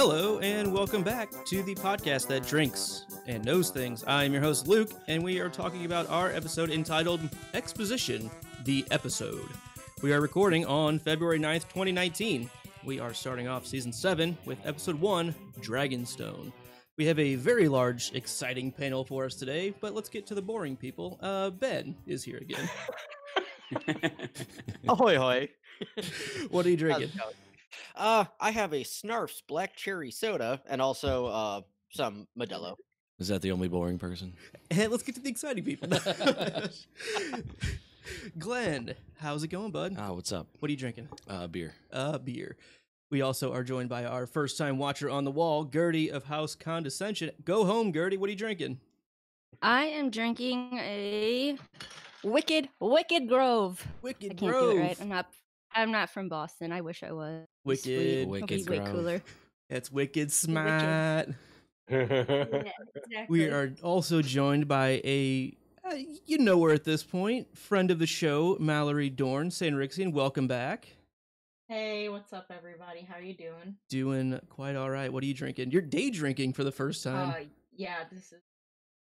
Hello, and welcome back to the podcast that drinks and knows things. I am your host, Luke, and we are talking about our episode entitled Exposition, the Episode. We are recording on February 9th, 2019. We are starting off Season 7 with Episode 1, Dragonstone. We have a very large, exciting panel for us today, but let's get to the boring people. Ben is here again. Ahoy, hoy. What are you drinking? I have a Snarf's Black Cherry Soda and also some Modelo. Is that the only boring person? Hey, let's get to the exciting people. Glenn, how's it going, bud? What's up? What are you drinking? Beer. Beer. We also are joined by our first-time watcher on the wall, Gertie of House Condescension. Go home, Gertie. What are you drinking? I am drinking a Wicked Grove. Wicked I can't Grove. do it right. I'm not from Boston. I wish I was. Wicked. Wicked It'll be way Grove. cooler. That's wicked smart. Yeah, exactly. We are also joined by a, you know her at this point, friend of the show, Mallory Dorn, Sanri. Welcome back. Hey, what's up, everybody? How you doing? Doing quite all right. What are you drinking? You're day drinking for the first time. Yeah, this is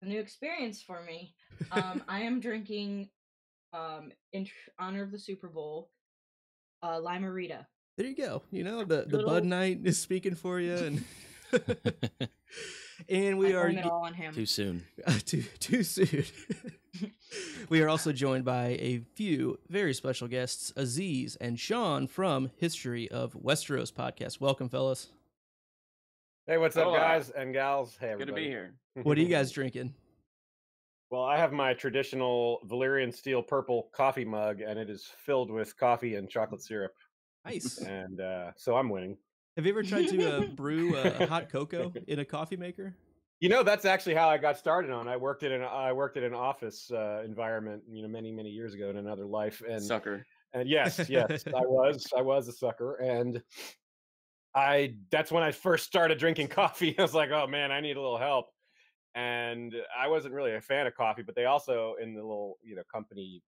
a new experience for me. I am drinking, in honor of the Super Bowl, Limerita. There you go. You know, the Little- Bud Knight is speaking for you. And and we I are blame it all on him. Too soon. too soon. We are also joined by a few very special guests, Aziz and Sean from History of Westeros podcast. Welcome, fellas. Hey, what's up, Hola. guys and gals? Hey, Good everybody. to be here. What are you guys drinking? Well, I have my traditional Valyrian steel purple coffee mug, and it is filled with coffee and chocolate syrup. Nice. And so I'm winning. Have you ever tried to brew hot cocoa in a coffee maker? You know, that's actually how I got started on. I worked at an office environment, many years ago in another life. And Sucker. And yes, I was a sucker, and that's when I first started drinking coffee. I was like, oh man, I need a little help. And I wasn't really a fan of coffee, but they also, in the little company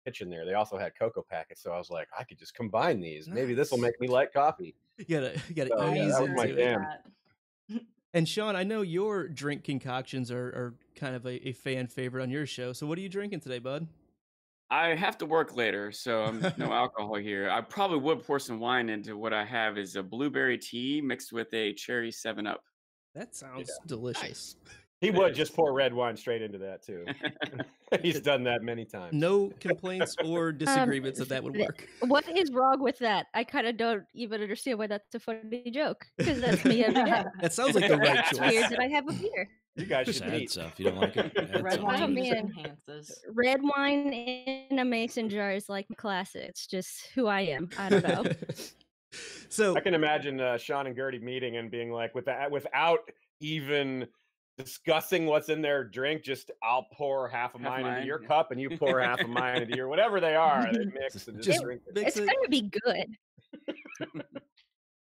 kitchen there, they also had cocoa packets. So I was like, I could just combine these. Maybe this will make me like coffee. You gotta So, ease that was my into it. jam. And Sean, I know your drink concoctions are kind of a fan favorite on your show. So what are you drinking today, bud? I have to work later, so no alcohol here. I probably would pour some wine into what I have is a blueberry tea mixed with a cherry 7-Up. That sounds delicious. He would just pour red wine straight into that too. He's done that many times. No complaints or disagreements that would work. What is wrong with that? I kind of don't even understand why that's a funny joke, because that's me every day. That sounds like the right It's choice. weird that I have a beer. You guys Just should add meet. stuff. You don't like it? Add Red something. Oh, wine man. enhances. Red wine in a mason jar is like my classic. It's just who I am. I don't know. So I can imagine Sean and Gertie meeting and being like, without even discussing what's in their drink, just I'll pour half of mine into your cup and you pour half of mine into your, whatever they are. They mix and just drink it. mix It's it. gonna be good.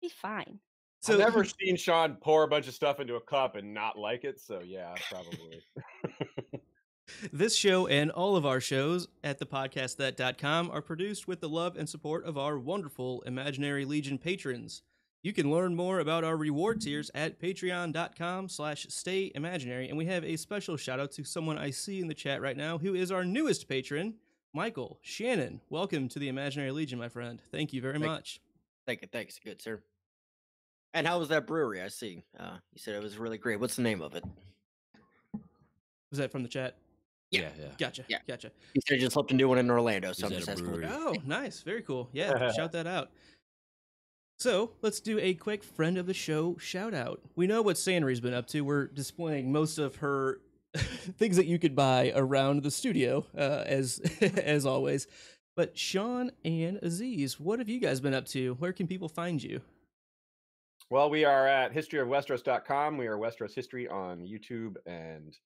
Be fine. So I've never seen Sean pour a bunch of stuff into a cup and not like it, so yeah, probably. this show and all of our shows at thepodcastthat.com are produced with the love and support of our wonderful Imaginary Legion patrons. You can learn more about our reward tiers at patreon.com/stayimaginary. And we have a special shout out to someone I see in the chat right now who is our newest patron, Michael Shannon. Welcome to the Imaginary Legion, my friend. Thank you very much. Thanks, good sir. And how was that brewery? I see. You said it was really great. What's the name of it? Was that from the chat? Yeah. Gotcha. Yeah. Gotcha. You said just hoping to do one in Orlando, so I'm Is just that a asking. brewery? Oh, nice. Very cool. Yeah, shout that out. So let's do a quick friend of the show shout out. We know what Sanri's been up to. We're displaying most of her things that you could buy around the studio, as as always. But Sean and Aziz, what have you guys been up to? Where can people find you? Well, we are at historyofwesteros.com. We are Westeros History on YouTube and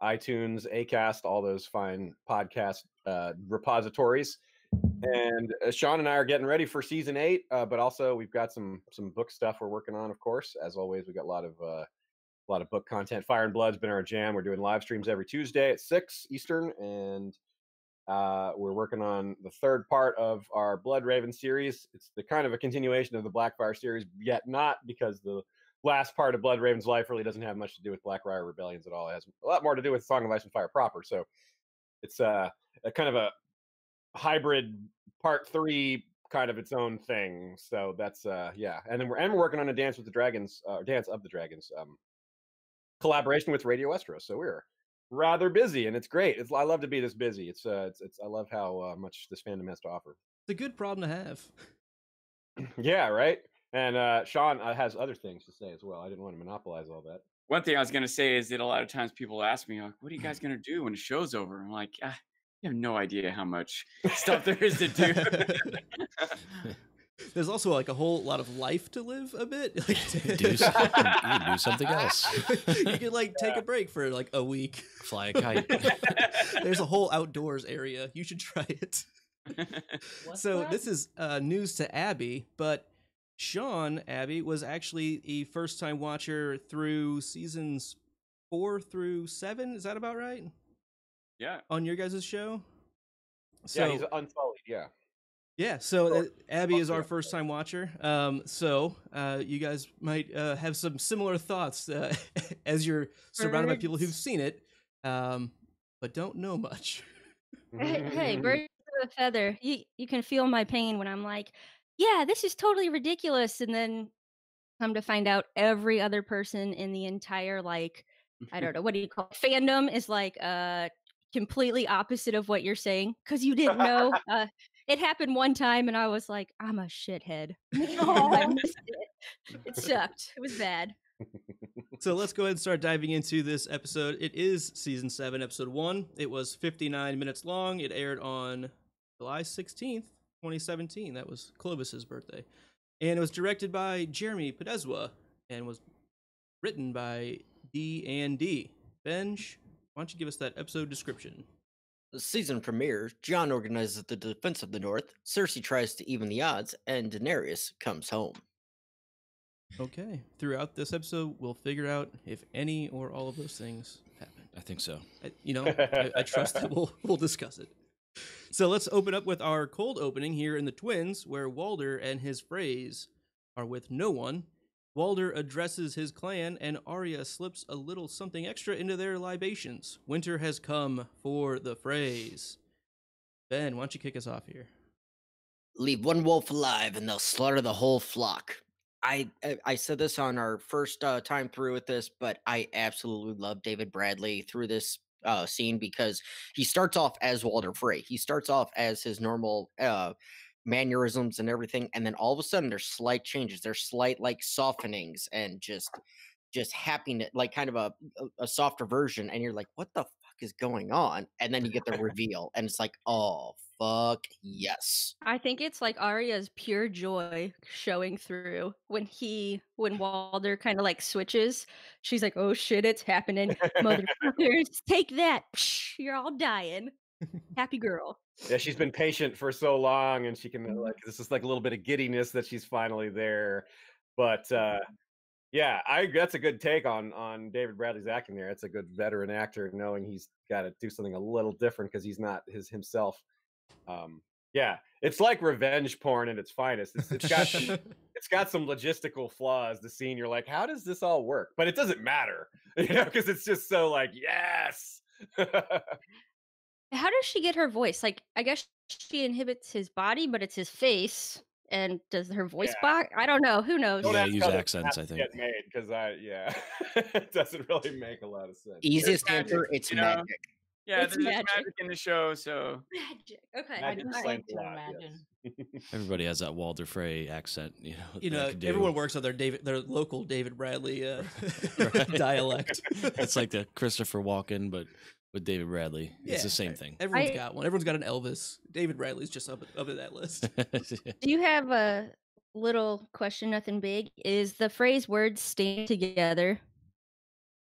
iTunes, Acast, all those fine podcast repositories. And Sean and I are getting ready for season 8, but also we've got some book stuff we're working on. Of course, as always, we got a lot of book content. Fire and Blood's been our jam. We're doing live streams every Tuesday at 6 Eastern, and we're working on the third part of our Blood Raven series. It's the kind of a continuation of the Blackfire series, yet not, because the last part of Blood Raven's life really doesn't have much to do with Blackbriar Rebellions at all. It has a lot more to do with Song of Ice and Fire proper. So it's a kind of a hybrid part 3 kind of its own thing. So that's yeah. And then we're working on a Dance with the Dragons, Dance of the Dragons collaboration with Radio Westeros. So we're rather busy, and it's great. I love to be this busy. It's I love how much this fandom has to offer. It's a good problem to have. Yeah, right. And Sean has other things to say as well. I didn't want to monopolize all that. One thing I was going to say is that a lot of times people ask me, like, what are you guys going to do when the show's over? I'm like, you have no idea how much stuff there is to do. There's also like a whole lot of life to live a bit. Like, you can do something else. You could like take a break for like a week. Fly a kite. There's a whole outdoors area. You should try it. So this is news to Abby, but Sean, Abby, was actually a first-time watcher through seasons 4 through 7. Is that about right? Yeah. On your guys' show? So, yeah, he's unsullied, yeah. Yeah, so Abby is our first-time watcher. So you guys might have some similar thoughts as you're surrounded by people who've seen it, but don't know much. Hey, birds of a feather. You can feel my pain when I'm like, yeah, this is totally ridiculous, and then come to find out every other person in the entire, like, I don't know, what do you call it? Fandom is like completely opposite of what you're saying, because you didn't know. It happened one time, and I was like, I'm a shithead. I missed it. It sucked. It was bad. So let's go ahead and start diving into this episode. It is season 7, episode 1. It was 59 minutes long. It aired on July 16th, 2017. That was Clovis's birthday. And it was directed by Jeremy Podeswa and was written by D&D. Benj, why don't you give us that episode description? The season premiere, Jon organizes the defense of the North, Cersei tries to even the odds, and Daenerys comes home. Okay. Throughout this episode, we'll figure out if any or all of those things happen. I think so. I trust that we'll discuss it. So let's open up with our cold opening here in the Twins, where Walder and his Freys are with no one. Walder addresses his clan, and Arya slips a little something extra into their libations. Winter has come for the Freys. Ben, why don't you kick us off here? Leave one wolf alive, and they'll slaughter the whole flock. I said this on our first time through with this, but I absolutely love David Bradley through this scene because he starts off as Walder Frey. He starts off as his normal mannerisms and everything, and then all of a sudden there's slight changes. There's slight like softenings and just happiness, like kind of a softer version, and you're like, what the fuck is going on? And then you get the reveal, and it's like, oh fuck yes. I think it's like Arya's pure joy showing through when Walder kind of like switches. She's like, oh shit, it's happening. Motherfuckers, take that. Psh, you're all dying. Happy girl. Yeah, she's been patient for so long, and she can like this is like a little bit of giddiness that she's finally there. But yeah, that's a good take on David Bradley's acting there. It's a good veteran actor knowing he's got to do something a little different because he's not himself. Yeah, it's like revenge porn at its finest. It's got some logistical flaws. The scene, you're like, how does this all work? But it doesn't matter, because it's just so like, yes. How does she get her voice? Like, I guess she inhibits his body, but it's his face. And does her voice box? I don't know. Who knows? Yeah, use accents, I think. Get made because it doesn't really make a lot of sense. Easiest answer, it's magic. Yeah, It's there's magic. magic in the show, so Magic. Okay. Magic just explains like a to lot, imagine. yes. Everybody has that Walder Frey accent, that they could do. Everyone works on their local David Bradley dialect. It's like the Christopher Walken, but with David Bradley. It's the same thing. Everyone's got one. Everyone's got an Elvis. David Bradley's just up at that list. Do you have a little question, nothing big? Is the phrase words staying together?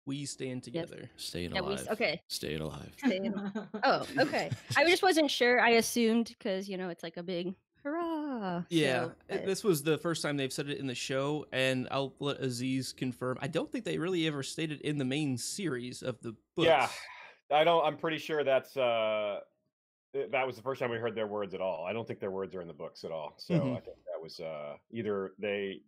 We stand together. Staying That we- alive. okay. Staying alive. Oh, okay. I just wasn't sure. I assumed because, it's like a big hurrah. Yeah, So, this was the first time they've said it in the show, and I'll let Aziz confirm. I don't think they really ever stated in the main series of the books. Yeah, I'm pretty sure that was the first time we heard their words at all. I don't think their words are in the books at all. So I think that was either they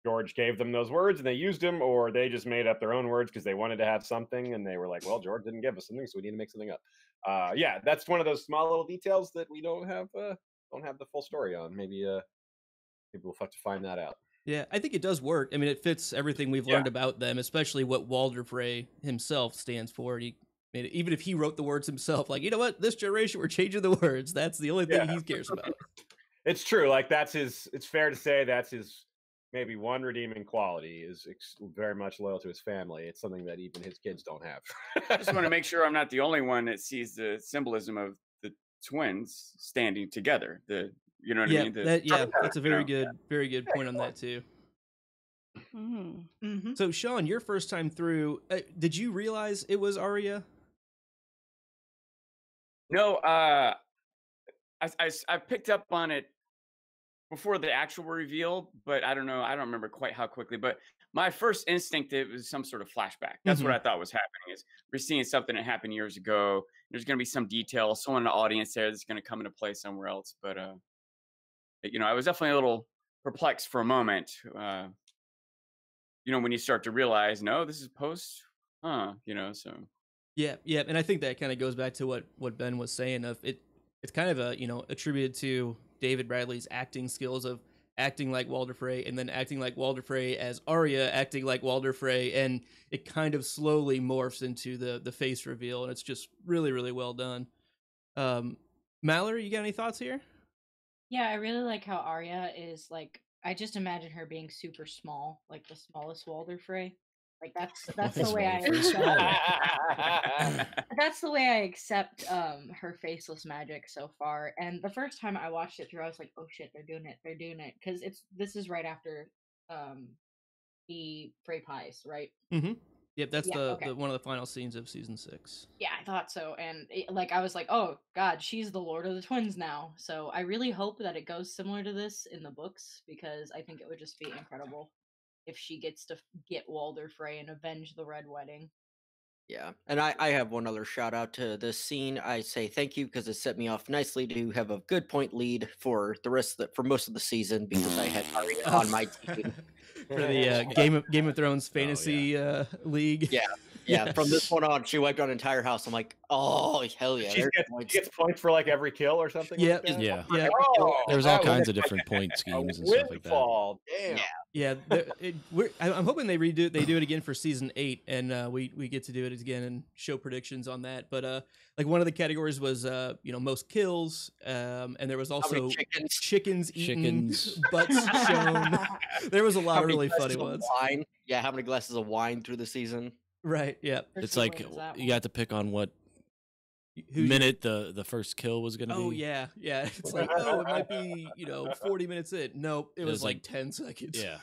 George gave them those words and they used them, or they just made up their own words because they wanted to have something and they were like, well, George didn't give us something, so we need to make something up. Yeah, that's one of those small little details that we don't have the full story on. Maybe we'll have to find that out. Yeah, I think it does work. I mean, it fits everything we've learned about them, especially what Walder Frey himself stands for. He made it, even if he wrote the words himself, like, you know what, this generation, we're changing the words. That's the only thing he cares about. It's true. Like, it's fair to say that's his maybe one redeeming quality, is very much loyal to his family. It's something that even his kids don't have. I just want to make sure I'm not the only one that sees the symbolism of the twins standing together. You know what I mean? That's a very good point on that too. Mm-hmm. So, Sean, your first time through, did you realize it was Arya? No, I picked up on it before the actual reveal, but I don't know. I don't remember quite how quickly. But my first instinct, it was some sort of flashback. That's what I thought was happening. Is we're seeing something that happened years ago. There's going to be some detail, someone in the audience there that's going to come into play somewhere else. But I was definitely a little perplexed for a moment. When you start to realize, no, this is post, so. Yeah, and I think that kind of goes back to what Ben was saying of it. It's kind of attributed to David Bradley's acting skills of acting like Walder Frey and then acting like Walder Frey as Arya acting like Walder Frey, and it kind of slowly morphs into the face reveal, and it's just really, really well done. Mallory, you got any thoughts here? Yeah, I really like how Arya is like. I just imagine her being super small, like the smallest Walder Frey. Like that's the way that's the way I accept her faceless magic so far. And the first time I watched it through, I was like, oh shit, they're doing it, because this is right after the Frey pies, right? Yep, that's the one of the final scenes of season 6. Yeah, I thought so. And I was like, oh god, she's the Lord of the Twins now. So I really hope that it goes similar to this in the books, because I think it would just be incredible if she gets to get Walder Frey and avenge the Red Wedding. Yeah, and I have one other shout out to this scene. I say thank you because it set me off nicely to have a good point lead for for most of the season, because I had Arya on my team for the Game of Thrones fantasy league. Yeah. From this point on, she wiped out an entire house. I'm like, oh hell yeah! She gets points for like every kill or something. Yeah, like that? Yeah. Oh, there's all kinds of different point schemes and stuff like that. Damn. Yeah. I'm hoping they do it again for season 8, and we get to do it again and show predictions on that. But like one of the categories was most kills, and there was also chickens eaten, butts shown. There was a lot of really funny ones. Wine? Yeah, how many glasses of wine through the season? Right. Yeah. It's like you got to pick on what minute the first kill was going to be. Oh yeah. It's like, it might be 40 minutes in. Nope, it was like 10 seconds. Yeah.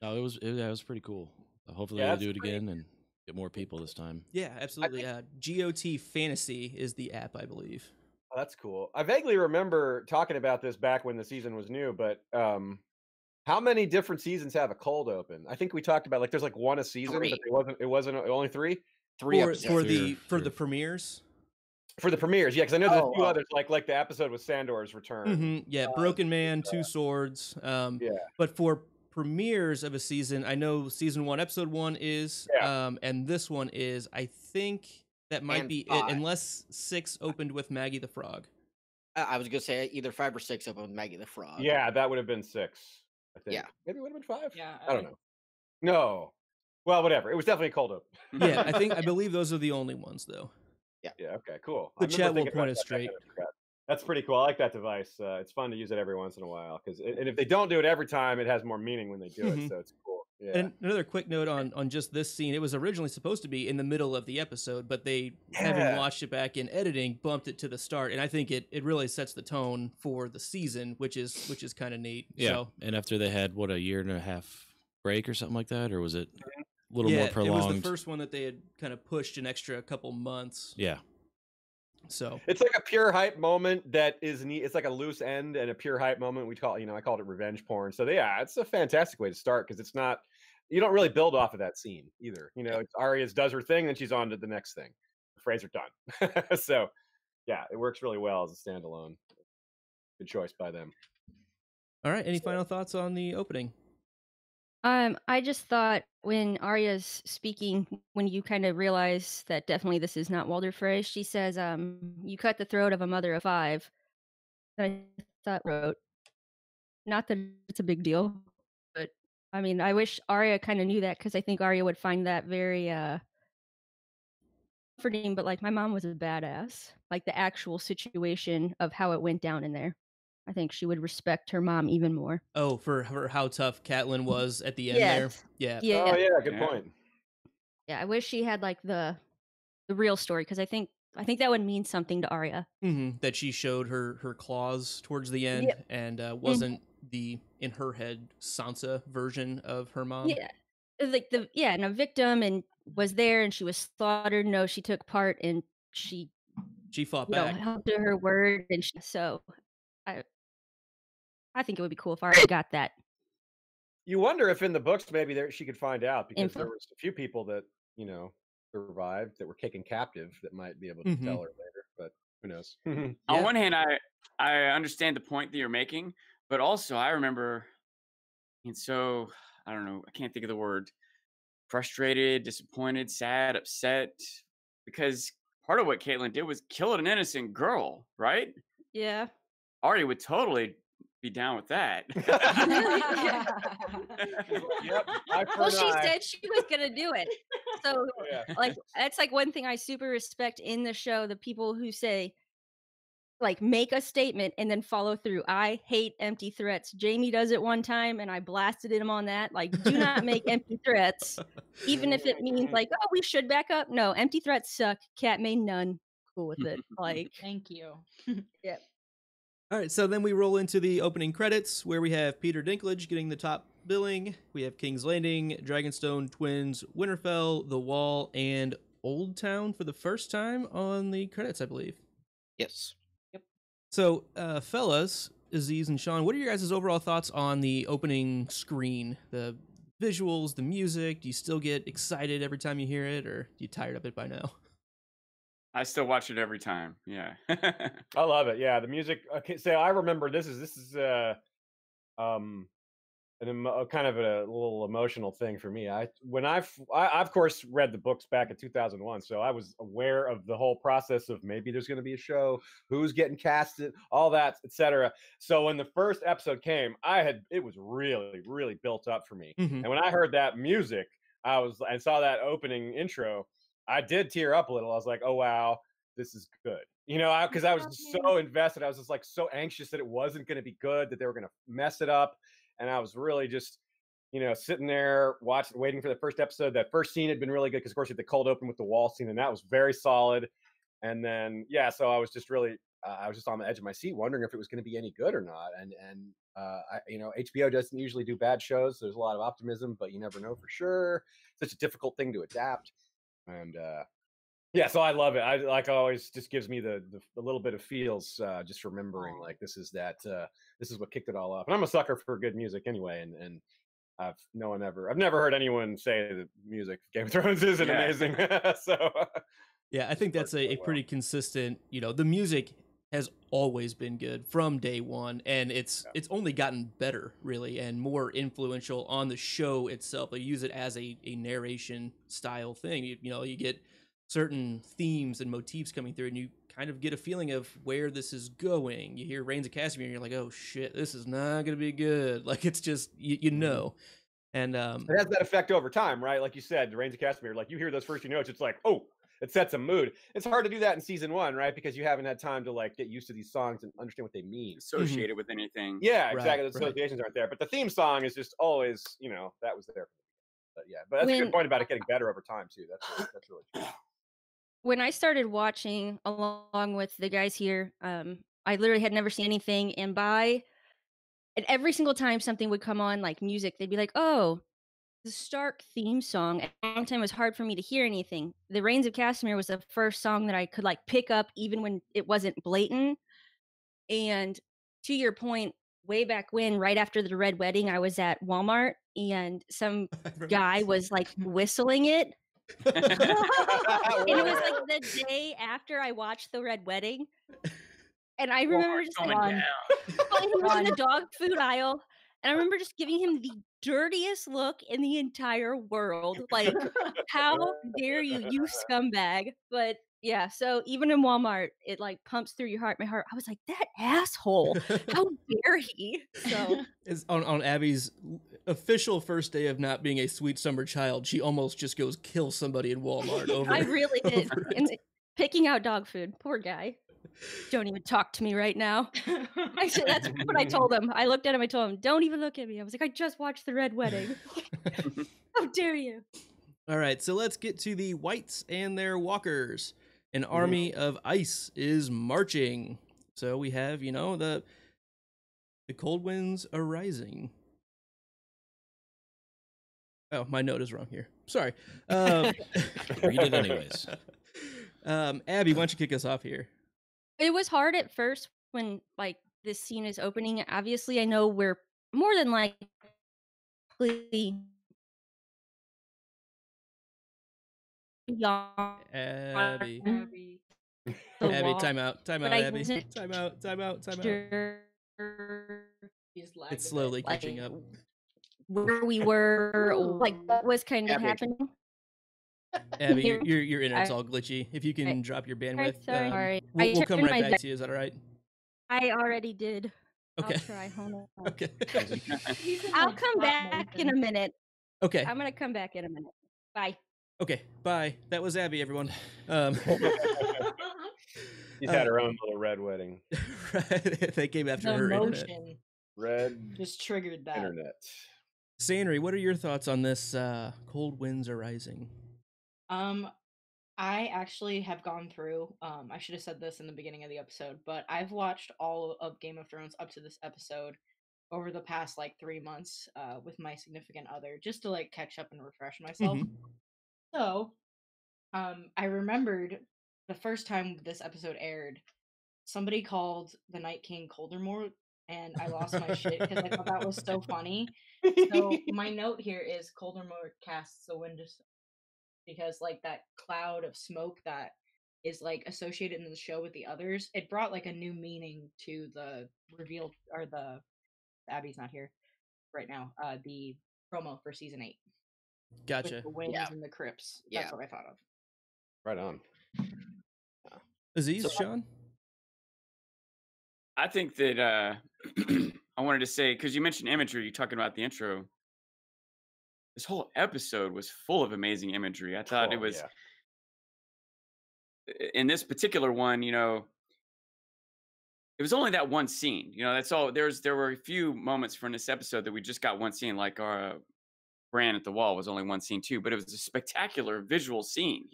No, it was pretty cool. Hopefully they'll do it again and get more people this time. Yeah, absolutely. GOT Fantasy is the app, I believe. Oh, that's cool. I vaguely remember talking about this back when the season was new, but how many different seasons have a cold open? I think we talked about there's like one a season, 3. but it wasn't only 3 episodes. For the premieres. For the premieres, yeah, because I know there's a few others, like the episode with Sandor's return. Yeah, Broken Man, Two Swords. But for premieres of a season, I know season 1, episode 1 is, and this one is. I think that might be it, unless 6 opened with Maggie the Frog. I was gonna say either 5 or 6 opened with Maggie the Frog. Yeah, that would have been 6. I think. Yeah, maybe it would have been 5. Yeah, I don't know. No, well, whatever. It was definitely cold open. Yeah, I believe those are the only ones though. Yeah. Okay. Cool. The chat will point us straight. That's pretty cool. I like that device. It's fun to use it every once in a while, and if they don't do it every time, it has more meaning when they do it. So it's cool. Yeah. And another quick note on just this scene: it was originally supposed to be in the middle of the episode, but they, having watched it back in editing, bumped it to the start, and I think it really sets the tone for the season, which is kind of neat. Yeah. So, and after they had a 1.5 year break or something like that, or was it a little more prolonged? It was the first one that they had kind of pushed an extra couple months. Yeah. So it's like a pure hype moment that is neat. It's like a loose end and a pure hype moment. We call I called it revenge porn. So it's a fantastic way to start, because it's not, you don't really build off of that scene either. It's Arya does her thing, then she's on to the next thing. The phrase are done. So yeah, it works really well as a standalone. Good choice by them. All right. Any final thoughts on the opening? I just thought when Arya's speaking, when you kind of realize that definitely this is not Walder Frey, she says, "You cut the throat of a mother of 5." And I thought, wrote, not that it's a big deal, but I mean, I wish Arya kind of knew that because I think Arya would find that very comforting. But like, my mom was a badass. Like the actual situation of how it went down in there, I think she would respect her mom even more. Oh, for how tough Catelyn was at the end there. Yes. Yeah. Oh Yeah. yeah, good Yeah. point. Yeah. I wish she had like the real story because I think that would mean something to Arya. That she showed her claws towards the end Yep. and wasn't the, in her head, Sansa version of her mom. Yeah. Like and a victim and was there and she was slaughtered. No, she took part and she fought back. held to her word and so I think it would be cool if Arya got that. You wonder if in the books maybe she could find out because Info. there was a few people that survived that were taken captive that might be able to tell her later, but who knows? On one hand, I understand the point that you're making, but also I remember, and so I don't know, I can't think of the word, frustrated, disappointed, sad, upset, because part of what Caitlyn did was kill an innocent girl, right? Yeah. Arya would totally be down with that. Yep. Well, she said she was gonna do it. So Yeah. like that's like one thing I super respect in the show, the people who say like make a statement and then follow through. I hate empty threats. Jamie does it one time and I blasted him on that. Like, do not make empty threats, even if it means like, oh, we should back up. No, empty threats suck. Cat made none. Cool with it. Like, Thank you. yep. All right, so then we roll into the opening credits where we have Peter Dinklage getting the top billing. We have King's Landing, Dragonstone, Twins, Winterfell, The Wall, and Old Town for the first time on the credits, I believe. Yes. So, fellas, Aziz and Sean, what are your guys' overall thoughts on the opening screen? The visuals, the music? Do you still get excited every time you hear it, or are you tired of it by now? I still watch it every time. Yeah. I love it. Yeah, the music. Okay, so I remember this is kind of a little emotional thing for me. I of course read the books back in 2001, so I was aware of the whole process of maybe there's going to be a show, who's getting casted, all that, etc. So when the first episode came, it was really, really built up for me. Mhm. And when I heard that music, I saw that opening intro, I did tear up a little. I was like, oh wow, this is good. Because I was just so invested. I was just like so anxious that it wasn't going to be good, that they were going to mess it up. And I was really just, sitting there waiting for the first episode. That first scene had been really good because, of course, you had the cold open with the wall scene, and that was very solid. And then, so I was just really, I was just on the edge of my seat, wondering if it was going to be any good or not. And HBO doesn't usually do bad shows. There's a lot of optimism, but you never know for sure. It's such a difficult thing to adapt. And so I love it. I like always just gives me the little bit of feels just remembering like this is what kicked it all off. And I'm a sucker for good music anyway. And I've never heard anyone say that music Game of Thrones isn't amazing. So yeah, I think that's a pretty consistent. The music has always been good from day one, and it's only gotten better really and more influential on the show itself. They use it as a narration style thing. You get certain themes and motifs coming through, and you kind of get a feeling of where this is going. You hear Rains of Castamere, and you're like, oh shit, this is not going to be good. Like, it's just, you know. And it has that effect over time, right? Like you said, the Rains of Castamere, like you hear those first few notes, it's like, oh, it sets a mood. It's hard to do that in season 1, right? Because you haven't had time to like get used to these songs and understand what they mean. Associated with anything. Yeah, exactly. Right, The associations aren't there. But the theme song is just always, that was there. But that's a good point about it getting better over time too. That's really true. When I started watching along with the guys here, I literally had never seen anything, and every single time something would come on, like music, they'd be like, "Oh, the Stark theme song." At one time, it was hard for me to hear anything. The Rains of Castamere was the first song that I could like pick up, even when it wasn't blatant. And to your point, way back when, right after the Red Wedding, I was at Walmart, and some guy was like whistling it. And it was like the day after I watched the Red Wedding, And I remember just Going like, down. well, he was in the Run. dog food aisle, and I remember just giving him the dirtiest look in the entire world. Like, how dare you, you scumbag? But yeah, so even in Walmart, it like pumps through your heart. My heart, I was like, that asshole. How dare he? So Is on Abby's official first day of not being a sweet summer child, she almost just goes kill somebody in Walmart over. I really did. over it. And picking out dog food, poor guy. Don't even talk to me right now. Actually, that's what I told him. I looked at him. I told him, "Don't even look at me." I was like, "I just watched the Red Wedding. How dare you?" All right, so let's get to the Whites and their walkers. An army of ice is marching. So we have, the cold winds are rising. Oh, my note is wrong here. Sorry. Read it anyways. Abby, why don't you kick us off here? It was hard at first when like this scene is opening. Obviously, I know we're more than likely young. Abby. Abby. Abby, time out, But Abby. I wasn't Time out. sure He's lagging It's a slowly bit. catching up. where we were, like what was kind of Abby. happening. Abby, Here. your internet's all glitchy. If you can drop your bandwidth, sorry. Sorry. we'll I come turned right my back to you. Is that all right? I already did. Okay. I'll try. Hold on. Okay. He's in, I'll like, come stop back in a motion. minute. Okay. I'm gonna come back in a minute. Bye. Okay. Bye. That was Abby, everyone. She's had her own little red wedding. Right. They came after The her internet. motion Red just triggered that. internet. Sanri, what are your thoughts on this cold winds are rising? I actually have gone through, I should have said this in the beginning of the episode, but I've watched all of Game of Thrones up to this episode over the past like 3 months with my significant other just to like catch up and refresh myself. Mhm. So, I remembered the first time this episode aired, somebody called the Night King Coldermore, and I lost my shit because I thought that was so funny. So my note here is Coldermore casts the wind because like that cloud of smoke that is like associated in the show with the others, it brought like a new meaning to the reveal or the Abby's not here right now. The promo for season 8 Gotcha. with the winds Yeah. and the crypts. Yeah. That's what I thought of. Right on. Aziz, So- Sean? I think that I wanted to say, because you mentioned imagery, you talking about the intro. This whole episode was full of amazing imagery. I thought it Oh, was yeah. in this particular one, it was only that one scene. That's all. There were a few moments from this episode that we just got one scene, like our Bran at the wall was only one scene too, but it was a spectacular visual scene,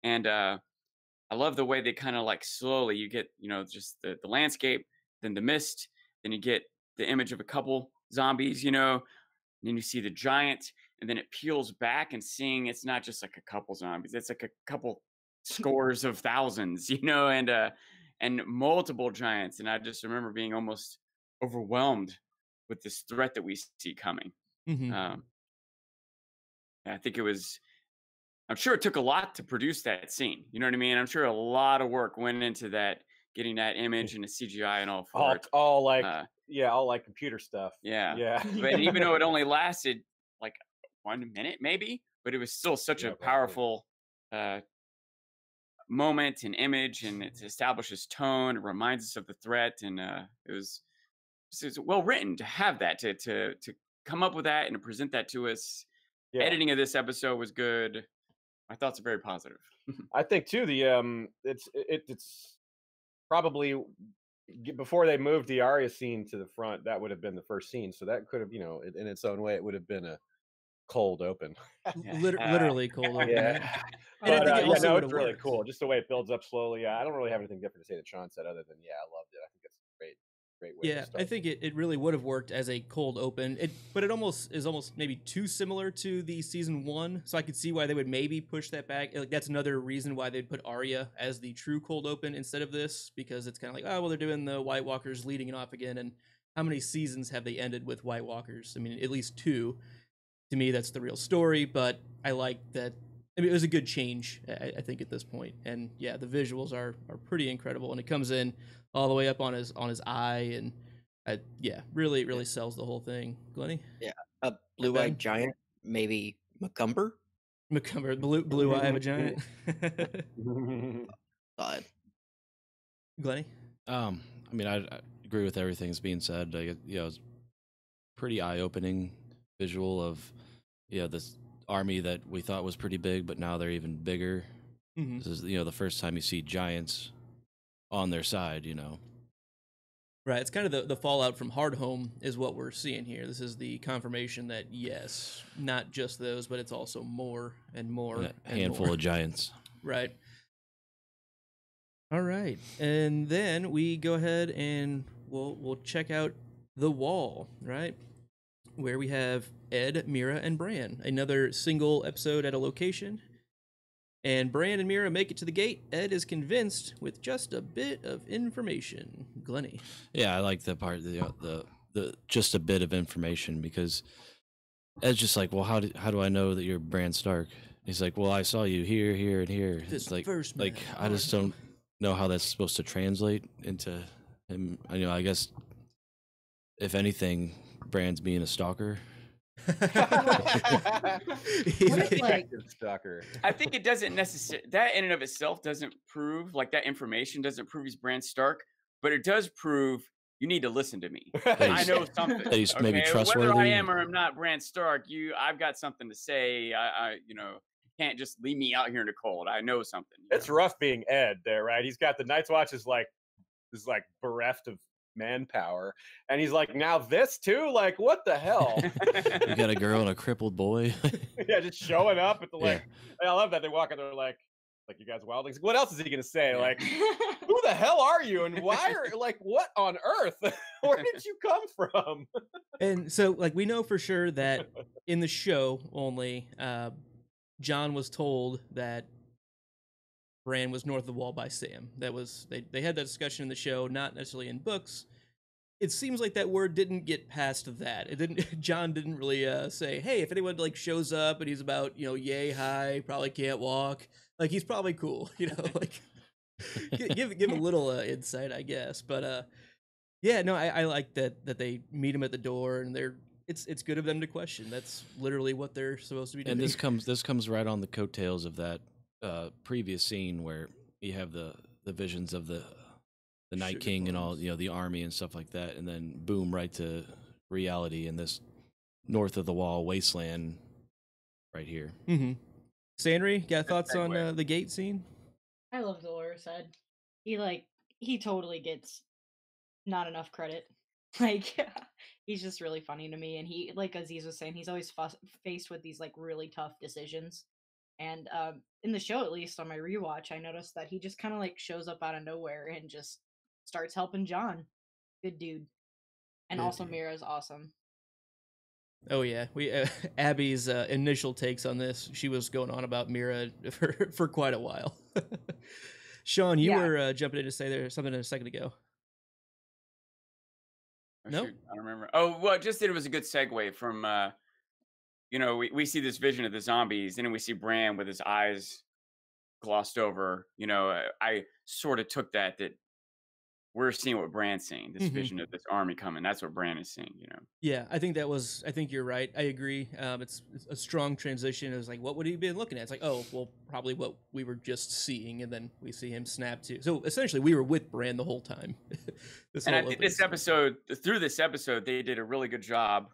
and I love the way they kind of like slowly you get, just the landscape, then the mist, then you get the image of a couple zombies, and then you see the giant, and then it peels back and seeing it's not just like a couple zombies, it's like a couple scores of thousands, and multiple giants. And I just remember being almost overwhelmed with this threat that we see coming. Mm-hmm. I think I'm sure it took a lot to produce that scene. You know what I mean? I'm sure a lot of work went into that, getting that image and the CGI and all for it. All like all like computer stuff. Yeah. Yeah. But even though it only lasted like 1 minute, maybe, but it was still such Yeah, a probably. powerful moment and image, and it establishes tone. It reminds us of the threat, and it's well written to have that to come up with that and to present that to us. Yeah. Editing of this episode was good. My thoughts are very positive. I think too it's probably before they moved the Arya scene to the front, that would have been the first scene. So that could have, in its own way, it would have been a cold open. Literally cold open. Yeah. And I But, think it also no, would it's have really worked. cool. Just the way it builds up slowly. I don't really have anything different to say that Sean said other than I loved it. I think it's great way Yeah, to start. I think it really would have worked as a cold open. But it almost is maybe too similar to the season 1, so I could see why they would maybe push that back. Like that's another reason why they'd put Arya as the true cold open instead of this, because it's kind of like, oh well, they're doing the White Walkers leading it off again, and how many seasons have they ended with White Walkers? I mean, at least 2. To me, that's the real story, but I like that I mean, it was a good change, I think, at this point. And yeah, the visuals are pretty incredible, and it comes in all the way up on his eye, and yeah, really sells the whole thing. Glennie? Yeah, a blue-eyed giant, maybe Macumber. McCumber, blue eye of a giant. Glennie? I mean, I agree with everything that's being said. It's pretty eye-opening visual of, this army that we thought was pretty big, but now they're even bigger. Mm-hmm. This is, the first time you see giants on their side, Right, it's kind of the fallout from Hardhome is what we're seeing here. This is the confirmation that, yes, not just those, but it's also more and more. And a handful of giants. Right. All right, and then we go ahead and we'll check out the wall, right? Where we have Ed, Mira, and Bran. Another single episode at a location. And Bran and Mira make it to the gate. Ed is convinced with just a bit of information. Glennie. Yeah, I like the part, the just a bit of information, because Ed's just like, well, how do I know that you're Bran Stark? He's like, well, I saw you here, here, and here. It's like, I just don't know how that's supposed to translate into him. I guess if anything, Bran's being a stalker. Stalker. I think it doesn't necessarily, that in and of itself doesn't prove, like, that information doesn't prove he's Bran Stark, but it does prove you need to listen to me. I know something. That he's maybe trustworthy. Whether I am or I'm not Bran Stark, I've got something to say. I can't just leave me out here in the cold. I know something. It's rough being Ed there, right? He's got the Night's Watch is bereft of manpower, and he's like, now this too, like, what the hell? You got a girl and a crippled boy. Yeah, just showing up at the I love that they walk in, they're like you guys wildlings. What else is he gonna say? Like, who the hell are you, and why are what on earth? Where did you come from? And so, we know for sure that in the show only, Jon was told that Bran was north of the wall by Sam. That was they had that discussion in the show, not necessarily in books. It seems like that word didn't get past that. It didn't. Jon didn't really say, "Hey, if anyone shows up and he's about yay high, probably can't walk. He's probably cool." Give a little insight, I guess. But yeah, no, I like that they meet him at the door, and it's good of them to question. That's literally what they're supposed to be doing. And this comes right on the coattails of that previous scene where you have the visions of the Night King and all, the army and stuff like that, and then boom, right to reality in this north of the wall wasteland right here. Mm-hmm. Sanri, got thoughts on the gate scene? I love Dolores Ed. He totally gets not enough credit. He's just really funny to me, and he, like Aziz was saying, he's always faced with these really tough decisions. And in the show, at least on my rewatch, I noticed that he just kind of shows up out of nowhere and just starts helping Jon. Good dude. And Good also dude. Mira's awesome. Oh yeah, we Abby's initial takes on this. She was going on about Mira for quite a while. Sean, you were jumping in to say there something a second ago. No, shoot, I don't remember. Oh, well, just that it was a good segue from. We see this vision of the zombies, and then we see Bran with his eyes glossed over. I sort of took that we're seeing what Bran's seeing, this vision of this army coming. That's what Bran is seeing, Yeah, I think you're right. I agree. It's a strong transition. It was like, what would he be looking at? It's like, oh, well, probably what we were just seeing, and then we see him snap to. So essentially, we were with Bran the whole time. And I think through this episode, they did a really good job.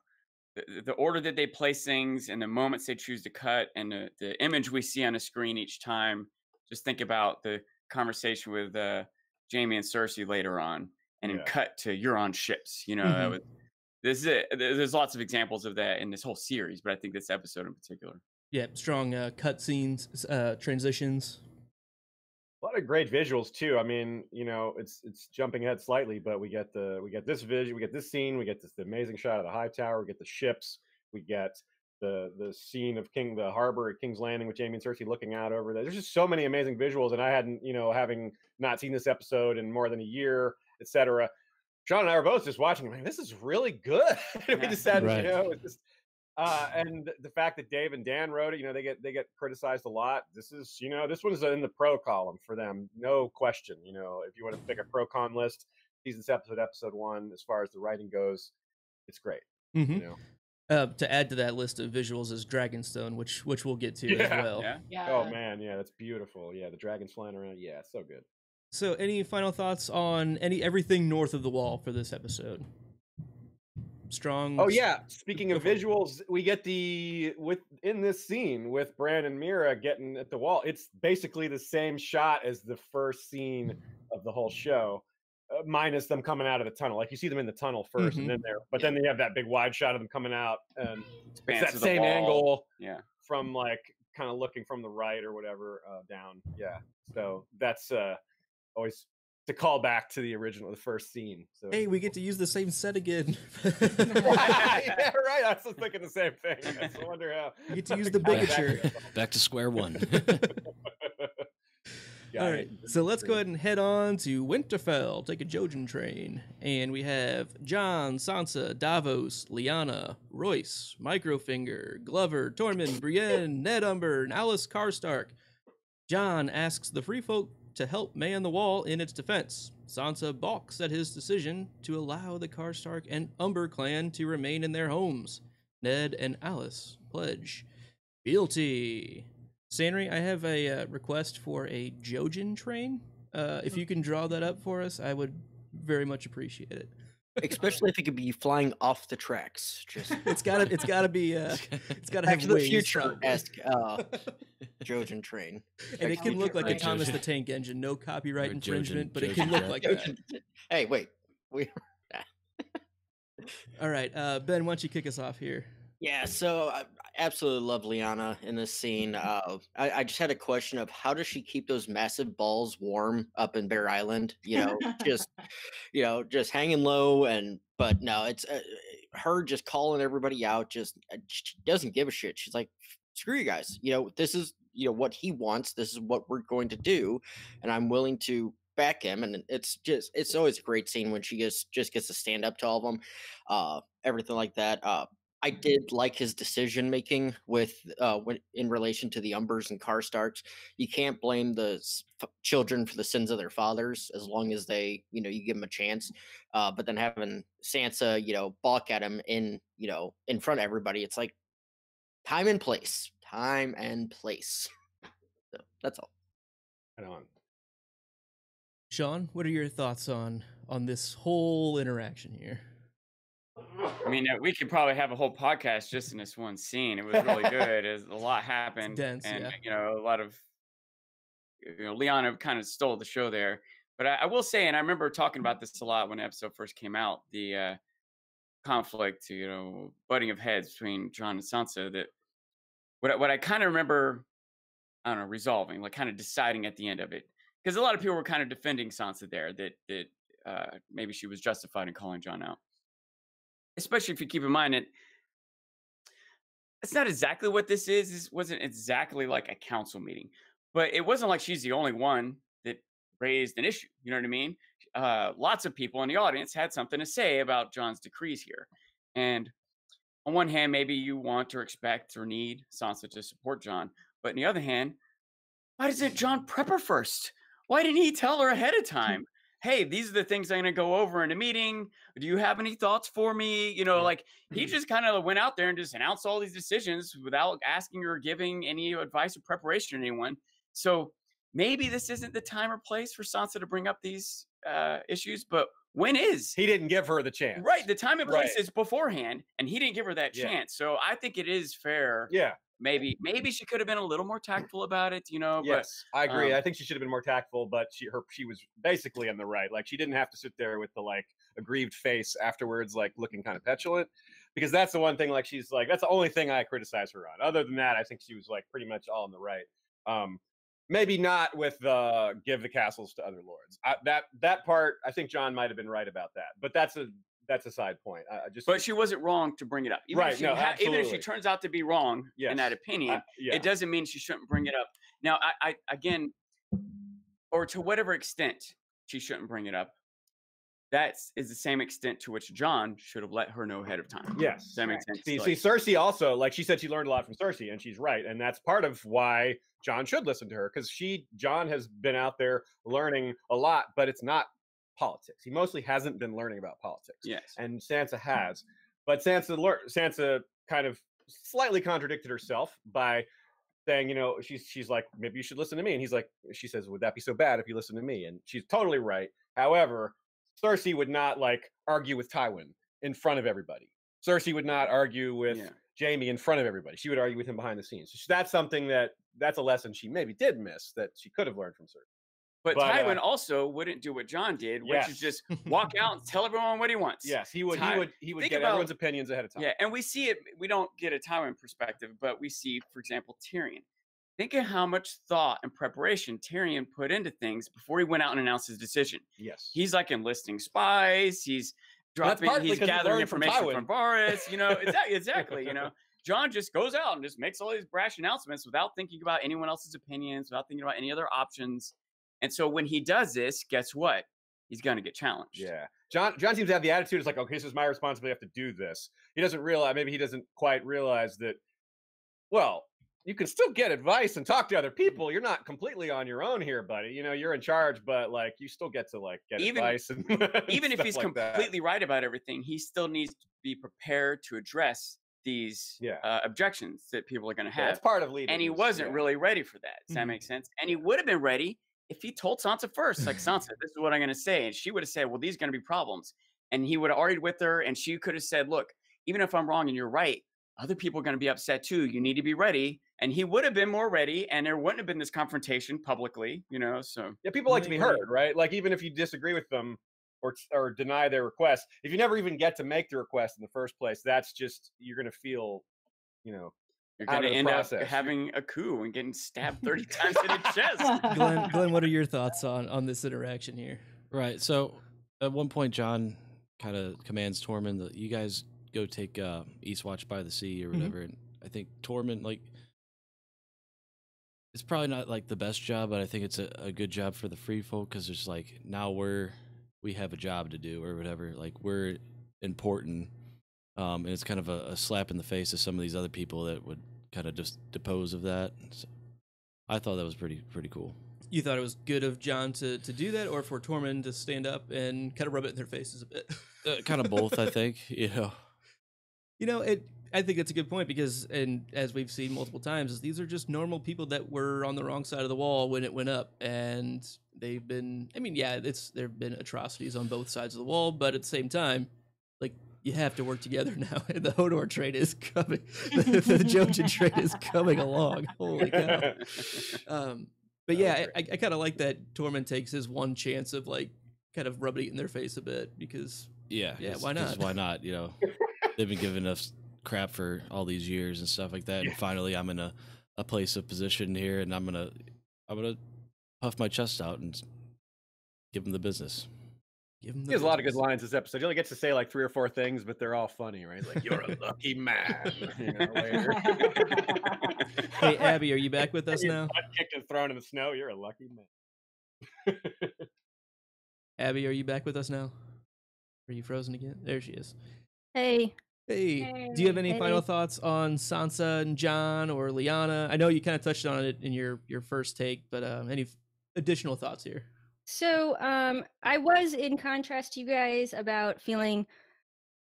The order that they place things and the moments they choose to cut and the image we see on the screen each time. Just think about the conversation with Jaime and Cersei later on, and then cut to you're on ships. There's lots of examples of that in this whole series, but I think this episode in particular. Yeah, strong cut scenes, transitions. A lot of great visuals too. I mean, it's jumping ahead slightly, but we get this vision, we get this scene, we get this amazing shot of the high tower, we get the ships, we get the scene of the harbor at King's Landing with Jaime and Cersei looking out over there. There's just so many amazing visuals, and I hadn't, having not seen this episode in more than a year, etc. Sean and I were both just watching. Like, this is really good. We just had, it's just And the fact that Dave and Dan wrote it, they get criticized a lot. This is, this one's in the pro column for them, no question. If you want to pick a pro con list, season's episode 1, as far as the writing goes, it's great. To add to that list of visuals is Dragonstone, which we'll get to as well. Yeah. Oh man, yeah, that's beautiful. Yeah, the dragons flying around. Yeah, it's so good. So, any final thoughts on everything north of the wall for this episode? Strong. Oh yeah. Speaking of visuals, we get in this scene with Bran and Mira getting at the wall. It's basically the same shot as the first scene of the whole show, minus them coming out of the tunnel. Like you see them in the tunnel 1st, and then then they have that big wide shot of them coming out, and it's that same angle. Yeah. From like kind of looking from the right or whatever down. Yeah. So that's always to call back to the first scene. So hey, we get to use the same set again. Yeah, right. I was thinking the same thing. I wonder how. We get to use the bigature. Back to square one. All right, so let's go ahead and head on to Winterfell. Take a Jojen train, and we have Jon, Sansa, Davos, Lyanna, Royce, Microfinger, Glover, Tormund, Brienne, Ned Umber, and Alice Karstark. Jon asks the Free Folk to help man the wall in its defense. Sansa balks at his decision to allow the Karstark and Umber clan to remain in their homes. Ned and Alice pledge fealty. Sanri, I have a request for a Jojen train. If you can draw that up for us, I would very much appreciate it. Especially if it could be flying off the tracks. Just it's gotta be it's gotta Back have to the wings, Future-esque Jojen train. and it can look like a Right, Thomas Jojen. the Tank Engine. No copyright Or infringement, Jojen- but it can Jojen look jet. like that. Hey, wait. All right, Ben, why don't you kick us off here? Yeah, so I absolutely love Lyanna in this scene. I just had a question of how does she keep those massive balls warm up in Bear Island? Just hanging low, but no, it's her just calling everybody out. Just she doesn't give a shit. She's like, screw you guys. This is what he wants. This is what we're going to do, and I'm willing to back him. And it's always a great scene when she just gets to stand up to all of them, everything like that. I did like his decision making with in relation to the Umbers and Karstarks. You can't blame the children for the sins of their fathers as long as they, you give them a chance. But then having Sansa, balk at him in front of everybody, it's like time and place. So that's all. Right on. Sean, what are your thoughts on this whole interaction here? I mean, we could probably have a whole podcast just in this one scene. It was really good. A lot happened, dense, and yeah. a lot of Lyanna kind of stole the show there. But I will say, and I remember talking about this a lot when the episode first came out, the conflict, butting of heads between Jon and Sansa. That what I kind of remember, I don't know, resolving, like kind of deciding at the end of it, because a lot of people were kind of defending Sansa there, that maybe she was justified in calling Jon out. Especially if you keep in mind it's not exactly what this is. This wasn't exactly like a council meeting, but it wasn't like she's the only one that raised an issue. You know what I mean? Lots of people in the audience had something to say about Jon's decrees here. And on one hand, maybe you want or expect or need Sansa to support Jon. But on the other hand, why doesn't Jon prep her first? Why didn't he tell her ahead of time? Hey, these are the things I'm going to go over in a meeting. Do you have any thoughts for me? Like he just kind of went out there and just announced all these decisions without asking or giving any advice or preparation to anyone. So maybe this isn't the time or place for Sansa to bring up these issues, but when is? He didn't give her the chance. Right. The time and place is beforehand, and he didn't give her that chance. So I think it is fair. Yeah. Maybe she could have been a little more tactful about it, Yes, I agree. I think she should have been more tactful, but she was basically in the right. Like she didn't have to sit there with the aggrieved face afterwards, looking kind of petulant, because that's the one thing. She's that's the only thing I criticize her on. Other than that, I think she was pretty much all in the right. Maybe not with give the castles to other lords. That part, I think Jon might have been right about that, but that's a side point. But she wasn't wrong to bring it up. Even if she turns out to be wrong in that opinion, it doesn't mean she shouldn't bring it up. Now, I again, or to whatever extent she shouldn't bring it up. that is the same extent to which John should have let her know ahead of time. Yes. Does that make sense? See, Cersei also, like she said, she learned a lot from Cersei, and she's right, and that's part of why John should listen to her, because John has been out there learning a lot, but it's not politics. He mostly hasn't been learning about politics. Yes. And Sansa has, but Sansa kind of slightly contradicted herself by saying, she's like, maybe you should listen to me, and she says, would that be so bad if you listen to me? And she's totally right. However, Cersei would not argue with Tywin in front of everybody. Cersei would not argue with Jaime in front of everybody. She would argue with him behind the scenes. So that's something that's a lesson she maybe did miss that she could have learned from Cersei. But Tywin also wouldn't do what John did, which is just walk out and tell everyone what he wants. Yes, he would get everyone's opinions ahead of time. Yeah, and we see it. We don't get a Tywin perspective, but we see, for example, Tyrion. Think of how much thought and preparation Tyrion put into things before he went out and announced his decision. Yes, he's enlisting spies. He's he's gathering information from Varys. Exactly. John just goes out and just makes all these brash announcements without thinking about anyone else's opinions, without thinking about any other options. And so when he does this, guess what? He's going to get challenged. Yeah. John seems to have the attitude, it's like, okay, this is my responsibility. I have to do this. He doesn't realize, maybe he doesn't quite realize that, well, you can still get advice and talk to other people. You're not completely on your own here, buddy. You're in charge, but you still get to get advice. And even if he's completely right about everything, he still needs to be prepared to address these objections that people are going to have. That's part of leading. And he wasn't really ready for that. Does that make sense? And he would have been ready if he told Sansa first, Sansa, this is what I'm going to say. And she would have said, well, these are going to be problems. And he would have argued with her. And she could have said, look, even if I'm wrong and you're right, other people are going to be upset too. You need to be ready. And he would have been more ready. And there wouldn't have been this confrontation publicly, so. Yeah, people like to be heard, right? Even if you disagree with them or deny their request, if you never even get to make the request in the first place, that's just, you're going to feel, you're going to end up having a coup and getting stabbed 30 times in the chest. Glenn, what are your thoughts on this interaction here? Right. So at one point, John kind of commands Tormund that you guys go take Eastwatch by the Sea or whatever. And I think Tormund, it's probably not the best job, but I think it's a good job for the free folk, because there's now we have a job to do or whatever. We're important. And it's kind of a slap in the face of some of these other people that would kind of just depose of that. So I thought that was pretty cool. You thought it was good of John to do that, or for Tormund to stand up and kind of rub it in their faces a bit? Kind of both, I think. I think that's a good point, because, and as we've seen multiple times, these are just normal people that were on the wrong side of the wall when it went up, and they've been. There have been atrocities on both sides of the wall, but at the same time, you have to work together now. And the Hodor trade is coming. The Jojen trade is coming along. Holy cow. But yeah, I kind of like that Tormund takes his one chance of kind of rubbing it in their face a bit, because why not? Why not? They've been giving us crap for all these years and stuff like that. And finally I'm in a place of position here, and I'm gonna puff my chest out and give them the business. He has a lot of good lines this episode. He only gets to say 3 or 4 things, but they're all funny, right? You're a lucky man. Later. Hey, Abby, are you back with us now? Kicked and thrown in the snow. You're a lucky man. Abby, are you back with us now? Are you frozen again? There she is. Hey. Hey. Do you have any final thoughts on Sansa and Jon or Lyanna? I know you kind of touched on it in your first take, but any additional thoughts here? So, I was in contrast to you guys about feeling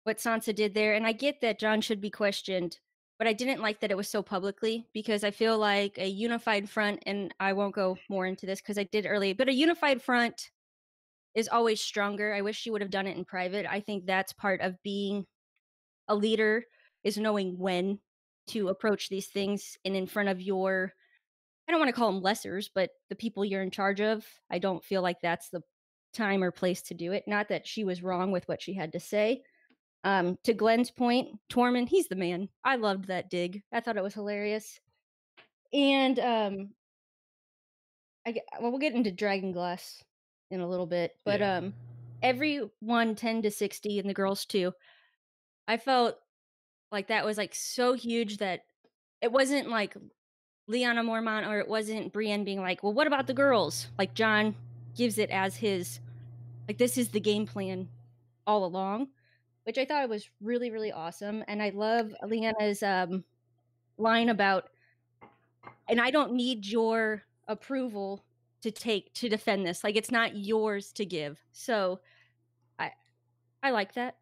what Sansa did there, and I get that Jon should be questioned, but I didn't like that it was so publicly, because I feel like a unified front, and I won't go more into this because I did earlier, but a unified front is always stronger. I wish she would have done it in private. I think that's part of being a leader, is knowing when to approach these things and in front of your, I don't want to call them lessers, but the people you're in charge of. I don't feel like that's the time or place to do it. Not that she was wrong with what she had to say. To Glenn's point, Tormund, he's the man. I loved that dig. I thought it was hilarious. And we'll get into Dragonglass in a little bit, but everyone 10 to 60 and the girls too. I felt like that was so huge that it wasn't Lyanna Mormont, or it wasn't Brienne being well, what about the girls? Jon gives it as his, this is the game plan all along, which I thought was really, really awesome. And I love Leanna's line about, and I don't need your approval to defend this. Like, it's not yours to give. So I like that.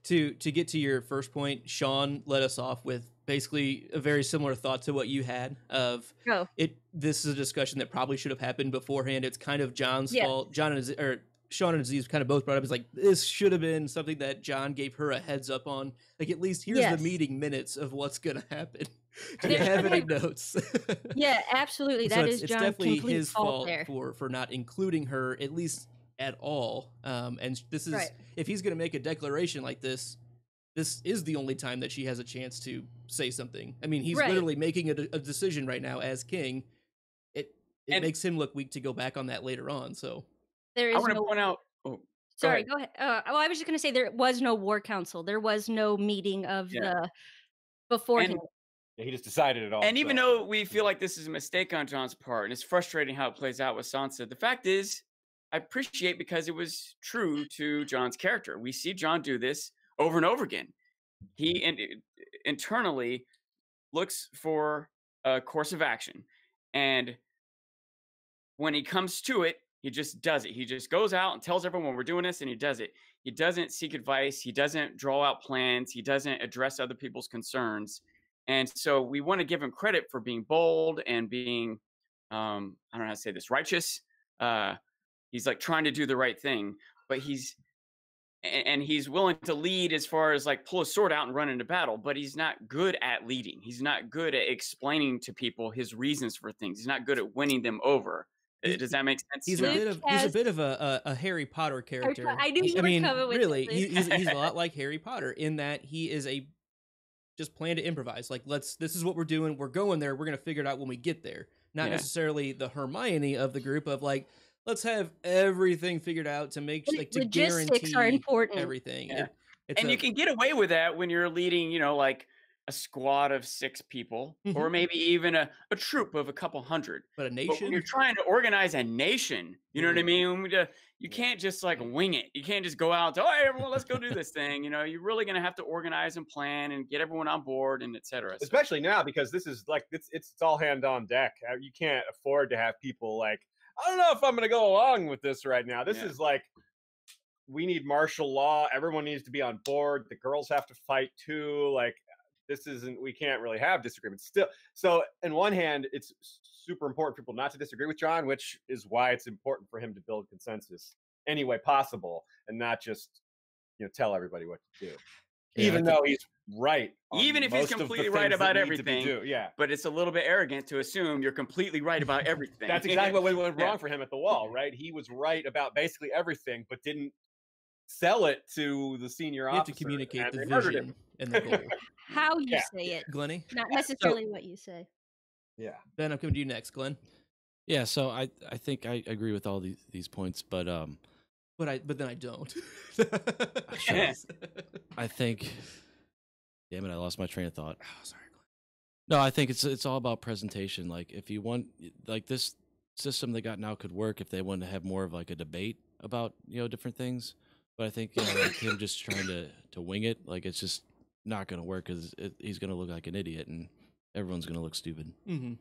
To get to your first point, Sean led us off with basically a very similar thought to what you had of it. This is a discussion that probably should have happened beforehand. It's kind of John's fault. Sean and Aziz kind of both brought up, it's like, this should have been something that John gave her a heads up on. Like, at least here's the meeting minutes of what's going to happen. Do you have any notes? Yeah, absolutely. So that is it's John's definitely complete his fault there. for not including her, at least at all. And this is, if he's going to make a declaration like this is the only time that she has a chance to say something. I mean, he's literally making a decision right now as king. It makes him look weak to go back on that later on. So there is I want to point out. Oh, sorry, go ahead. Well, I was just going to say there was no war council. There was no meeting of the beforehand. He just decided it all. And even though we feel like this is a mistake on John's part, and it's frustrating how it plays out with Sansa, the fact is, I appreciate because it was true to John's character. We see John do this over and over again. He internally looks for a course of action, and when he comes to it, he just does it. He just goes out and tells everyone we're doing this, and he does it. He doesn't seek advice. He doesn't draw out plans. He doesn't address other people's concerns. And so we want to give him credit for being bold and being, I don't know how to say this, righteous. He's like trying to do the right thing, but he's willing to lead as far as like pull a sword out and run into battle, but he's not good at leading. He's not good at explaining to people his reasons for things. He's not good at winning them over. Does that make sense? He's a bit of a Harry Potter character. I mean, really, he's a lot like Harry Potter in that he is just plan to improvise. Like, this is what we're doing. We're going there. We're going to figure it out when we get there. Not necessarily the Hermione of the group of like, let's have everything figured out to make like to logistics are important. Everything. Yeah. And you can get away with that when you're leading, like a squad of 6 people, or maybe even a troop of a couple hundred. But a nation? But when you're trying to organize a nation, you know what I mean? You can't just like wing it. You can't just go out, hey, everyone, let's go do this thing. You're really going to have to organize and plan and get everyone on board and et cetera. Especially now, because this is like, it's all hand on deck. You can't afford to have people like, I don't know if I'm going to go along with this right now. This is like, we need martial law. Everyone needs to be on board. The girls have to fight too. Like, we can't really have disagreements still. So on one hand, it's super important for people not to disagree with John, which is why it's important for him to build consensus any way possible and not just, tell everybody what to do. Even though he's right. Even if he's completely right about everything. But it's a little bit arrogant to assume you're completely right about everything. That's exactly what went wrong for him at the Wall, right? He was right about basically everything, but didn't sell it to the senior officer. You have to communicate the vision and the goal. How you say it, Glennie? Not necessarily what you say. Yeah. Ben, I'm coming to you next, Glenn. Yeah, so I think I agree with all these points, but then I don't. I think, damn it, I lost my train of thought. Oh, sorry, Glenn. No, I think it's all about presentation. Like, if you want, like, this system they got now could work if they wanted to have more of like a debate about different things. But I think like him just trying to wing it, like, it's just not going to work because he's going to look like an idiot and everyone's going to look stupid. Mm-hmm.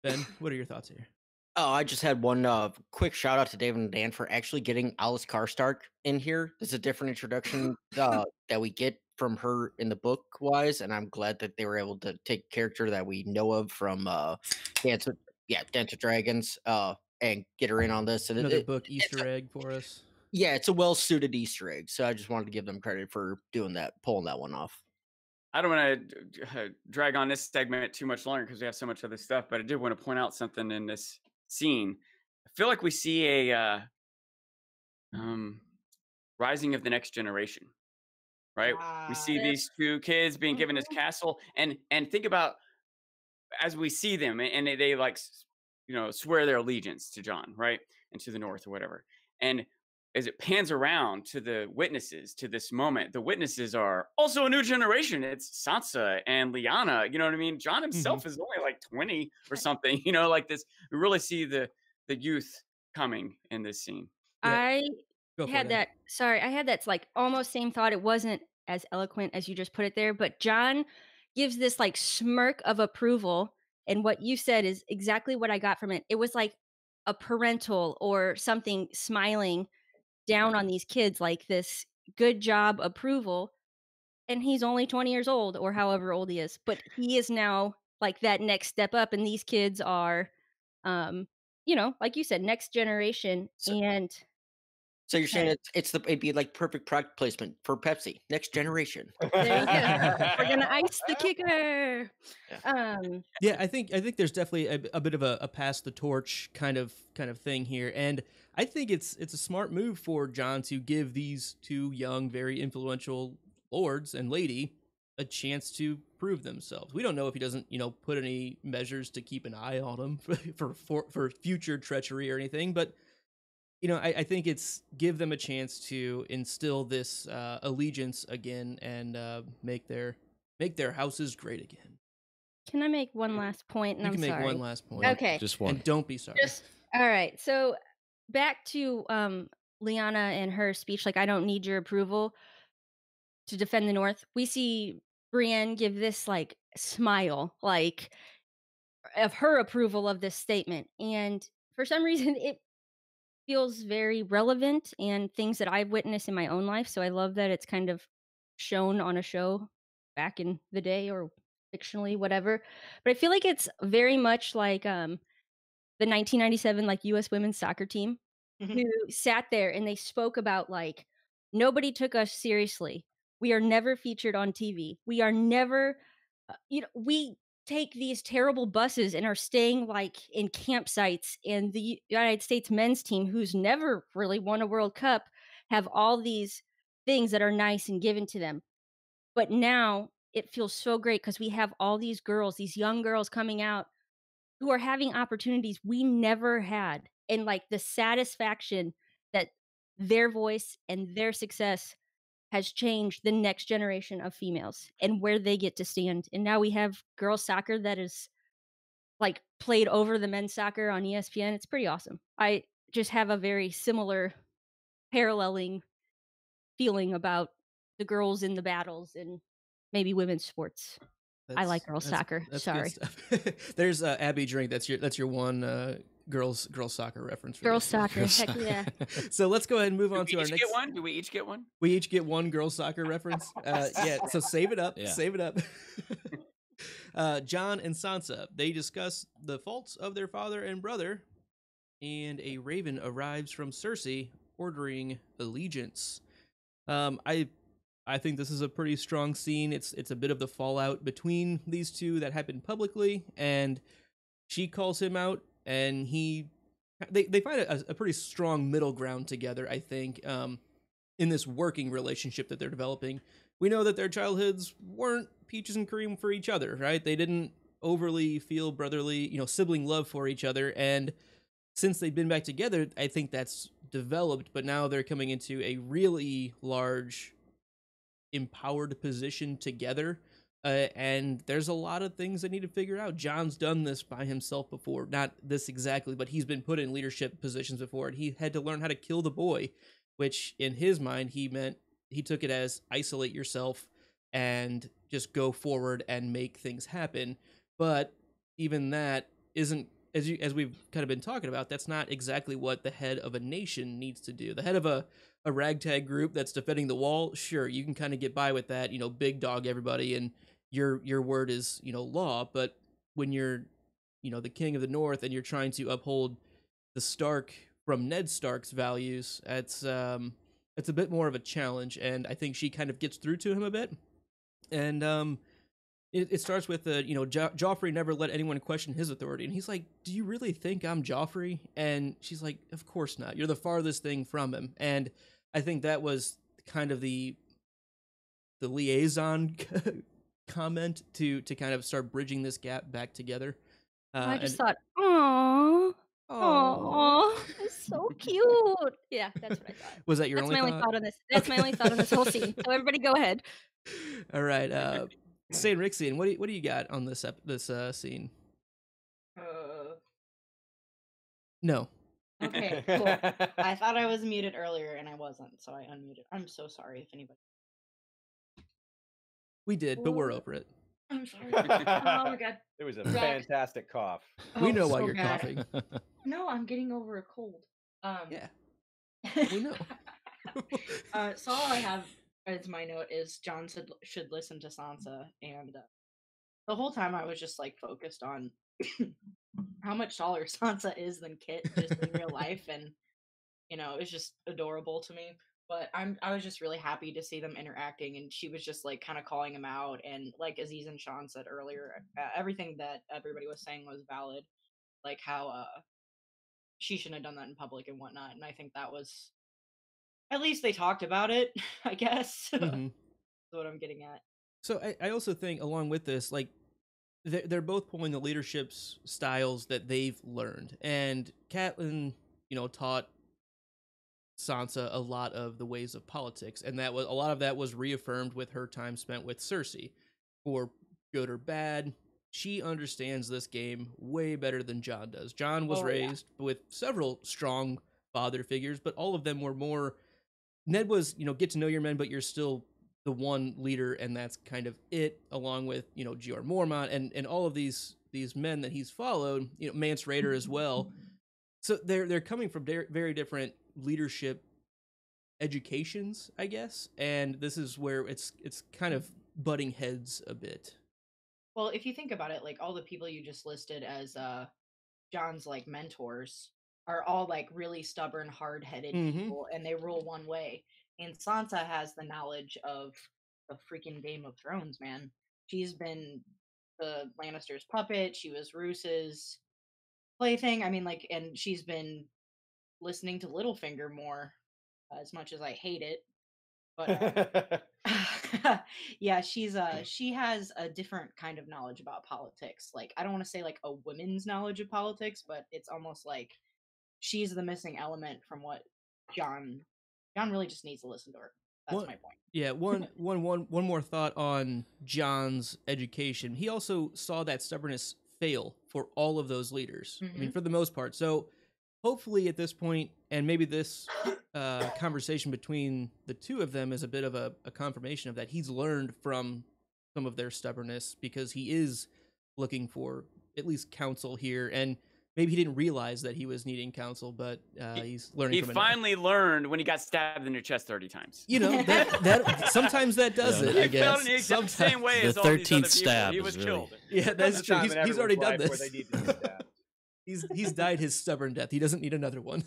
Ben, what are your thoughts here? Oh, I just had one quick shout out to David and Dan for actually getting Alice Karstark in here. This is a different introduction that we get from her in the book wise, and I'm glad that they were able to take a character that we know of from Dance with Dragons and get her in on this. And another book Easter egg for us. Yeah, it's a well-suited Easter egg, so I just wanted to give them credit for doing that, pulling that one off. I don't want to drag on this segment too much longer because we have so much other stuff, but I did want to point out something in this scene. I feel like we see a rising of the next generation, right? We see these 2 kids being given this castle, and think about as we see them, and they like swear their allegiance to John, right, and to the North or whatever, and as it pans around to the witnesses to this moment, the witnesses are also a new generation. It's Sansa and Lyanna. You know what I mean? John himself is only like 20 or something, like this. We really see the youth coming in this scene. I Go I for had it. that. Sorry, I had that's like almost same thought. It wasn't as eloquent as you just put it there, but John gives this like smirk of approval, and what you said is exactly what I got from it. It was like a parental or something smiling down on these kids, like this good job approval. And he's only 20 years old, or however old he is, but he is now like that next step up, and these kids are, um, like you said, next generation, So, and so you're saying it'd be like perfect product placement for Pepsi, next generation. there you go. We're gonna ice the kicker. Yeah, I think there's definitely a bit of a pass the torch kind of thing here, and I think it's a smart move for John to give these two young, very influential lords and lady a chance to prove themselves. We don't know if he doesn't, put any measures to keep an eye on them for future treachery or anything, but I think it's give them a chance to instill this allegiance again and make their houses great again. Can I make one last point? And You I'm can make sorry. one last point. Okay. Just one. And don't be sorry. All right. So back to Lyanna and her speech, like, I don't need your approval to defend the North. We see Brienne give this like smile, like of her approval of this statement. And for some reason, it feels very relevant and things that I've witnessed in my own life. So I love that it's kind of shown on a show back in the day, or fictionally, whatever. But I feel like it's very much like the 1997 like US women's soccer team who sat there and they spoke about like, nobody took us seriously. We are never featured on TV. We are never, we take these terrible buses and are staying like in campsites. And the United States men's team, who's never really won a World Cup, have all these things that are nice and given to them. But now it feels so great because we have all these girls, these young girls coming out who are having opportunities we never had. And like the satisfaction that their voice and their success has changed the next generation of females and where they get to stand. And now we have girls soccer that is like played over the men's soccer on ESPN. It's pretty awesome. I just have a very similar paralleling feeling about the girls in the battles and maybe women's sports. I like girls soccer. That's Sorry. good stuff. There's Abby Drink. That's your one girls soccer reference. For Girls this. soccer. Heck yeah. So let's go ahead and move on to our next. Get one? Do we each get one? We each get one girls soccer reference. Yeah. So save it up. Yeah. Save it up. Jon and Sansa, they discuss the faults of their father and brother, and a raven arrives from Cersei ordering allegiance. I think this is a pretty strong scene. It's a bit of the fallout between these two that happened publicly, and she calls him out, and they find a pretty strong middle ground together, I think, in this working relationship that they're developing. We know that their childhoods weren't peaches and cream for each other, right? They didn't overly feel brotherly, sibling love for each other, and since they've been back together, I think that's developed, but now they're coming into a really large empowered position together, and there's a lot of things they need to figure out. Jon's done this by himself before, not this exactly, but he's been put in leadership positions before, and he had to learn how to kill the boy, which in his mind he took it as isolate yourself and just go forward and make things happen. But even that isn't, as we've kind of been talking about, that's not exactly what the head of a nation needs to do. The head of a ragtag group that's defending the wall, sure, you can kind of get by with that, big dog everybody, and your word is, law. But when you're, the king of the North and you're trying to uphold the Stark from Ned Stark's values, it's a bit more of a challenge, and I think she kind of gets through to him a bit. And it starts with Joffrey never let anyone question his authority, and he's like, do you really think I'm Joffrey? And she's like, of course not, you're the farthest thing from him. And I think that was kind of the liaison comment to kind of start bridging this gap back together. I just thought, aww, it's so cute. Yeah, that's what I thought. Was that your That's only my thought? only thought on this. That's my only thought on this whole scene. So everybody go ahead. All right, Sanrixian, what do you got on this scene? No. Okay, cool. I thought I was muted earlier and I wasn't, so I unmuted. I'm so sorry if anybody. We did, but we're over it. I'm sorry. Oh my god. It was a Zach. fantastic cough. We know so why you're bad. coughing. No, I'm getting over a cold. Yeah, we know. So all I have as my note is John should listen to Sansa, and the whole time I was just like focused on how much taller Sansa is than Kit just in real life, and it's just adorable to me. But I was just really happy to see them interacting, and she was just like kind of calling him out, and like Aziz and Sean said earlier, everything that everybody was saying was valid, like how she shouldn't have done that in public and whatnot, and I think that was, at least they talked about it, I guess. Mm-hmm. That's what I'm getting at. So I also think along with this, like they're both pulling the leadership's styles that they've learned, and Catelyn, taught Sansa a lot of the ways of politics, and that was a lot of that was reaffirmed with her time spent with Cersei. For good or bad, she understands this game way better than Jon does. Jon was raised with several strong father figures, but all of them were more. Ned was, get to know your men, but you're still the one leader, and that's kind of it. Along with, Jeor Mormont and all of these men that he's followed, Mance Rayder as well. So they're coming from very different leadership educations, I guess, and this is where it's kind of butting heads a bit. Well, if you think about it, like all the people you just listed as Jon's like mentors are all like really stubborn, hard-headed people, and they rule one way. And Sansa has the knowledge of the freaking Game of Thrones, man. She's been the Lannister's puppet. She was Roos's plaything. I mean, like, and she's been listening to Littlefinger more, as much as I hate it. But yeah, she has a different kind of knowledge about politics. Like, I don't want to say like a woman's knowledge of politics, but it's almost like she's the missing element from what Jon really just needs to listen to her. That's my point. Yeah, one more thought on Jon's education. He also saw that stubbornness fail for all of those leaders. I mean, for the most part. So hopefully at this point, and maybe this conversation between the two of them is a bit of a confirmation of that. He's learned from some of their stubbornness, because he is looking for at least counsel here, and maybe he didn't realize that he was needing counsel, but he's learning. He finally learned when he got stabbed in the chest 30 times. That sometimes that does it. I guess. He felt in the exact same way as all these other people. He was killed. Yeah, that's true. He's already done this. He's died his stubborn death. He doesn't need another one.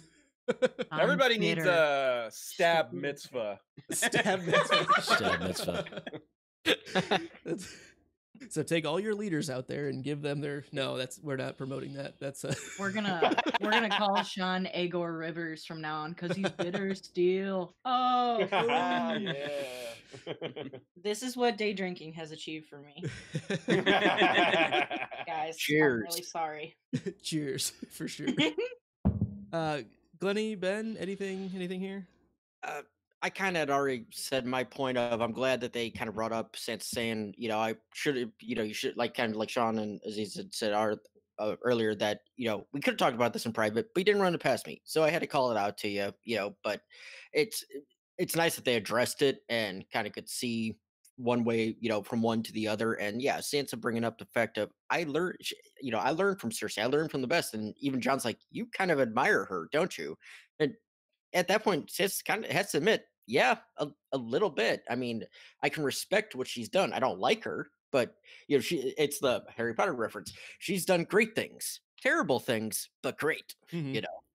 Everybody needs a stab mitzvah. Stab mitzvah. Stab mitzvah. So take all your leaders out there and give them their. No, we're not promoting that. That's we're gonna call Sean Agor Rivers from now on, because he's bitter still. Oh, yeah. This is what day drinking has achieved for me. Guys, cheers. I'm really sorry. Cheers for sure. Glennie, Ben, anything here? I kind of had already said my point of, I'm glad that they kind of brought up since saying, I should, you should, like, kind of like Sean and Aziz had said earlier, that, we could have talked about this in private, but you didn't run it past me. So I had to call it out to you, but it's nice that they addressed it and kind of could see one way, from one to the other. And yeah, Sansa bringing up the fact of, I learned from Cersei, I learned from the best. And even Jon's like, you kind of admire her, don't you? And at that point, Sansa kind of has to admit, yeah, a little bit. I mean, I can respect what she's done. I don't like her, but it's the Harry Potter reference. She's done great things, terrible things, but great. I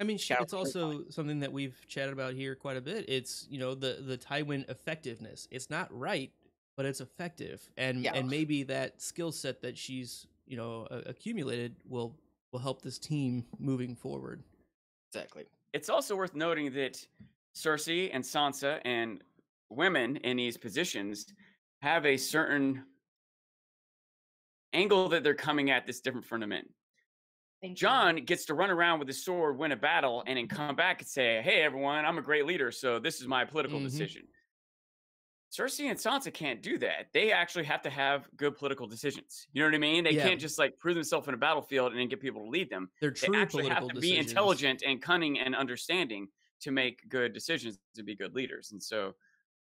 mean, it's also something that we've chatted about here quite a bit. It's the Tywin effectiveness. It's not right, but it's effective, and maybe that skill set that she's accumulated will help this team moving forward. Exactly. It's also worth noting that Cersei and Sansa and women in these positions have a certain angle that they're coming at this different from the men. Jon gets to run around with his sword, win a battle, and then come back and say, hey, everyone, I'm a great leader, so this is my political decision. Cersei and Sansa can't do that. They actually have to have good political decisions. You know what I mean? They can't just like prove themselves in a battlefield and then get people to lead them. They're They true actually have political to be decisions. intelligent and cunning and understanding to make good decisions, to be good leaders. And so,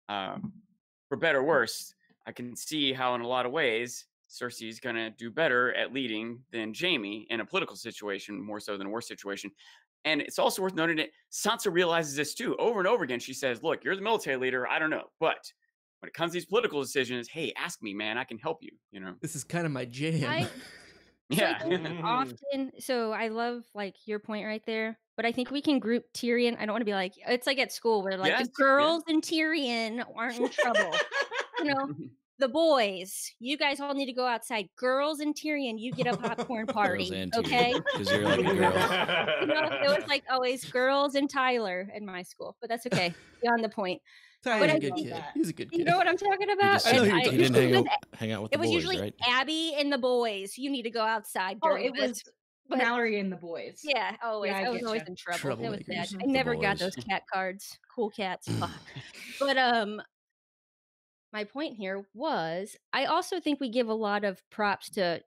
for better or worse, I can see how in a lot of ways Cersei's going to do better at leading than Jaime in a political situation, more so than a war situation. And it's also worth noting that Sansa realizes this too. Over and over again, she says, look, you're the military leader. I don't know. But when it comes to these political decisions, hey, ask me, man. I can help you, you know? This is kind of my jam. Yeah. Often, so I love like your point right there, but I think we can group Tyrion. I don't want to be like, it's like at school where like the girls and Tyrion aren't in trouble. You know, the boys, you guys all need to go outside. Girls and Tyrion, you get a popcorn party, okay? Because you're like a girl. You know, it was like always girls and Tyler in my school, but that's okay. Beyond the point. Tyler's a good kid. He's a good kid. You know what I'm talking about? You didn't hang out with the boys, it was usually right? Abby and the boys. You need to go outside. It was Mallory and the boys. Yeah, always. Yeah, I was always in trouble. It was bad. Troublemakers. I never got those cat cards. Cool cats. Fuck. But my point here was I also think we give a lot of props to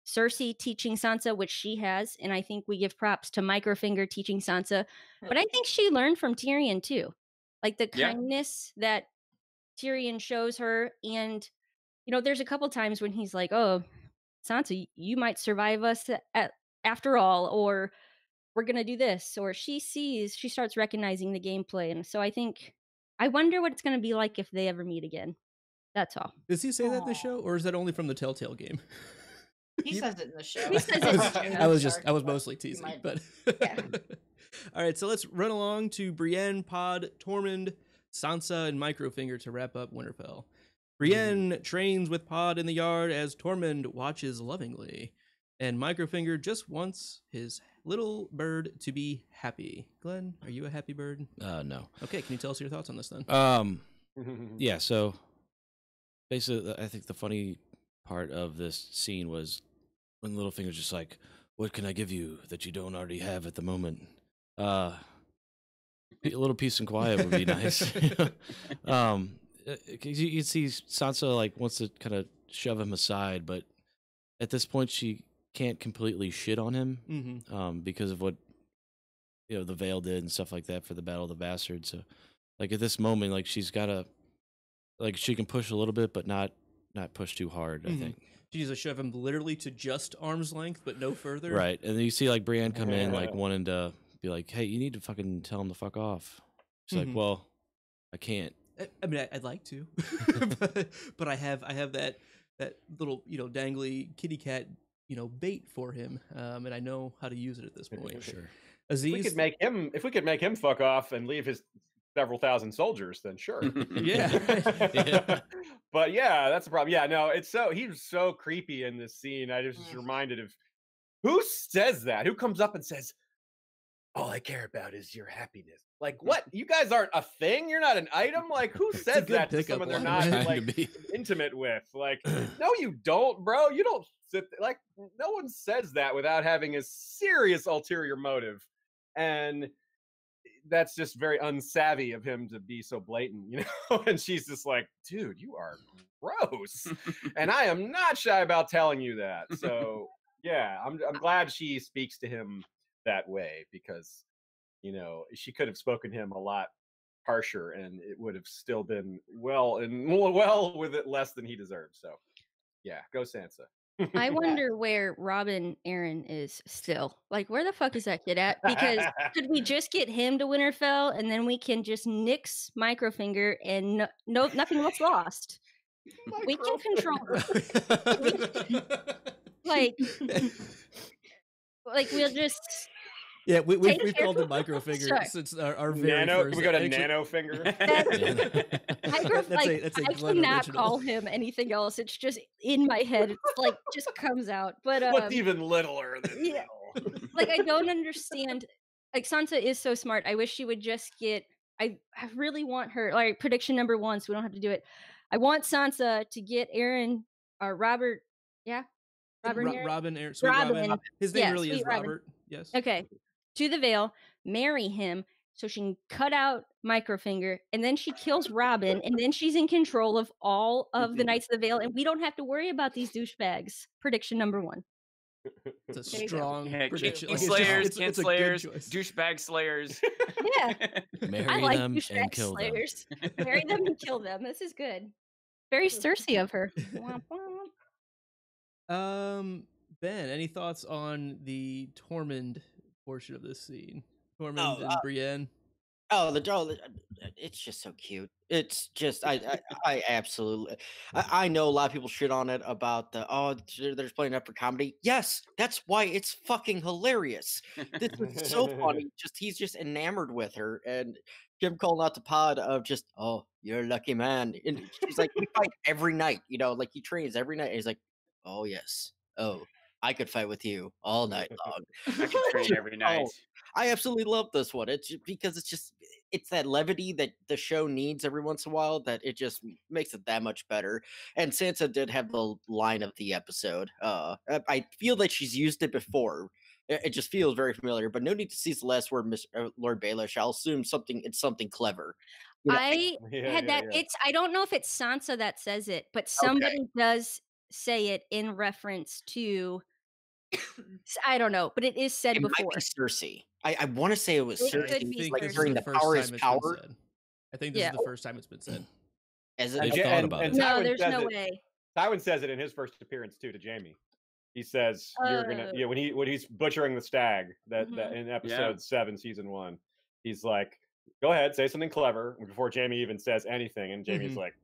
Cersei teaching Sansa, which she has, and I think we give props to Microfinger teaching Sansa. But I think she learned from Tyrion too. Like the kindness that Tyrion shows her. And, you know, there's a couple times when he's like, oh, Sansa, you might survive us after all, or we're going to do this. Or she starts recognizing the gameplay. And so I wonder what it's going to be like if they ever meet again. That's all. Does he say that in the show, or is that only from the Telltale game? He says it in the show. He says it. I was mostly teasing, but yeah. All right, so let's run along to Brienne, Pod, Tormund, Sansa, and Microfinger to wrap up Winterfell. Brienne trains with Pod in the yard as Tormund watches lovingly, and Microfinger just wants his little bird to be happy. Glenn, are you a happy bird? No. Okay, can you tell us your thoughts on this then? Yeah, so basically, I think the funny part of this scene was when Littlefinger's just like, what can I give you that you don't already have at the moment? A little peace and quiet would be nice. You can see Sansa like wants to kind of shove him aside, but at this point she can't completely shit on him because of what the Vale did and stuff like that for the Battle of the Bastards. So like at this moment, like she's gotta she can push a little bit, but not push too hard. I think she needs to shove him literally to just arm's length, but no further. Right, and then you see like Brienne come in like wanting to be like, hey, you need to fucking tell him to fuck off. She's like, well, I can't. I mean, I'd like to, but I have that little dangly kitty cat bait for him, and I know how to use it at this point. Sure. Aziz, if we could make him fuck off and leave his several thousand soldiers, then sure. Yeah. But yeah, that's the problem. Yeah, no, he was so creepy in this scene. I was just reminded of who says that? Who comes up and says, all I care about is your happiness. Like, what? You guys aren't a thing? You're not an item? Like, who says that to someone they're not like intimate with? Like, no, you don't, bro. You don't sit like no one says that without having a serious ulterior motive. And that's just very unsavvy of him to be so blatant, And she's just like, dude, you are gross. And I am not shy about telling you that. So yeah, I'm glad she speaks to him that way, because she could have spoken to him a lot harsher and it would have still been well with it less than he deserved. So yeah, go Sansa. I wonder where Robin Aaron is still. Like, where the fuck is that kid at? Because could we just get him to Winterfell and then we can just nix Microfinger and nothing was lost? We can control like we'll just yeah, we've called him Microfinger since our very first. Can we go to Nanofinger? I cannot call him anything else. It's just in my head. It's like just comes out. But what's even littler than like I don't understand. Like Sansa is so smart. I wish she would just get. I really want her. Like prediction number 1, so we don't have to do it. I want Sansa to get Aaron or Robert. Yeah, Robin Aaron. Robin. His name really is Robert. Yes. Okay. To the Vale, marry him, so she can cut out Microfinger, and then she kills Robin, and then she's in control of all of the Knights of the Vale, and we don't have to worry about these douchebags. Prediction number 1. It's a There you go. strong prediction. King Like, slayers, it's kin a good slayers, choice. douchebag slayers. Yeah, Marry I like them and douchebag kill them. slayers. Marry them and kill them. This is good. Very Cersei of her. Womp womp. Ben, any thoughts on the Tormund portion of this scene? Tormund and Brienne. It's just so cute. It's just I absolutely I know a lot of people shit on it about they're just playing up for comedy. Yes, that's why it's fucking hilarious. This is so funny. He's just enamored with her, and Jim calling out the pod of just, oh, you're a lucky man. And she's like, we fight every night, like he trains every night. And he's like, oh yes, oh, I could fight with you all night long. I can train every night. I absolutely love this one. It's because it's that levity that the show needs every once in a while that it just makes it that much better. And Sansa did have the line of the episode. I feel that she's used it before. It just feels very familiar, but no need to seize the last word, Lord Baelish. I'll assume it's something clever. I had that. Yeah. I don't know if it's Sansa that says it, but somebody does say it in reference to. I don't know, but it is said before. Might be Cersei. I want to say it was Cersei. Like during the power is power. I think this is the first time it's been said. As They've thought about it. No, there's no way. Tywin says it in his first appearance too to Jaime. He says you're gonna when he's butchering the stag that in episode 7, season 1. He's like, go ahead, say something clever before Jaime even says anything, and Jaime's like,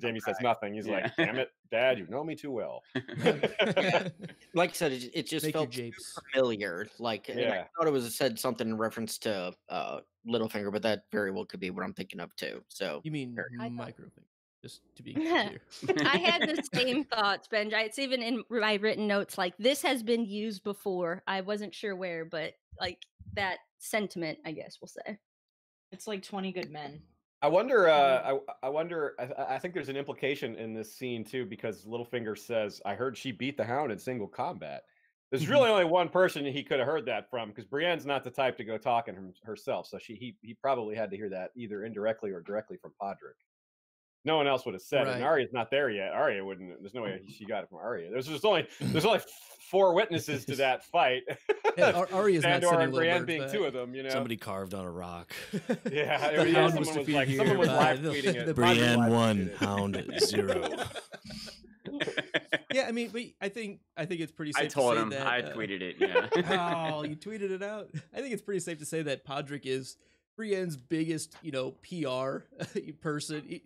Jaime says nothing. He's like, damn it, Dad, you know me too well. Like I said, it just felt familiar. Like, and I thought it was said something in reference to Littlefinger, but that very well could be what I'm thinking of too. So you mean Microfinger? Just to be clear. I had the same thoughts, Benj. It's even in my written notes. Like, this has been used before. I wasn't sure where, but like that sentiment, I guess we'll say. It's like 20 good men. I wonder. I wonder. I think there's an implication in this scene too, because Littlefinger says, "I heard she beat the Hound in single combat." There's really only one person he could have heard that from, because Brienne's not the type to go talking herself. So he probably had to hear that either indirectly or directly from Podrick. No one else would have said it. And Arya's not there yet. Arya wouldn't. There's no way she got it from Arya. There's only 4 witnesses to that fight. Yeah, Arya's not Sandor and Brienne being 2 of them. Somebody carved on a rock. Someone was live tweeting it. Brienne 1, Hound 0. Yeah, I mean, I think it's pretty safe. I told to say him. that, I tweeted it. Yeah. Oh, you tweeted it out. I think it's pretty safe to say that Podrick is Brienne's biggest, PR person,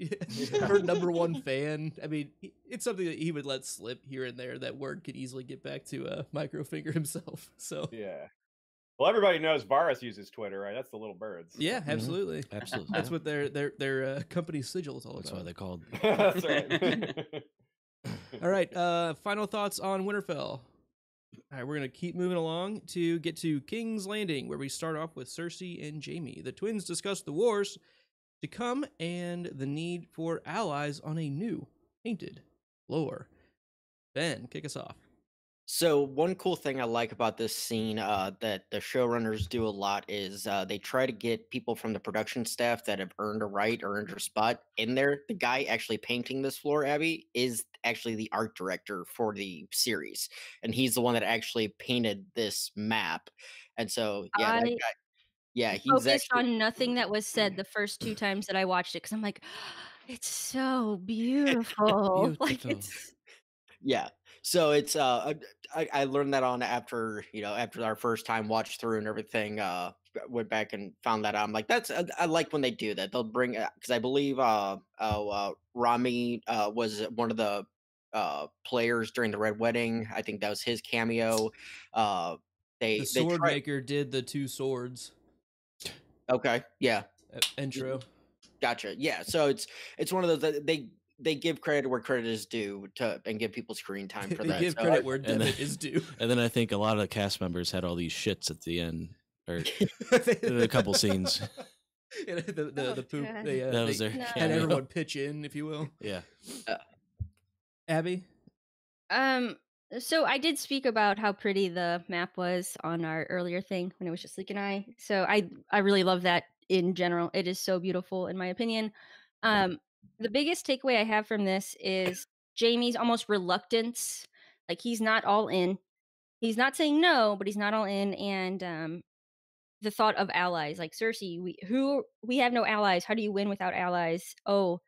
her number 1 fan. I mean, it's something that he would let slip here and there. That word could easily get back to Microfinger himself. So yeah. Well, everybody knows Varys uses Twitter, right? That's the little birds. Yeah, absolutely, absolutely. That's what their company sigil is all about. That's why they called. That's right. All right. Final thoughts on Winterfell. All right, we're going to keep moving along to get to King's Landing, where we start off with Cersei and Jaime. The twins discuss the wars to come and the need for allies on a new, painted lore. Ben, kick us off. So one cool thing I like about this scene that the showrunners do a lot is they try to get people from the production staff that have earned a right or earned a spot in there. The guy actually painting this floor, Abby, is actually the art director for the series, and he's the one that actually painted this map. And so, that guy, he's focused on nothing that was said the first 2 times that I watched it, because I'm like, it's so beautiful. Like it's. Yeah. So it's I learned that on after our first time watch through and everything. Went back and found that out. I'm like, I like when they do that. They'll bring, because I believe Rami was one of the players during the Red Wedding. I think that was his cameo. The sword maker did the 2 swords. Okay. Yeah. Intro. Gotcha. Yeah. So it's one of those that they give credit where credit is due and give people screen time for that. They give credit where debit is due. And then I think a lot of the cast members had all these shits at the end, or a couple scenes. The poop. God. That was their and everyone pitch in, if you will. Yeah. Abby? So I did speak about how pretty the map was on our earlier thing when it was just Luke and I. So I really love that in general. It is so beautiful in my opinion. Um the biggest takeaway I have from this is Jamie's almost reluctance. Like he's not all in. He's not saying no, but he's not all in, and the thought of allies like Cersei, we have no allies. How do you win without allies? Oh,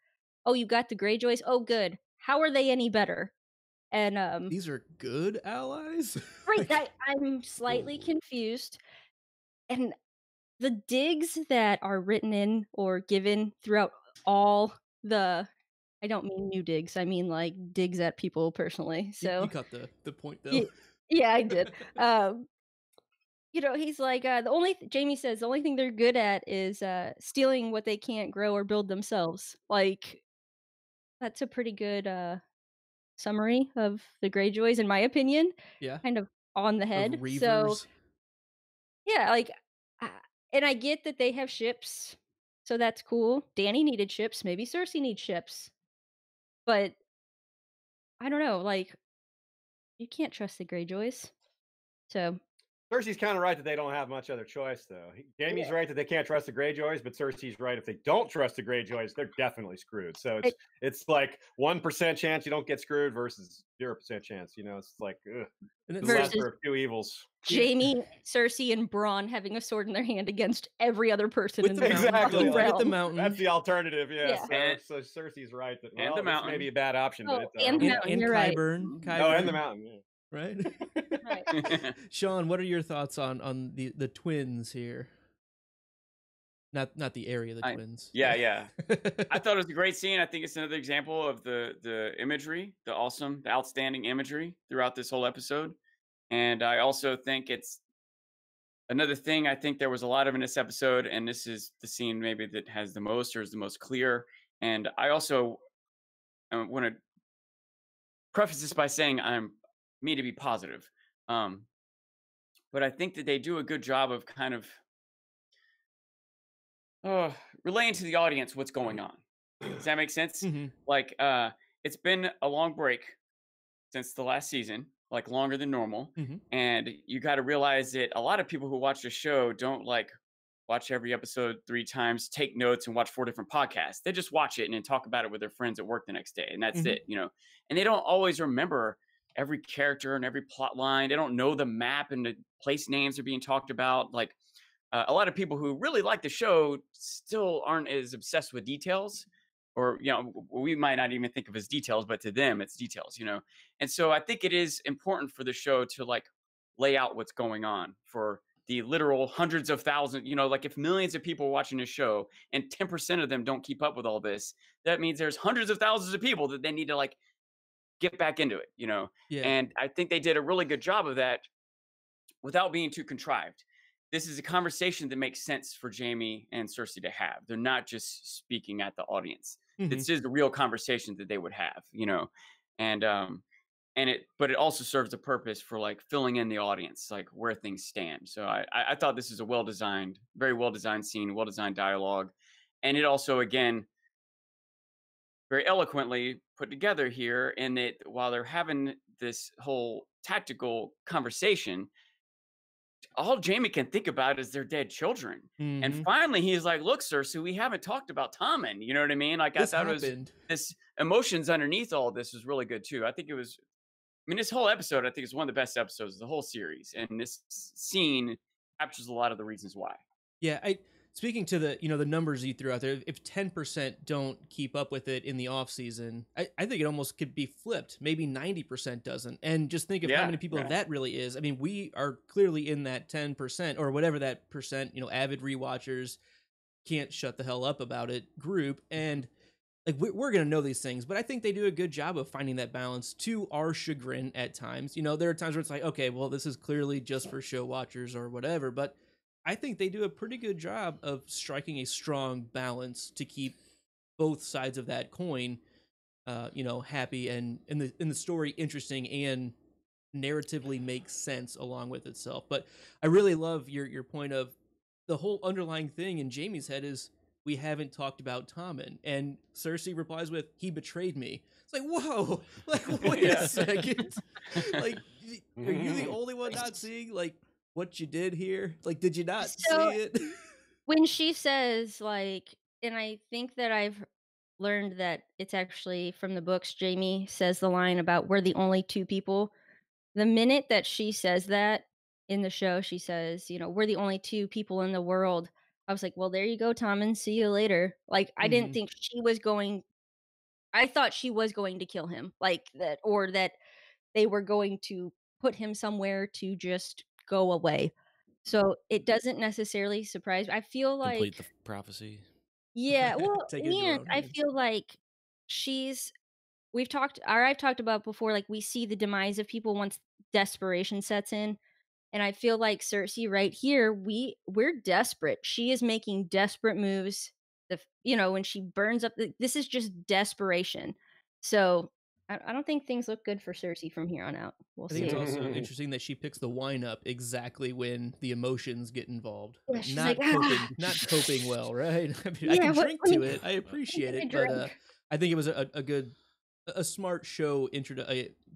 you got the Greyjoys. Oh, good. How are they any better? And These are good allies? right, Like, I'm slightly confused. And the digs that are written in or given throughout all the I don't mean new digs. I mean like digs at people personally. So you got the point though. yeah, I did. He's like Jamie says the only thing they're good at is stealing what they can't grow or build themselves. Like that's a pretty good summary of the Greyjoys in my opinion. Yeah. Kind of on the Of head. Reavers. So yeah, like and I get that they have ships. So that's cool. Dany needed ships, maybe Cersei needs ships. But I don't know, like you can't trust the Greyjoys. So Cersei's kind of right that they don't have much other choice, though. Jamie's right that they can't trust the Greyjoys, but Cersei's right if they don't trust the Greyjoys, they're definitely screwed. So it's like 1% chance you don't get screwed versus 0% chance. It's like the lesser of two evils. Jamie, Cersei, and Bronn having a sword in their hand against every other person in the exactly right at the mountain. That's the alternative. Yeah. Yeah. So Cersei's right that and the mountain may be a bad option, but it's and the mountain. And You're right. Qyburn. Oh, and the mountain. Yeah. Right? Right. Sean, what are your thoughts on the twins here? Not the area of the twins. Yeah. I thought it was a great scene. I think it's another example of the imagery, the outstanding imagery throughout this whole episode. And I also think it's another thing. I think there was a lot of in this episode, and this is the scene maybe that has the most or is the most clear. And I also want to preface this by saying I'm me to be positive. But I think that they do a good job of kind of relaying to the audience what's going on. Does that make sense? Mm-hmm. Like, it's been a long break since the last season, like longer than normal. Mm-hmm. And you got to realize that a lot of people who watch the show don't like watch every episode 3 times, take notes, and watch 4 different podcasts. They just watch it and then talk about it with their friends at work the next day. And that's it, And they don't always remember every character and every plot line. They don't know the map and the place names are being talked about. Like a lot of people who really like the show still aren't as obsessed with details, or we might not even think of as details, but to them it's details. And so I think it is important for the show to like lay out what's going on for the literal hundreds of thousands. Like if millions of people are watching this show and 10% of them don't keep up with all this, that means there's hundreds of thousands of people that they need to like get back into it, Yeah. And I think they did a really good job of that without being too contrived. This is a conversation that makes sense for Jamie and Cersei to have. They're not just speaking at the audience. Mm-hmm. This is the real conversation that they would have, but it also serves a purpose for like filling in the audience, like where things stand. So I thought this is a very well-designed scene, well-designed dialogue. And it also, again, very eloquently put together here in that while they're having this whole tactical conversation, all Jamie can think about is their dead children. Mm-hmm. And finally, he's like, look, Cersei, we haven't talked about Tommen. You know what I mean? Like, I thought this emotions underneath all this was really good, too. This whole episode, I think, is one of the best episodes of the whole series. And this scene captures a lot of the reasons why. Yeah, speaking to the the numbers you threw out there, if 10% don't keep up with it in the off season, I think it almost could be flipped. Maybe 90% doesn't. And just think of how many people that really is. I mean, we are clearly in that 10% or whatever that percent, avid rewatchers can't shut the hell up about it group. And like we're going to know these things, but I think they do a good job of finding that balance to our chagrin at times. There are times where it's like, okay, well, this is clearly just for show watchers or whatever, but I think they do a pretty good job of striking a strong balance to keep both sides of that coin, happy and in the story interesting and narratively makes sense along with itself. But I really love your point of the whole underlying thing in Jamie's head is we haven't talked about Tommen. And Cersei replies with, he betrayed me. It's like, whoa, like, wait a second. Like, are you the only one not seeing, like, what you did here? Like, did you not see it? When she says, like, and I think that I've learned that it's actually from the books, Jaime says the line about we're the only two people. The minute that she says that in the show, she says, you know, we're the only two people in the world. I was like, well, there you go, Tommen. See you later. Like, I didn't think she was going. I thought she was going to kill him, like that, or that they were going to put him somewhere to just go away. So it doesn't necessarily surprise me. I feel like Complete the prophecy. yeah, well, Take it in your and own I hands. feel like I've talked about before, like we see the demise of people once desperation sets in. And I feel like Cersei right here, we're desperate. She is making desperate moves. You know, when she burns up, this is just desperation. So I don't think things look good for Cersei from here on out. We'll I think see. it's also interesting that she picks the wine up exactly when the emotions get involved. Yeah, she's not like, coping, "Ah." not coping well, right? I mean, I Yeah, can what- drink let to me- it. I appreciate let me it, but drink. I think it was a smart show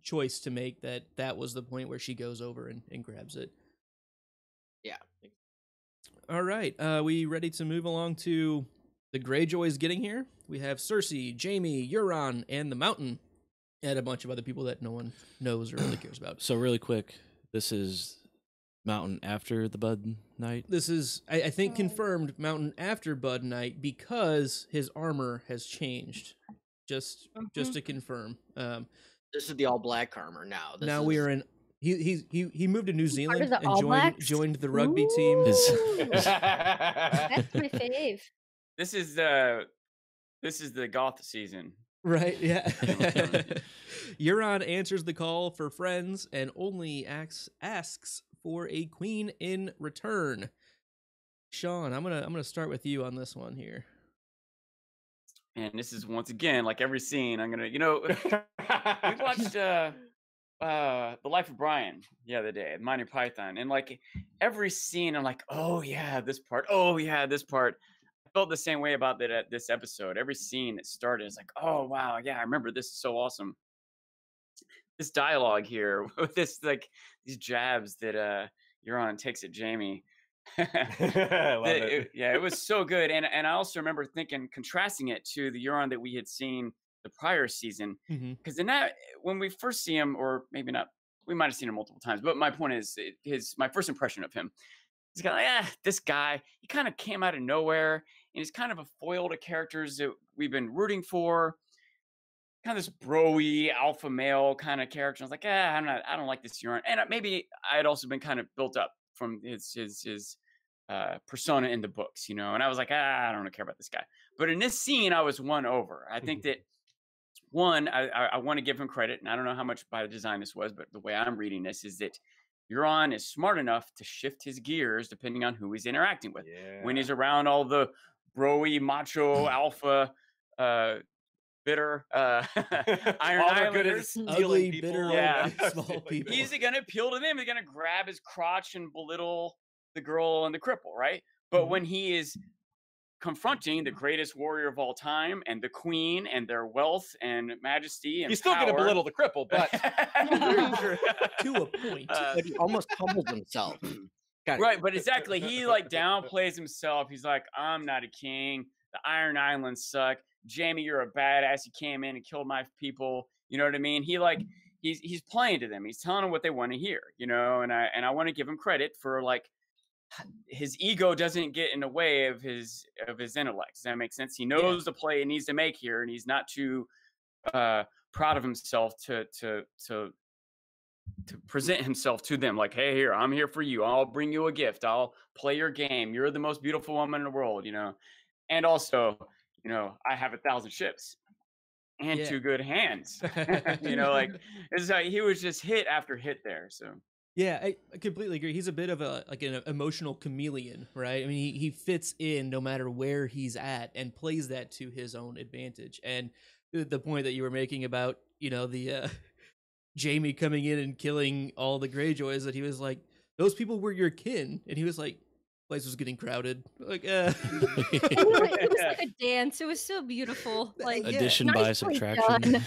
choice to make that was the point where she goes over and grabs it. Yeah. All right, we ready to move along to the Greyjoys getting here? We have Cersei, Jaime, Euron, and the Mountain, and a bunch of other people that no one knows or really cares about. So really quick, this is Mountain after the Bud Night. This is, I think, confirmed Mountain after Bud Night because his armor has changed. Just to confirm. This is the all black armor now. This now we are in. He moved to New Zealand the and All Blacks? joined the rugby team. Ooh. That's my fave. This is the goth season. Right, yeah. Euron answers the call for friends and only asks for a queen in return. Sean, I'm gonna start with you on this one here. And this is once again like every scene. I'm gonna, we watched The Life of Brian the other day, Monty Python, and like every scene, I'm like, oh yeah, this part. Oh yeah, this part. I felt the same way about this episode. Every scene that started is like, oh wow, yeah, I remember this is so awesome. This dialogue here with this like these jabs that Euron takes at Jaime. I love it. Yeah, it was so good, and I also remember contrasting it to the Euron that we had seen the prior season, because in that when we first see him, or maybe not, we might have seen him multiple times, but my point is my first impression of him, he's kind of like, this guy, he kind of came out of nowhere, and he's kind of a foil to characters that we've been rooting for, kind of this bro-y alpha male kind of character. I was like, I don't like this Euron, and maybe I had also been kind of built up from his persona in the books, and I was like, I don't care about this guy. But in this scene, I was won over. I think that one, I want to give him credit, and I don't know how much by design this was, but the way I'm reading this is that Euron is smart enough to shift his gears depending on who he's interacting with. Yeah. When he's around all the bro-y, macho, alpha, bitter, Iron All they're good at Islanders, stealing ugly, people. bitter, Yeah. small people. he's going to appeal to them. He's going to grab his crotch and belittle the girl and the cripple, right? But when he is confronting the greatest warrior of all time and the queen and their wealth and majesty and He's still going to power- belittle the cripple, but To a point. But he almost humbled himself. Right, but exactly. He like downplays himself. He's like, I'm not a king. The Iron Islands suck. Jaime, you're a badass. You came in and killed my people. You know what I mean? He like he's playing to them. He's telling them what they want to hear, and I want to give him credit for like his ego doesn't get in the way of his intellect. Does that make sense? He knows the play he needs to make here, and he's not too proud of himself to present himself to them like, hey, here, I'm here for you. I'll bring you a gift. I'll play your game. You're the most beautiful woman in the world, And also, I have 1,000 ships and 2 good hands. Like it's like he was just hit after hit there. So yeah, I completely agree. He's a bit of an emotional chameleon, right? I mean, he fits in no matter where he's at and plays that to his own advantage. And the point that you were making about, the Jaime coming in and killing all the Greyjoys, that he was like, those people were your kin. And he was like, place was getting crowded. Like, It was like a dance. It was so beautiful. Like Addition by nicely subtraction.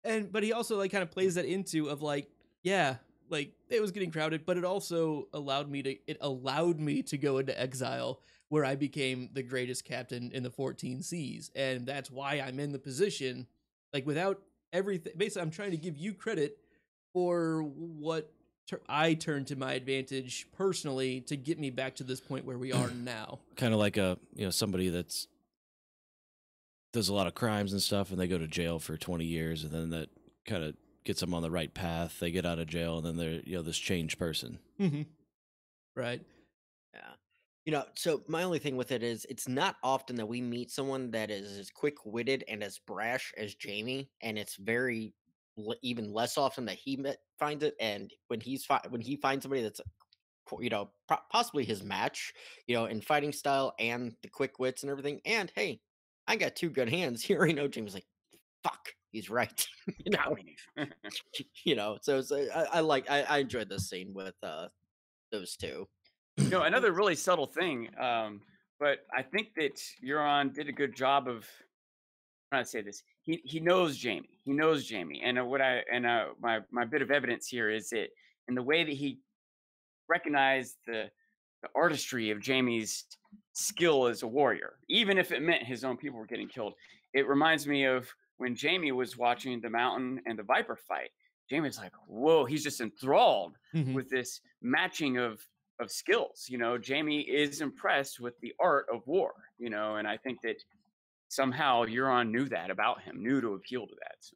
done. But he also like kind of plays that into of like, yeah, like it was getting crowded, but it also allowed me to go into exile, where I became the greatest captain in the 14 seas, and that's why I'm in the position. Like without everything, basically, I'm trying to give you credit for what I turned to my advantage personally to get me back to this point where we are now. Kind of like somebody that's does a lot of crimes and stuff, and they go to jail for 20 years, and then that kind of gets them on the right path. They get out of jail, and then they're this changed person. Mm-hmm. Right. Yeah. So my only thing with it is it's not often that we meet someone that is as quick-witted and as brash as Jamie, and it's very even less often that he finds it. And when he finds somebody that's possibly his match, in fighting style and the quick wits and everything. And hey, I got two good hands. You already know Jamie's like, fuck, he's right. So it's, I enjoyed this scene with those two. Another really subtle thing, but I think that Euron did a good job of. I'm trying to say this. He knows Jamie. He knows Jamie, and my bit of evidence here is that in the way that he recognized the artistry of Jamie's skill as a warrior, even if it meant his own people were getting killed. It reminds me of when Jamie was watching the Mountain and the Viper fight. Jamie's like, whoa, he's just enthralled with this matching of skills. Jamie is impressed with the art of war, and I think that somehow Euron knew that about him, knew to appeal to that. So.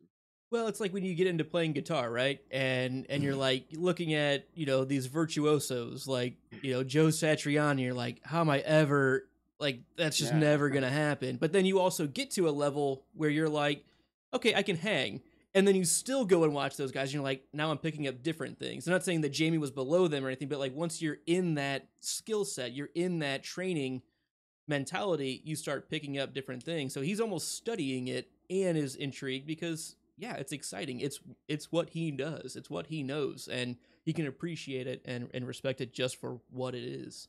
Well, it's like when you get into playing guitar, right? And you're like looking at, these virtuosos like, Joe Satriani, you're like, how am I ever, like, that's just never going to happen. But then you also get to a level where you're like, okay, I can hang. And then you still go and watch those guys, and you're like, now I'm picking up different things. I'm not saying that Jamie was below them or anything, but like once you're in that skill set, you're in that training mentality, you start picking up different things. So he's almost studying it and is intrigued because, yeah, it's exciting. It's what he does. It's what he knows, and he can appreciate it and respect it just for what it is.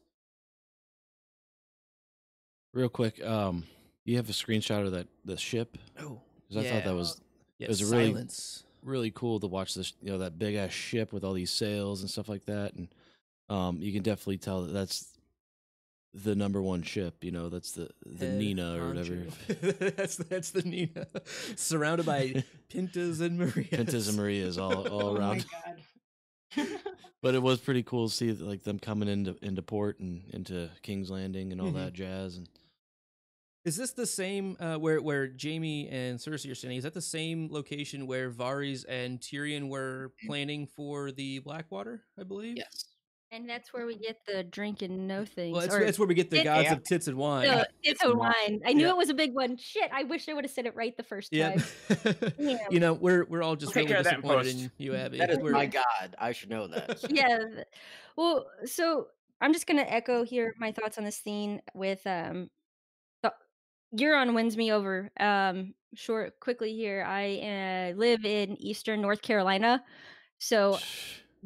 Real quick, you have a screenshot of the ship? Oh, because I thought that was it was really cool to watch this. That big ass ship with all these sails and stuff like that, and you can definitely tell that's the number one ship. That's the Nina or whatever. that's the Nina, surrounded by Pintas and Marias. Pintas and Marias all around. Oh my god. But it was pretty cool to see like them coming into port and into King's Landing and all that jazz. And is this the same where Jamie and Cersei are standing? Is that the same location where Varys and Tyrion were planning for the Blackwater, I believe? Yes. And that's where we get the drink and no things. Well, that's where we get the gods of tits and wine. No, tits and wine. I knew it was a big one. Shit, I wish I would have said it right the first time. Yeah. We're all just really disappointed in you, Abby. That is my god. I should know that. Yeah. Well, so I'm just gonna echo here my thoughts on this scene with Euron wins me over. Quickly here. I live in Eastern North Carolina, so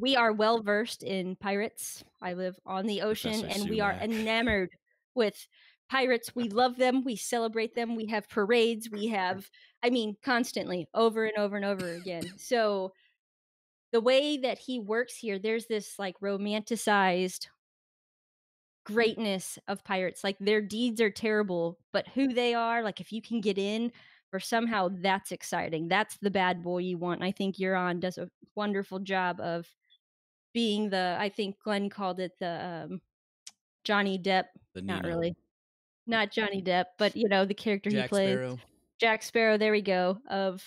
we are well versed in pirates. I live on the ocean, and we are enamored with pirates. We love them. We celebrate them. We have parades. We have, constantly, over and over and over again. So the way that he works here, there's this like romanticized greatness of pirates. Like their deeds are terrible, but who they are, like if you can get in, or somehow that's exciting. That's the bad boy you want. And I think Euron does a wonderful job of being I think Glenn called it the Johnny Depp. Not really. Not Johnny Depp, but the character Jack he played. Sparrow. Jack Sparrow, there we go, of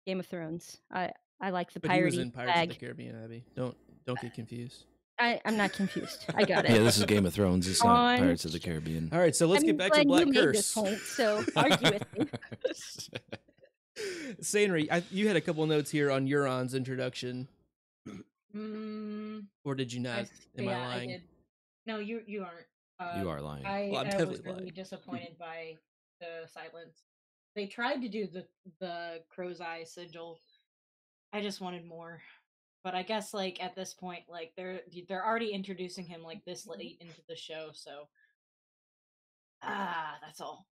Game of Thrones. I like the piratey. He was in Pirates of the Caribbean, Abby. Don't get confused. I'm not confused. I got it. Yeah, this is Game of Thrones. It's not Pirates of the Caribbean. All right, so let's get back to Black you Curse. Made this point, so argue with me. Sanri, you had a couple notes here on Euron's introduction. Or did you not? Am I lying? I did. No, you aren't. You are lying. I was really lying. disappointed by the silence. They tried to do the crow's eye sigil. I just wanted more. But I guess like at this point, like they're already introducing him like this late into the show, so that's all.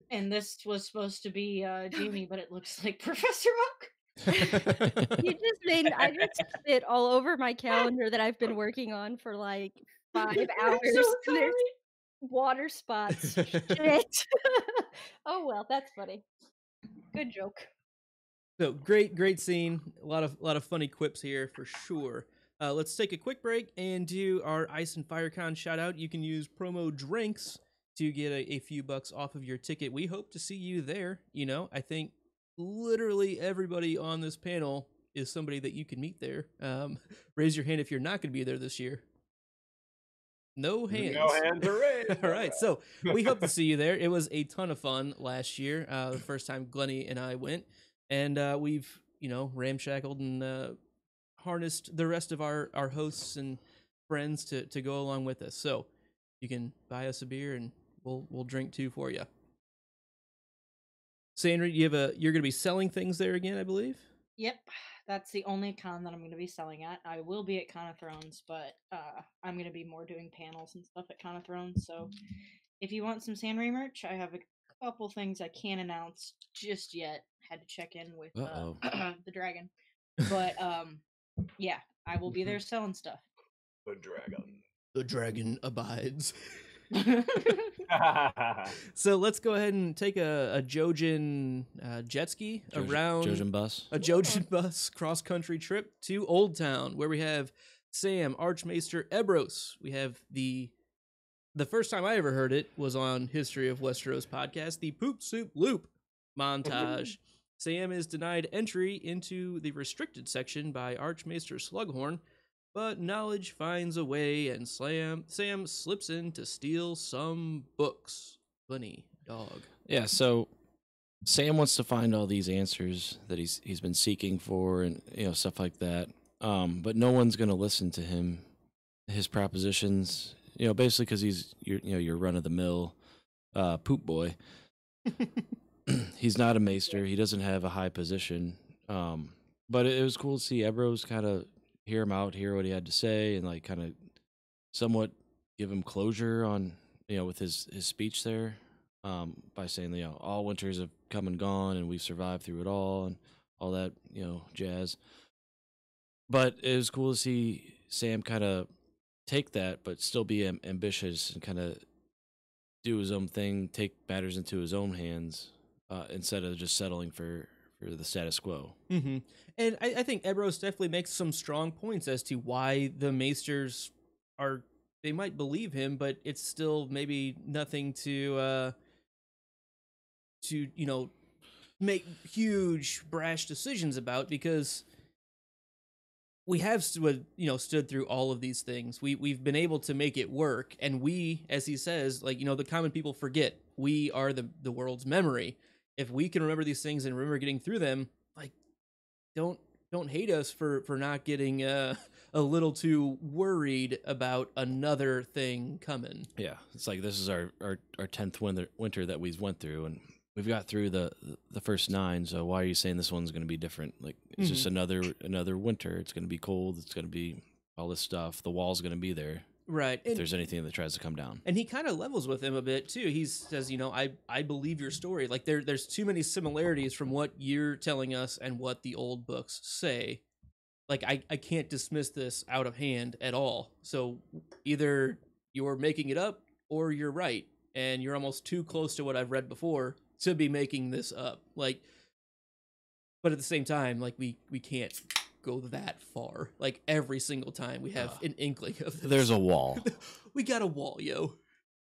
And this was supposed to be Jamie, but it looks like Professor Oak. I just spit all over my calendar that I've been working on for like 5 hours. I'm so And there's sorry. water spots. Shit. Oh well, that's funny. Good joke. So great scene. A lot of funny quips here for sure. Let's take a quick break and do our Ice and FireCon shout out. You can use promo drinks to get a few bucks off of your ticket. We hope to see you there. You know, I think literally everybody on this panel is somebody that you can meet there. Raise your hand if you're not going to be there this year. No hands. No hands are raised. All right, so we hope to see you there. It was a ton of fun last year, the first time Glennie and I went, and we've ramshackled and harnessed the rest of our hosts and friends to go along with us. So you can buy us a beer and we'll drink too for you. Sanri, you're going to be selling things there again, I believe. Yep, that's the only con that I'm going to be selling at. I will be at Con of Thrones, but I'm going to be more doing panels and stuff at Con of Thrones. So if you want some Sanri merch, I have a couple things I can't announce just yet. Had to check in with the dragon, but yeah, I will be there selling stuff. The dragon abides. So let's go ahead and take a Jojen jet ski around Jojen bus. A Jojen bus cross-country trip to Old Town, where we have Sam, Archmaester Ebros. We have the first time I ever heard it was on History of Westeros podcast, the Poop Soup Loop montage. Sam is denied entry into the restricted section by Archmaester Slughorn, but knowledge finds a way, and Sam slips in to steal some books. Bunny, dog. Yeah, so Sam wants to find all these answers that he's been seeking for, and stuff like that. But no one's going to listen to him, his propositions. Basically because he's your run of the mill poop boy. He's not a maester. He doesn't have a high position. But it was cool to see Ebros kind of hear him out, hear what he had to say, and like kind of somewhat give him closure on with his speech there, by saying all winters have come and gone and we've survived through it all and all that jazz. But it was cool to see Sam kind of take that but still be ambitious and kind of do his own thing, take matters into his own hands, instead of just settling for the status quo. Mm-hmm. And I think Ebros definitely makes some strong points as to why the Maesters they might believe him, but it's still maybe nothing to make huge brash decisions about, because we have stood through all of these things. We've been able to make it work, and we, as he says, the common people forget. We are the world's memory. If we can remember these things and remember getting through them, don't hate us for not getting a little too worried about another thing coming. Yeah, it's like this is our 10th winter that we've went through, and we've got through the first 9. So why are you saying this one's going to be different? Like it's just another winter. It's going to be cold. It's going to be all this stuff. The wall's going to be there. Right. If there's anything that tries to come down. And he kind of levels with him a bit too. He says, I believe your story. Like there's too many similarities from what you're telling us and what the old books say. Like I can't dismiss this out of hand at all. So either you're making it up or you're right. And you're almost too close to what I've read before to be making this up. Like, but at the same time, like we can't go that far. Like every single time we have an inkling of this. There's a wall. We got a wall, yo.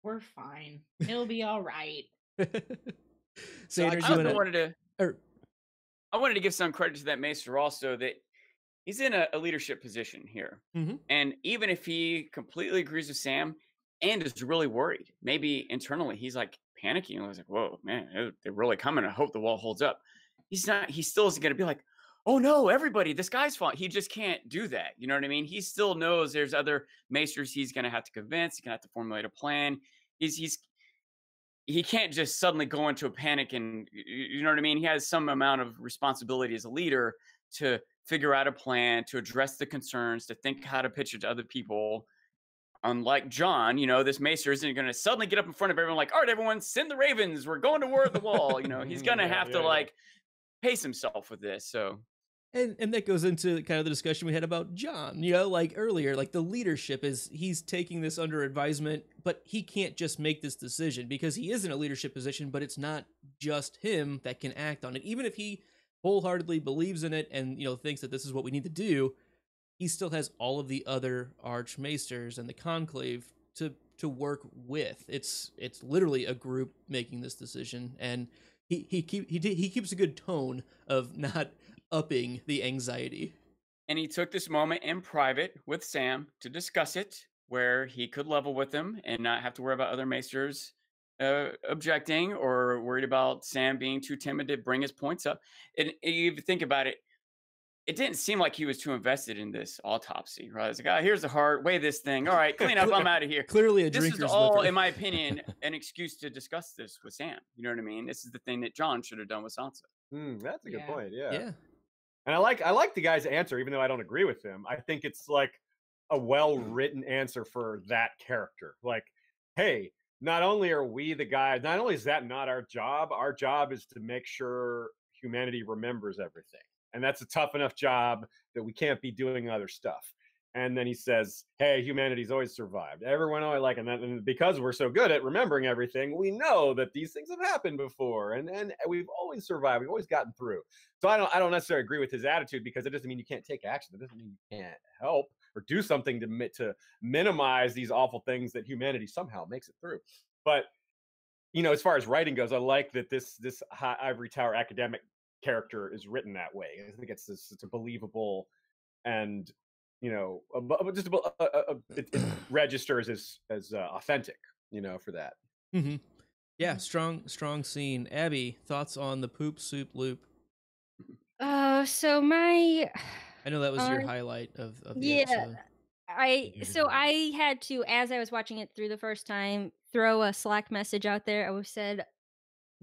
We're fine. It'll be all right. So I wanted to give some credit to that Maester also, that he's in a leadership position here. Mm-hmm. And even if he completely agrees with Sam and is really worried, maybe internally he's like panicking. I was like, whoa, man, they're really coming. I hope the wall holds up. He still isn't going to be like, oh no, everybody, this guy's fine. He just can't do that. You know what I mean? He still knows there's other maesters he's going to have to convince. He's going to have to formulate a plan. He can't just suddenly go into a panic, and you know what I mean? He has some amount of responsibility as a leader to figure out a plan, to address the concerns, to think how to pitch it to other people. Unlike John, this Maester isn't going to suddenly get up in front of everyone like, all right, everyone, send the Ravens. We're going to war at the wall. He's going to have to pace himself with this. So. And that goes into kind of the discussion we had about John, like earlier, like the leadership he's taking this under advisement, but he can't just make this decision because he is in a leadership position, but it's not just him that can act on it. Even if he wholeheartedly believes in it and, thinks that this is what we need to do, he still has all of the other Archmaesters and the Conclave to work with. It's literally a group making this decision, and he keeps a good tone of not upping the anxiety. And he took this moment in private with Sam to discuss it, where he could level with him and not have to worry about other Maesters objecting or worried about Sam being too timid to bring his points up. And if you think about it, it didn't seem like he was too invested in this autopsy, right? It's like, here's the heart, weigh this thing. All right, clean up, I'm out of here. Clearly a this drinker's is all, liquor. in my opinion, an excuse to discuss this with Sam. You know what I mean? This is the thing that John should have done with Sansa. That's a good point, yeah. Yeah. And I like the guy's answer, even though I don't agree with him. I think it's like a well-written answer for that character. Like, hey, not only are we the guys, not only is that not our job is to make sure humanity remembers everything. And that's a tough enough job that we can't be doing other stuff. And then he says, hey, humanity's always survived. Everyone always and because we're so good at remembering everything, we know that these things have happened before. And we've always survived. We've always gotten through. So I don't necessarily agree with his attitude, because it doesn't mean you can't take action. It doesn't mean you can't help or do something to minimize these awful things that humanity somehow makes it through. But, as far as writing goes, I like that this high ivory tower academic character is written that way. I think it's a believable and it registers as authentic, for that. Mm-hmm. Yeah, strong scene. Abby, thoughts on the poop soup loop? So my, I know that was your highlight of the yeah, episode. I had to, as I was watching it through the first time, throw a Slack message out there. I said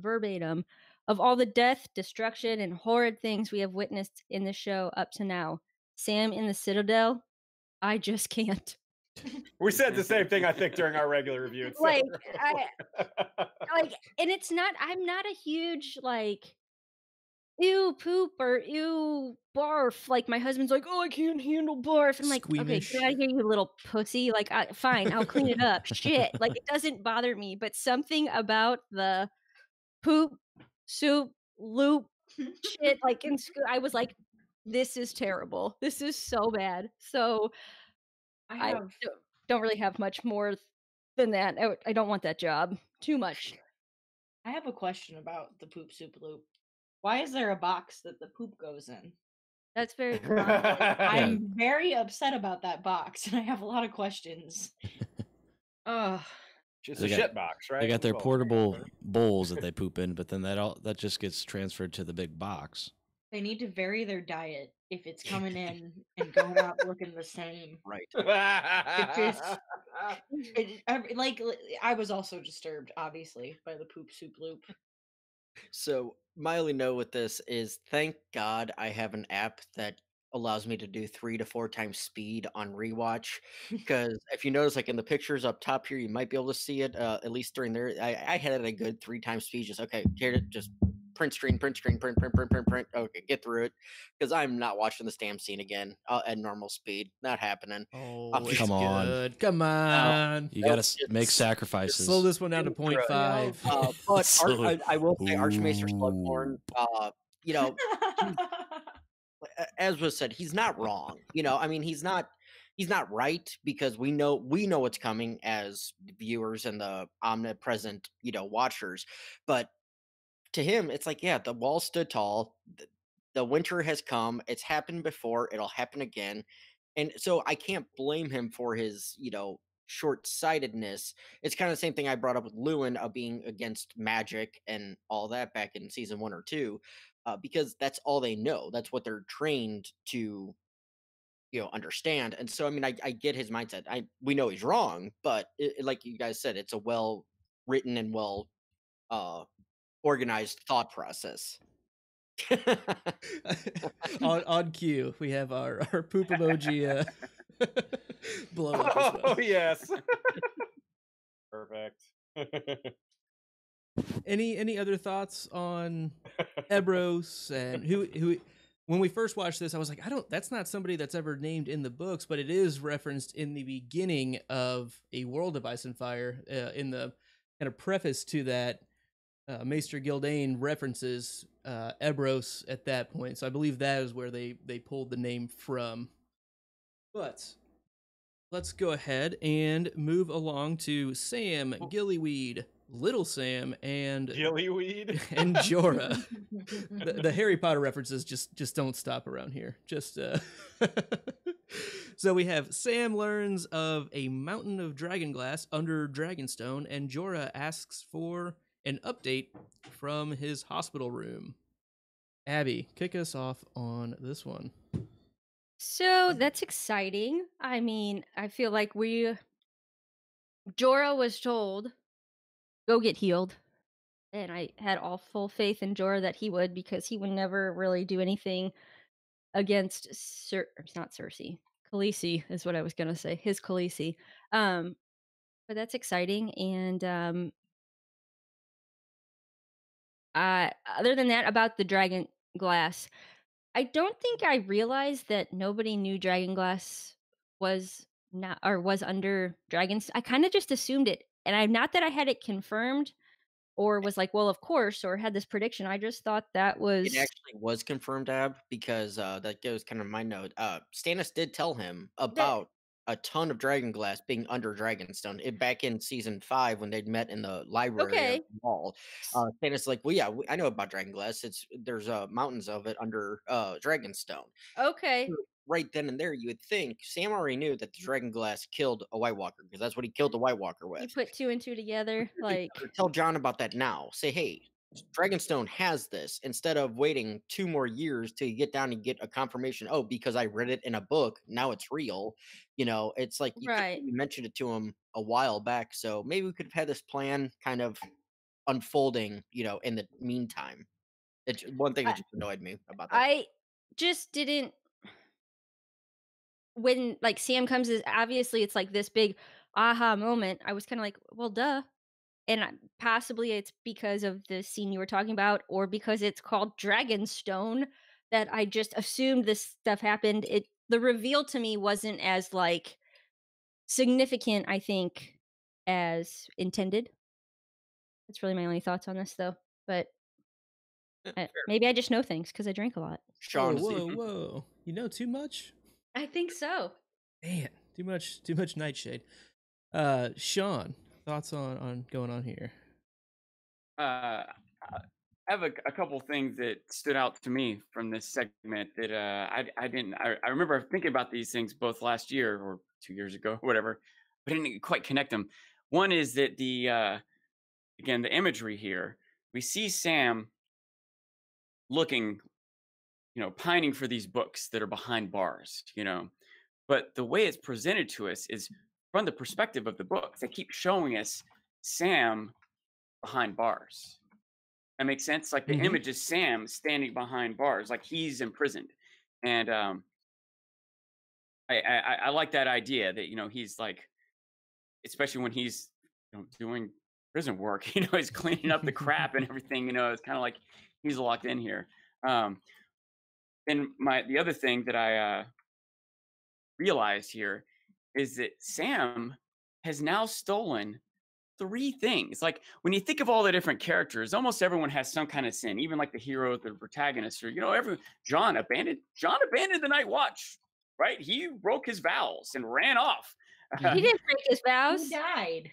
verbatim, of all the death, destruction, and horrid things we have witnessed in the show up to now, Sam in the Citadel, I just can't. We said the same thing, I think, during our regular review. And it's not, I'm not a huge, ew poop or ew barf. Like, my husband's like, oh, I can't handle barf. I'm like, Squeamish. okay, get out of here, you little pussy. Like, fine, I'll clean it up. Shit. Like, it doesn't bother me. But something about the poop, soup, loop, shit, like, in school, I was like, this is terrible. This is so bad. So I don't really have much more than that. I don't want that job. Too much. I have a question about the poop soup loop. Why is there a box that the poop goes in? That's very I'm very upset about that box, and I have a lot of questions. Just a shit box, right? They got their portable bowls that they poop in, but then that just gets transferred to the big box. They need to vary their diet if it's coming in and going out looking the same. Right. I was also disturbed, obviously, by the poop soup loop. So my only note with this is, thank God I have an app that allows me to do 3 to 4 times speed on rewatch. Because if you notice, like in the pictures up top here, you might be able to see it. At least during there, I had it a good 3 times speed. Just okay, here, just print screen, print. Okay, get through it, because I'm not watching this damn scene again at normal speed. Not happening. Oh, come on. Good. Come on. You got to make sacrifices. Slow this one down to 0.5. But I will say, Archmaester Slughorn, as was said, he's not wrong. I mean, he's not right, because we know what's coming as viewers and the omnipresent, watchers. But to him, it's like, yeah, the wall stood tall. The winter has come. It's happened before. It'll happen again. And so I can't blame him for his, short-sightedness. It's kind of the same thing I brought up with Lewin of being against magic and all that back in season 1 or 2, because that's all they know. That's what they're trained to, understand. And so, I mean, I get his mindset. We know he's wrong, but like you guys said, it's a well-written and well organized thought process. on cue, we have our poop emoji blow up as well. Oh yes. Perfect. Any other thoughts on Ebros and who? When we first watched this, I was like, that's not somebody that's ever named in the books, but it is referenced in the beginning of A World of Ice and Fire. In the kind of preface to that, Maester Gildane references Ebros at that point, so I believe that is where they pulled the name from. But let's go ahead and move along to Sam, Gillyweed, Little Sam, and Gillyweed and Jorah. The Harry Potter references just don't stop around here. So we have Sam learns of a mountain of dragonglass under Dragonstone, and Jorah asks for an update from his hospital room. Abby, kick us off on this one. So that's exciting. I mean, I feel like Jorah was told, go get healed. And I had all full faith in Jorah that he would, because he would never really do anything against it's not Cersei. Khaleesi is what I was going to say. His Khaleesi. But that's exciting. And other than that, about the dragon glass, I don't think I realized that nobody knew dragonglass was not, or was under dragons. I kind of just assumed it, and I'm not that I had it confirmed or was like, well, of course, or had this prediction. I just thought that was It actually was confirmed, Ab, because that goes kind of my note. Stannis did tell him that. about a ton of dragonglass being under Dragonstone. Back in season 5 when they'd met in the library Okay. of the Wall. Stannis is like, well, yeah, I know about dragonglass. There's mountains of it under Dragonstone. Okay. Right then and there, you would think Sam already knew that the dragonglass killed a White Walker, because that's what he killed the White Walker You with. put 2 and 2 together, like Tell John about that now. Say, hey, Dragonstone has this, instead of waiting 2 more years till you get down and get a confirmation. Oh, because I read it in a book, now it's real. It's like you right. mentioned it to him a while back, so maybe we could have had this plan kind of unfolding, in the meantime. It's one thing that just annoyed me about that. I just didn't. When like Sam comes, is obviously it's like this big aha moment. I was kind of like, well, duh. And possibly it's because of the scene you were talking about, or because it's called Dragonstone, that I just assumed this stuff happened. The reveal to me wasn't as like significant, I think, as intended. That's really my only thoughts on this, though. But maybe I just know things because I drink a lot. Sean, Whoa! You know too much. I think so. Man, too much nightshade. Sean, thoughts on going on here? I have a couple things that stood out to me from this segment that I didn't. I remember thinking about these things both last year or 2 years ago, or whatever, but I didn't quite connect them. One is that again, the imagery here, we see Sam looking, pining for these books that are behind bars, but the way it's presented to us is from the perspective of the books. They keep showing us Sam behind bars. That makes sense. Like the image is Sam standing behind bars, like he's imprisoned. And I like that idea that, he's like, especially when he's doing prison work, he's cleaning up the crap and everything, it's kind of like he's locked in here. And the other thing that I realized here is that Sam has now stolen 3 things. Like when you think of all the different characters, almost everyone has some kind of sin, even like the hero, the protagonist, or John abandoned the night watch, right? He broke his vows and ran off. He didn't break his vows. He died.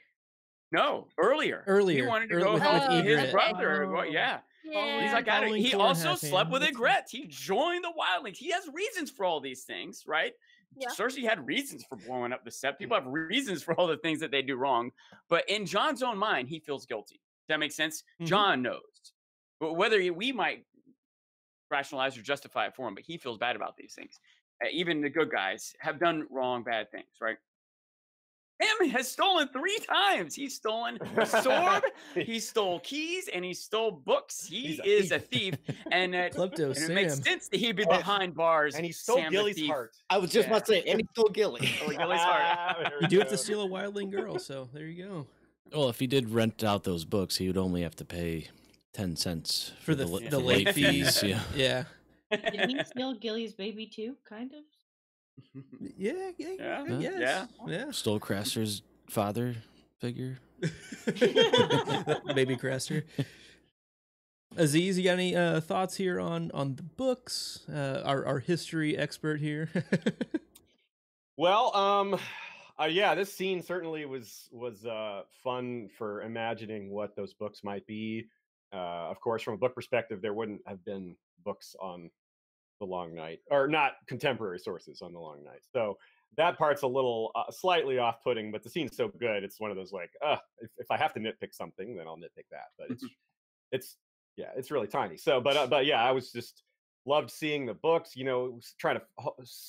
No, earlier. He wanted to go help his brother. Well, yeah. He's like, he also slept with Ygritte. He joined the Wildlings. He has reasons for all these things, right? Yeah. Cersei had reasons for blowing up the Sept. People have reasons for all the things that they do wrong. But in John's own mind, he feels guilty. Does that make sense? John knows. But whether we might rationalize or justify it for him, but he feels bad about these things. Even the good guys have done wrong, bad things, right? Sam has stolen 3 times. He's stolen a sword, he stole keys, and he stole books. He is a thief. And Klepto and it Sam. makes sense that he'd be behind bars. And he stole Sam the Gilly's thief. heart. I was just about to say, and he stole Gilly. Stole Gilly's heart. There You we do have to go. steal a wildling girl, so there you go. Well, if he did rent out those books, he would only have to pay 10 cents For the late fees. Yeah. Yeah. Did he steal Gilly's baby too? Kind of. Yeah. Yeah. Stole Craster's father figure. Baby Craster. Aziz, you got any thoughts here on the books? Our history expert here. Well, yeah, this scene certainly was fun for imagining what those books might be. Of course, from a book perspective, there wouldn't have been books on The Long Night, or not contemporary sources on The Long Night. So that part's a little slightly off-putting, but the scene's so good, it's one of those like, if I have to nitpick something, then I'll nitpick that. But it's really tiny. So, but yeah, I was just loved seeing the books. You know, trying to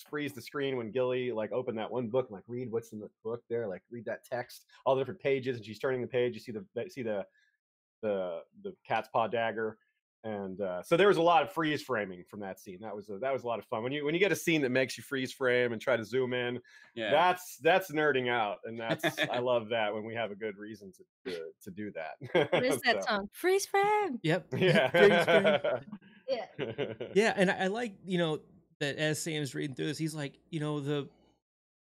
freeze the screen when Gilly like opened that one book and like read what's in the book there, like read that text, all the different pages, and she's turning the page. You see the cat's paw dagger. And so there was a lot of freeze framing from that scene. That was a lot of fun. When you get a scene that makes you freeze frame and try to zoom in, that's nerding out, and that's I love that when we have a good reason to do that. What is that song? Freeze frame. Yep. Yeah. Freeze frame. Yeah. Yeah, and I like, that as Sam's reading through this, he's like,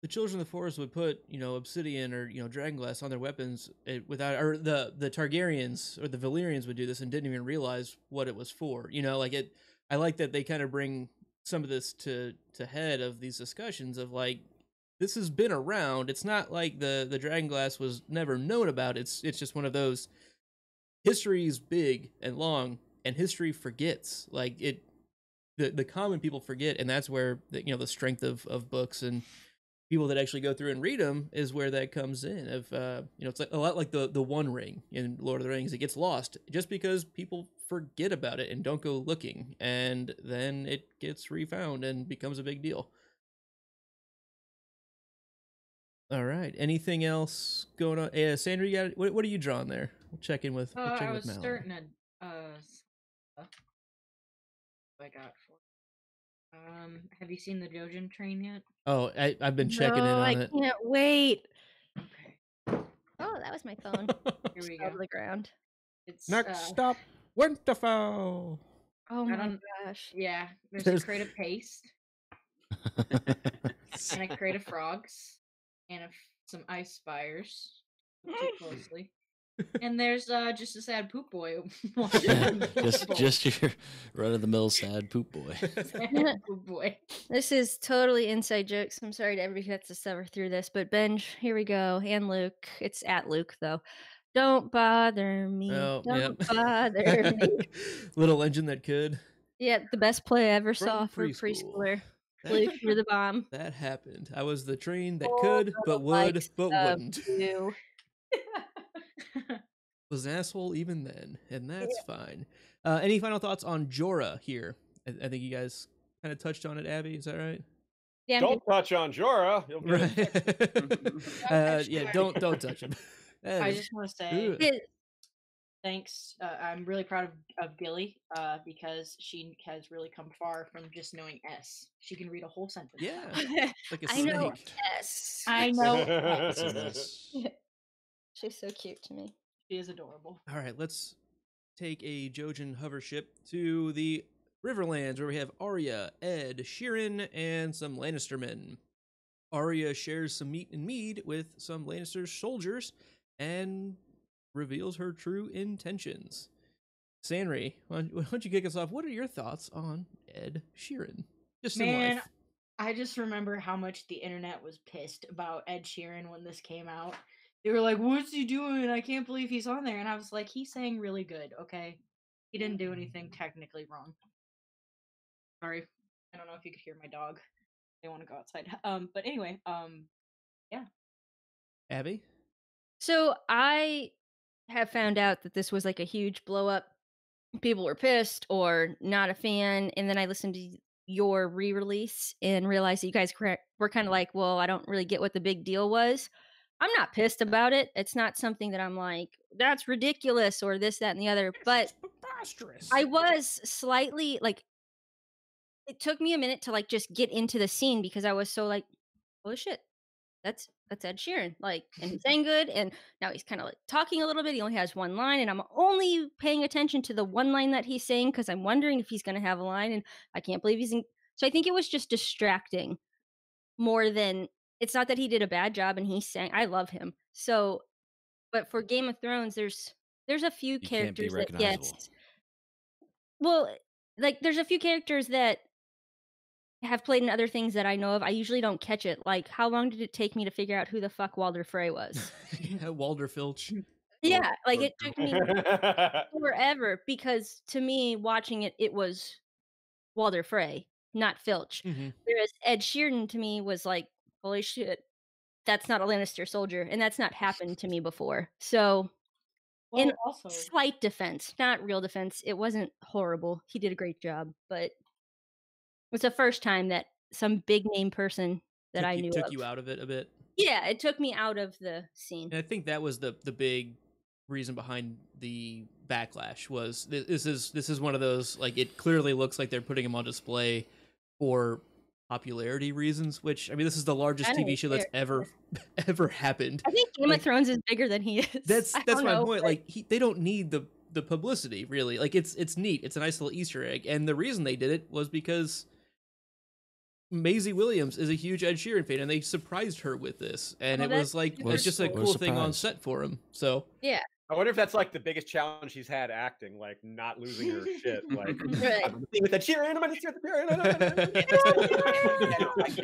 the children of the forest would put, obsidian or, dragonglass on their weapons without, or the Targaryens or the Valyrians would do this and didn't even realize what it was for. I like that they kind of bring some of this to head of these discussions of like, this has been around. It's not like the dragonglass was never known about. It's just one of those, history is big and long and history forgets. Like the common people forget. And that's where the strength of books and people that actually go through and read them is where that comes in. It's like a lot like the One Ring in Lord of the Rings. It gets lost just because people forget about it and don't go looking, and then it gets refound and becomes a big deal. All right. Anything else going on? Sanri, you got what are you drawing there? We'll check in with. I was Mallory. starting to. I got for. Have you seen the Jojen train yet? Oh, I've been checking in on it. I can't wait. Okay. Oh, that was my phone. Here we Over go. the ground. It's Next stop, Winterfell. Oh my gosh. Yeah, there's There's- a crate of paste and a crate of frogs and some ice spires. Look too closely. And there's just a sad poop boy. just your run-of-the-mill sad poop boy. Sad poop boy. This is totally inside jokes. I'm sorry to everybody who has to suffer through this, but Benj, here we go. And Luke. It's at Luke, though. Don't bother me. Oh, Don't yep. bother me. Little engine that could. Yeah, the best play I ever From saw for a preschool. preschooler. Luke, you're the bomb. That happened. I was the train that All could, but the would, likes but of wouldn't. you. Was an asshole even then, and that's fine. Any final thoughts on Jorah here? I think you guys kind of touched on it, Abby. Is that right? Yeah, Don't touch on Jorah. You'll get Right. Yeah, don't touch him. I just want to say Ugh. thanks. I'm really proud of Gilly because she has really come far from just knowing S. She can read a whole sentence. Yeah, like a I know. snake. Yes. I know. Yes. She's so cute to me. She is adorable. All right, let's take a Jojen hover ship to the Riverlands, where we have Arya, Ed, Sheeran, and some Lannister men. Arya shares some meat and mead with some Lannister soldiers and reveals her true intentions. Sanri, why don't you kick us off? What are your thoughts on Ed Sheeran? Just in Man, life. I just remember how much the internet was pissed about Ed Sheeran when this came out. They were like, "What's he doing? I can't believe he's on there." And I was like, "He sang really good, okay? He didn't do anything technically wrong." Sorry, I don't know if you could hear my dog. They want to go outside. But anyway, yeah. Abby? So I have found out that this was like a huge blow up. People were pissed or not a fan. And then I listened to your re-release and realized that you guys were kind of like, well, I don't really get what the big deal was. I'm not pissed about it. It's not something that I'm like, that's ridiculous or this, that, and the other. But preposterous. I was slightly like, it took me a minute to like just get into the scene because I was so like, holy shit, that's Ed Sheeran. Like, and he sang good, and now he's kind of like talking a little bit. He only has one line, and I'm only paying attention to the one line that he's saying because I'm wondering if he's gonna have a line, and I can't believe he's in. So I think it was just distracting more than it's not that he did a bad job and he sang. I love him. So, but for Game of Thrones, there's a few You can't be characters that recognizable. yes. Well, like there's a few characters that have played in other things that I know of. I usually don't catch it. Like, how long did it take me to figure out who the fuck Walder Frey was? Yeah, Walder Filch. Yeah, like it took me forever because to me, watching it, it was Walder Frey, not Filch. Mhm. Whereas Ed Sheeran to me was like, holy shit, that's not a Lannister soldier, and that's not happened to me before. So, in Well, also, slight defense, not real defense, it wasn't horrible. He did a great job, but it's the first time that some big name person that I knew took of. you out of it a bit. Yeah, it took me out of the scene. And I think that was the big reason behind the backlash was this is one of those, like, it clearly looks like they're putting him on display for popularity reasons, which I mean, this is the largest I don't TV show that's care. ever happened. I think Game Like, of Thrones is bigger than he is. That's I my don't know, point. but- Like, they don't need the publicity, really. Like, it's neat. It's a nice little Easter egg, and the reason they did it was because Maisie Williams is a huge Ed Sheeran fan, and they surprised her with this, and Well, it was like super it's just a cool. cool thing on Surprise. set for him. So yeah, I wonder if that's like the biggest challenge she's had acting, like not losing her shit. Like, right. I'm seeing with that Sheeran, I'm gonna see with the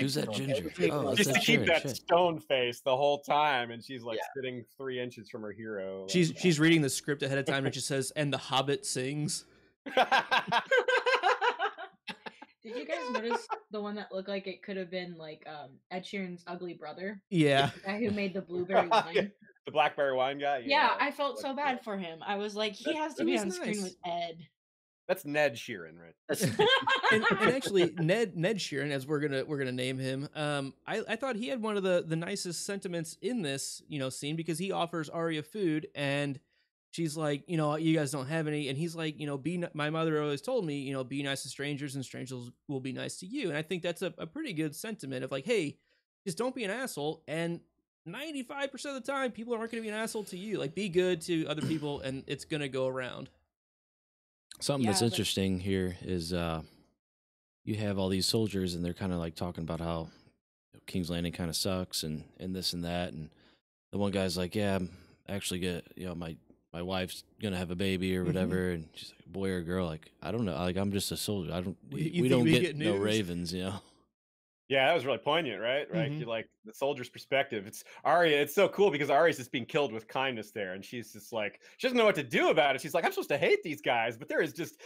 Who's that ginger? Oh, Just that's to keep Sheeran. that Shit. stone face the whole time, and she's like sitting 3 inches from her hero. she's reading the script ahead of time, and it just says, "And the Hobbit sings." did you guys notice the one that looked like it could have been like Ed Sheeran's ugly brother, Yeah, the guy who made the blueberry wine? The blackberry wine guy. Yeah, I felt so bad for him. I was like, he has to It be was on screen nice. with Ed. That's Ned Sheeran, right? and actually, Ned Sheeran, as we're gonna name him, I thought he had one of the nicest sentiments in this scene, because he offers Arya food, and she's like, you guys don't have any, and he's like, my mother always told me, be nice to strangers, and strangers will be nice to you. And I think that's a pretty good sentiment of like, hey, just don't be an asshole, and 95% of the time people aren't going to be an asshole to you. Like, be good to other people, and it's going to go around. Something that's Yeah, but- interesting here is you have all these soldiers, and they're kind of like talking about how King's Landing kind of sucks, and this and that, and the one guy's like, yeah, I'm actually my wife's gonna have a baby or whatever, and she's like, boy or girl, like, I don't know, like, I'm just a soldier. You We think don't we get get no news? ravens, Yeah, that was really poignant, right? Mhm. You like the soldier's perspective. It's Arya. It's so cool because Arya's just being killed with kindness there, and she's just like, she doesn't know what to do about it. She's like, I'm supposed to hate these guys, but there is just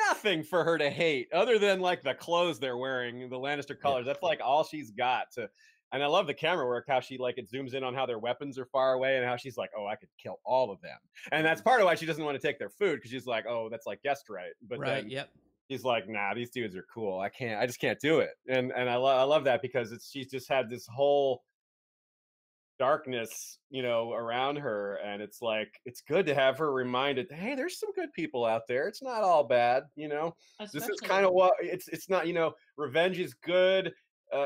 nothing for her to hate other than like the clothes they're wearing, the Lannister colors. That's like all she's got to. And I love the camera work, how she like it zooms in on how their weapons are far away, and how she's like, oh, I could kill all of them. And that's part of why she doesn't want to take their food, because she's like, oh, that's like guest right. But Right? then Yep. he's like, nah, these dudes are cool. I just can't do it. And I love that, because she's just had this whole darkness, around her. And it's like, it's good to have her reminded, hey, there's some good people out there. It's not all bad. This is Especially- kind of what it's not, revenge is good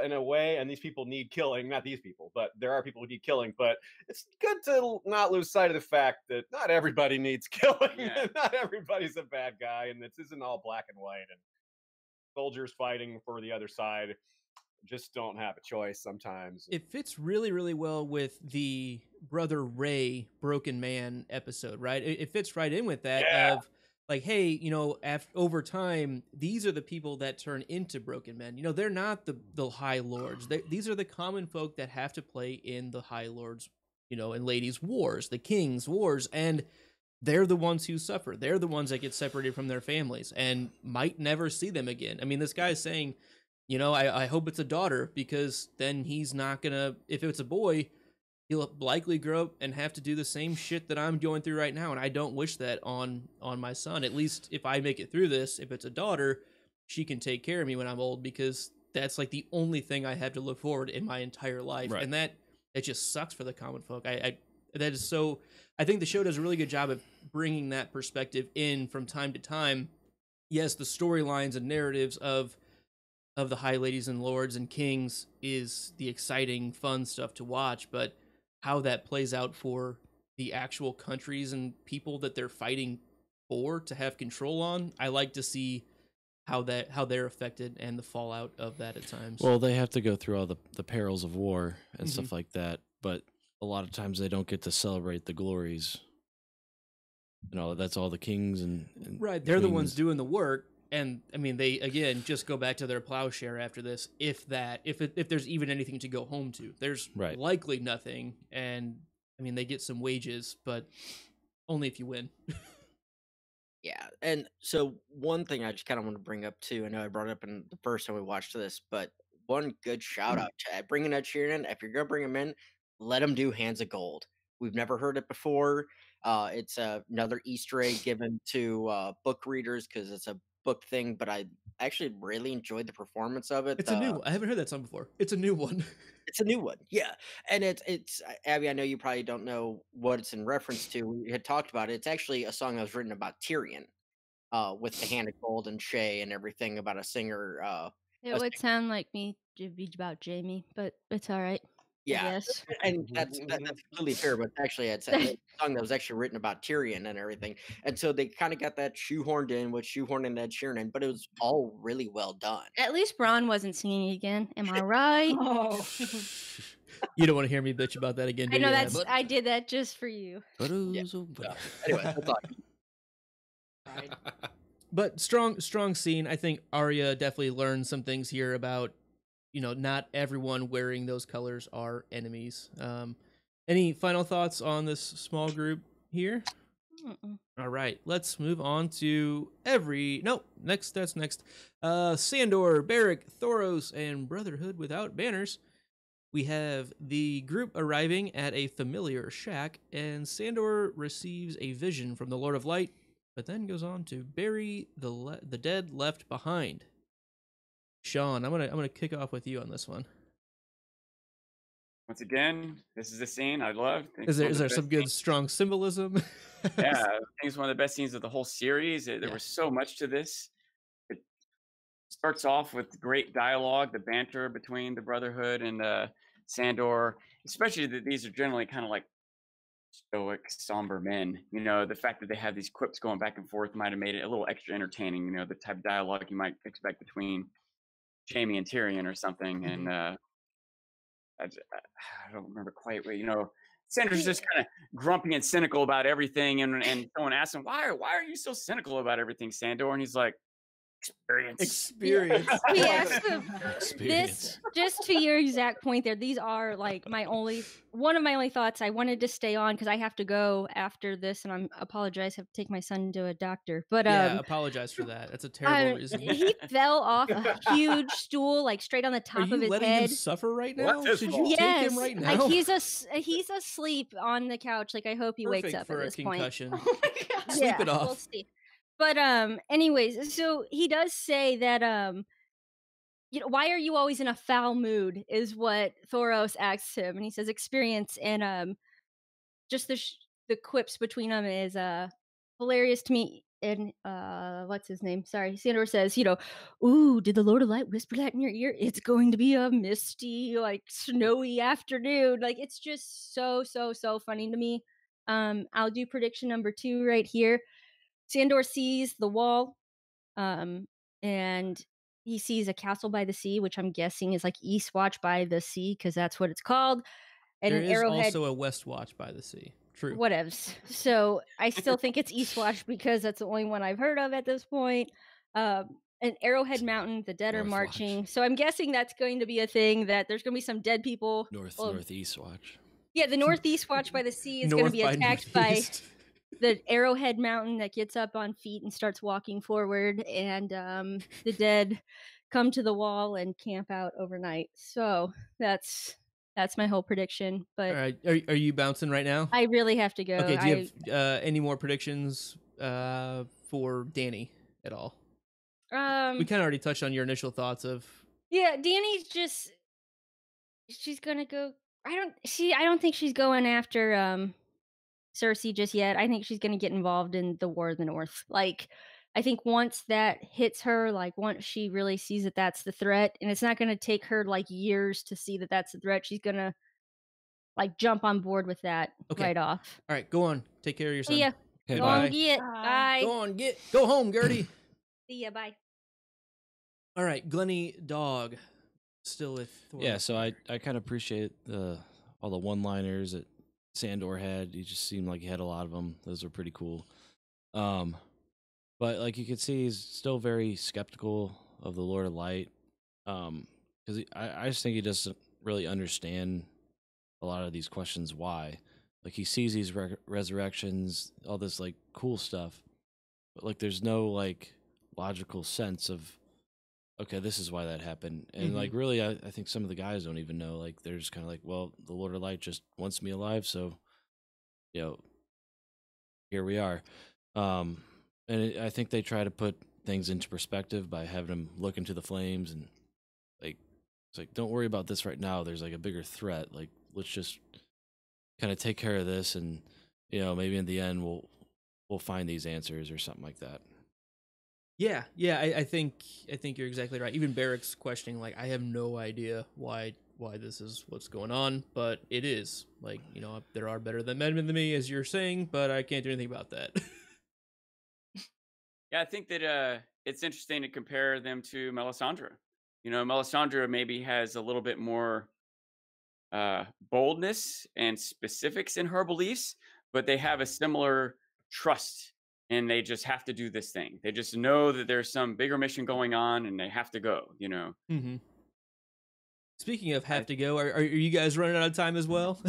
in a way. And these people need killing, not these people, but there are people who need killing, but it's good to not lose sight of the fact that not everybody needs killing. Yeah. Not everybody's a bad guy. And this isn't all black and white, and soldiers fighting for the other side just don't have a choice sometimes. It fits really, really well with the Brother Ray Broken Man episode, right? It fits right in with that of like, hey, over time, these are the people that turn into broken men. They're not the High Lords. These are the common folk that have to play in the High Lords, and ladies' wars, the kings' wars, and they're the ones who suffer. They're the ones that get separated from their families and might never see them again. I mean, this guy's saying, I hope it's a daughter, because then he's not gonna, if it's a boy, he'll likely grow up and have to do the same shit that I'm going through right now. And I don't wish that on my son. At least if I make it through this, if it's a daughter, she can take care of me when I'm old, because that's like the only thing I have to look forward in my entire life. Right. And that it just sucks for the common folk. I that is so. I think the show does a really good job of bringing that perspective in from time to time. Yes, the storylines and narratives of the high ladies and lords and kings is the exciting, fun stuff to watch, but how that plays out for the actual countries and people that they're fighting for to have control on, I like to see how they're affected and the fallout of that at times. Well, they have to go through all the perils of war and stuff like that, but a lot of times they don't get to celebrate the glories. That's all the kings and right. They're the ones doing the work. And I mean, they again just go back to their plowshare after this. If there's even anything to go home to, there's likely nothing. And I mean, they get some wages, but only if you win. Yeah, and so one thing I just kind of want to bring up too. I know I brought it up in the first time we watched this, but one good shout out to bringing Ed Sheeran. If you're gonna bring him in, let him do Hands of Gold. We've never heard it before. It's another Easter egg given to book readers because it's a book thing, but I actually really enjoyed the performance of it. It's a new one. I haven't heard that song before. It's a new one. It's a new one, yeah. And it's Abby, I know you probably don't know what it's in reference to. We had talked about it. It's actually a song that was written about Tyrion, with the Hand of Gold and Shay and everything about a singer. It would sound like me to be about Jamie, but it's all right. Yeah, Yes. and that's completely fair. But actually, it's a song that was actually written about Tyrion and everything, and so they kind of got that shoehorned in with shoehorning Ed Sheeran in, but it was all really well done. At least Braun wasn't singing again. Am I right? Oh. You don't want to hear me bitch about that again, do I know you? I did that just for you. Yeah. Anyway, that's all. Right. But strong scene. I think Arya definitely learned some things here about, not everyone wearing those colors are enemies. Any final thoughts on this small group here? All right, let's move on to next. Sandor, Beric, Thoros, and Brotherhood Without Banners. We have the group arriving at a familiar shack, and Sandor receives a vision from the Lord of Light, but then goes on to bury the dead left behind. Sean, I'm gonna kick off with you on this one. Once again, this is a scene I love. Is there some good strong symbolism? Yeah, I think it's one of the best scenes of the whole series. There was so much to this. It starts off with great dialogue, the banter between the Brotherhood and Sandor, especially that these are generally kind of like stoic, somber men. The fact that they have these quips going back and forth might have made it a little extra entertaining. The type of dialogue you might expect between Jaime and Tyrion or something. And I don't remember quite what, Sandor's just kind of grumpy and cynical about everything. And someone asks him, why are you so cynical about everything, Sandor? And he's like, experience. He asked him this, just to your exact point there. These are like one of my only thoughts. I wanted to stay on because I have to go after this, and I apologize. I have to take my son to a doctor. But apologize for that. That's a terrible reason. He fell off a huge stool, like straight on the top of his head. Are you letting him suffer right now? Should you yes, take him right now? Like he's asleep on the couch. Like I hope he wakes up for at this a concussion. point. Oh my God. Sleep it off. We'll see. But anyways, so he does say that why are you always in a foul mood is what Thoros asks him, and he says experience, and just the quips between them is hilarious to me. And what's his name? Sorry, Sandor says, ooh, did the Lord of Light whisper that in your ear? It's going to be a misty, like snowy afternoon. Like it's just so funny to me. I'll do prediction number 2 right here. Sandor sees the wall, and he sees a castle by the sea, which I'm guessing is like Eastwatch by the sea, because that's what it's called. And there an is arrowhead. Also a Westwatch by the sea. True. Whatevs. So I still think it's Eastwatch because that's the only one I've heard of at this point. An Arrowhead Mountain, the dead are marching. So I'm guessing that's going to be a thing, that there's going to be some dead people. Northeast Watch. Yeah, the Northeast Watch by the sea is going to be attacked by the Arrowhead Mountain that gets up on feet and starts walking forward, and the dead come to the wall and camp out overnight. So that's my whole prediction. But all right, are you bouncing right now? I really have to go. Okay, do you have any more predictions for Dany at all? We kind of already touched on your initial thoughts of. Yeah, Dany's she's gonna go I don't think she's going after Cersei just yet. I think she's going to get involved in the War of the North. Like, I think once that hits her, like once she really sees that that's the threat, and it's not going to take her like years to see that that's the threat, she's going to like jump on board with that right off. All right, go on. Take care of your son. See ya. Okay, Go bye. on, get. Bye. Go on, go home, Gertie. See ya. Bye. All right, Glenny Dog, still with Thor. Yeah, so I kind of appreciate all the one-liners that Sandor had. He just seemed like he had a lot of them. Those were pretty cool. But like you could see, he's still very skeptical of the Lord of Light. Because I just think he doesn't really understand a lot of these questions. Why? Like he sees these resurrections, all this like cool stuff, but like there's no like logical sense of, okay, this is why that happened. And like really, I think some of the guys don't even know. Like they're just kind of like, well, the Lord of Light just wants me alive, so here we are. And I think they try to put things into perspective by having him look into the flames and like it's like, don't worry about this right now. There's like a bigger threat. Like let's just kind of take care of this, and maybe in the end we'll find these answers or something like that. Yeah, I think you're exactly right. Even Barrick's questioning, like, I have no idea why this is what's going on, but it is. Like, there are better men than me, as you're saying, but I can't do anything about that. Yeah, I think that it's interesting to compare them to Melisandre. Melisandre maybe has a little bit more boldness and specifics in her beliefs, but they have a similar trust, and they just have to do this thing. They just know that there's some bigger mission going on, and they have to go. Mm-hmm. Speaking of have to go, are you guys running out of time as well?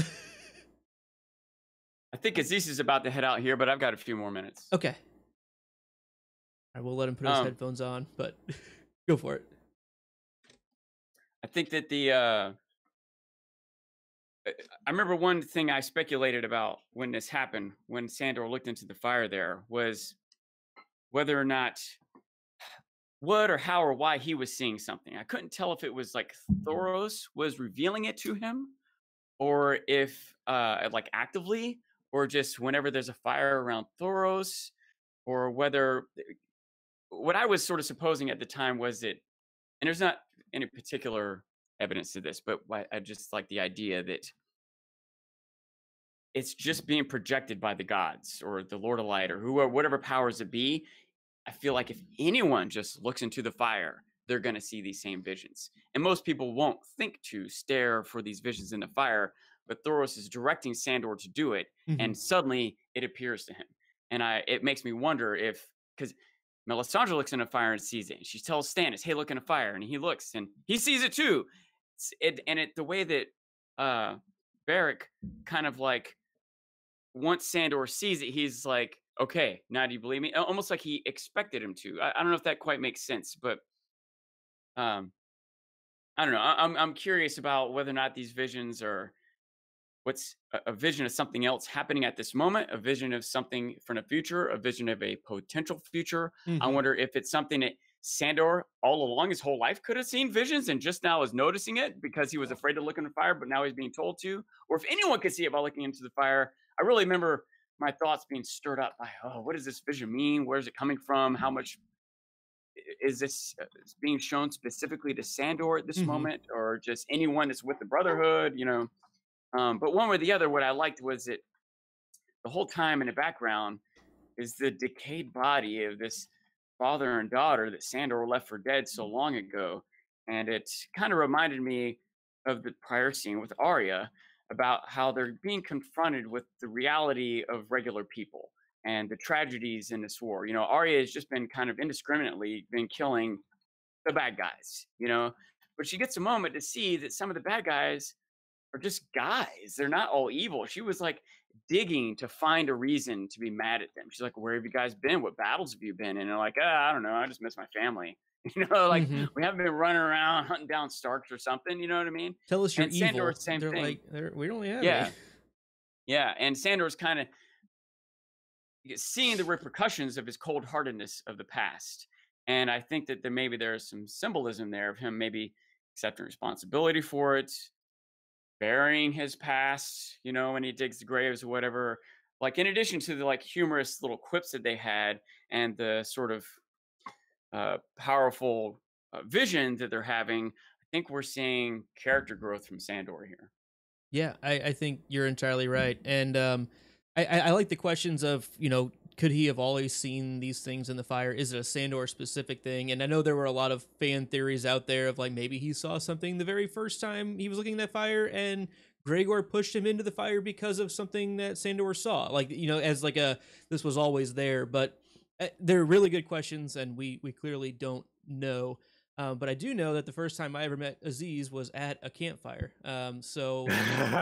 I think Aziz is about to head out here, but I've got a few more minutes. Okay. I will let him put his headphones on, but go for it. I think that I remember one thing I speculated about when this happened, when Sandor looked into the fire there, was whether or not what or how or why he was seeing something. I couldn't tell if it was like Thoros was revealing it to him, or if like actively, or just whenever there's a fire around Thoros, or whether what I was sort of supposing at the time was that, and there's not any particular evidence to this, but I just like the idea that it's just being projected by the gods or the Lord of Light or whatever powers it be. I feel like if anyone just looks into the fire, they're going to see these same visions. And most people won't think to stare for these visions in the fire, but Thoros is directing Sandor to do it, and suddenly it appears to him. And it makes me wonder if, because Melisandre looks in a fire and sees it, and she tells Stannis, hey, look in a fire, and he looks and he sees it too. The way that Barrick kind of like, once Sandor sees it, he's like, okay, now do you believe me? Almost like he expected him to. I don't know if that quite makes sense, but I don't know. I'm curious about whether or not these visions are what's a vision of something else happening at this moment, a vision of something from the future, a vision of a potential future. I wonder if it's something that Sandor all along his whole life could have seen visions and just now is noticing it because he was afraid to look in the fire, but now he's being told to. Or if anyone could see it by looking into the fire. I really remember my thoughts being stirred up by, what does this vision mean? Where is it coming from? How much is this being shown specifically to Sandor at this moment, or just anyone that's with the Brotherhood, But one way or the other, what I liked was that the whole time in the background is the decayed body of this father and daughter that Sandor left for dead so long ago. And it kind of reminded me of the prior scene with Arya about how they're being confronted with the reality of regular people and the tragedies in this war. Arya has just been kind of indiscriminately been killing the bad guys, but she gets a moment to see that some of the bad guys are just guys. They're not all evil. She was like digging to find a reason to be mad at them. She's like, where have you guys been? What battles have you been in? And they're like, I don't know. I just miss my family. We haven't been running around hunting down Starks or something. You know what I mean? Tell us you're and evil. Sandor, same they're thing. Like, we don't have yeah. any. Yeah. And Sandor's kind of seeing the repercussions of his cold-heartedness of the past. And I think that maybe there's some symbolism there of him maybe accepting responsibility for it, burying his past, you know, when he digs the graves or whatever. Like in addition to the like humorous little quips that they had and the sort of powerful vision that they're having, I think we're seeing character growth from Sandor here. Yeah, I think you're entirely right. And I like the questions of, you know, could he have always seen these things in the fire? Is it a Sandor specific thing? And I know there were a lot of fan theories out there of like maybe he saw something the very first time he was looking at that fire and Gregor pushed him into the fire because of something that Sandor saw. Like, you know, as like a, this was always there. But they're really good questions and we clearly don't know. But I do know that the first time I ever met Aziz was at a campfire. So we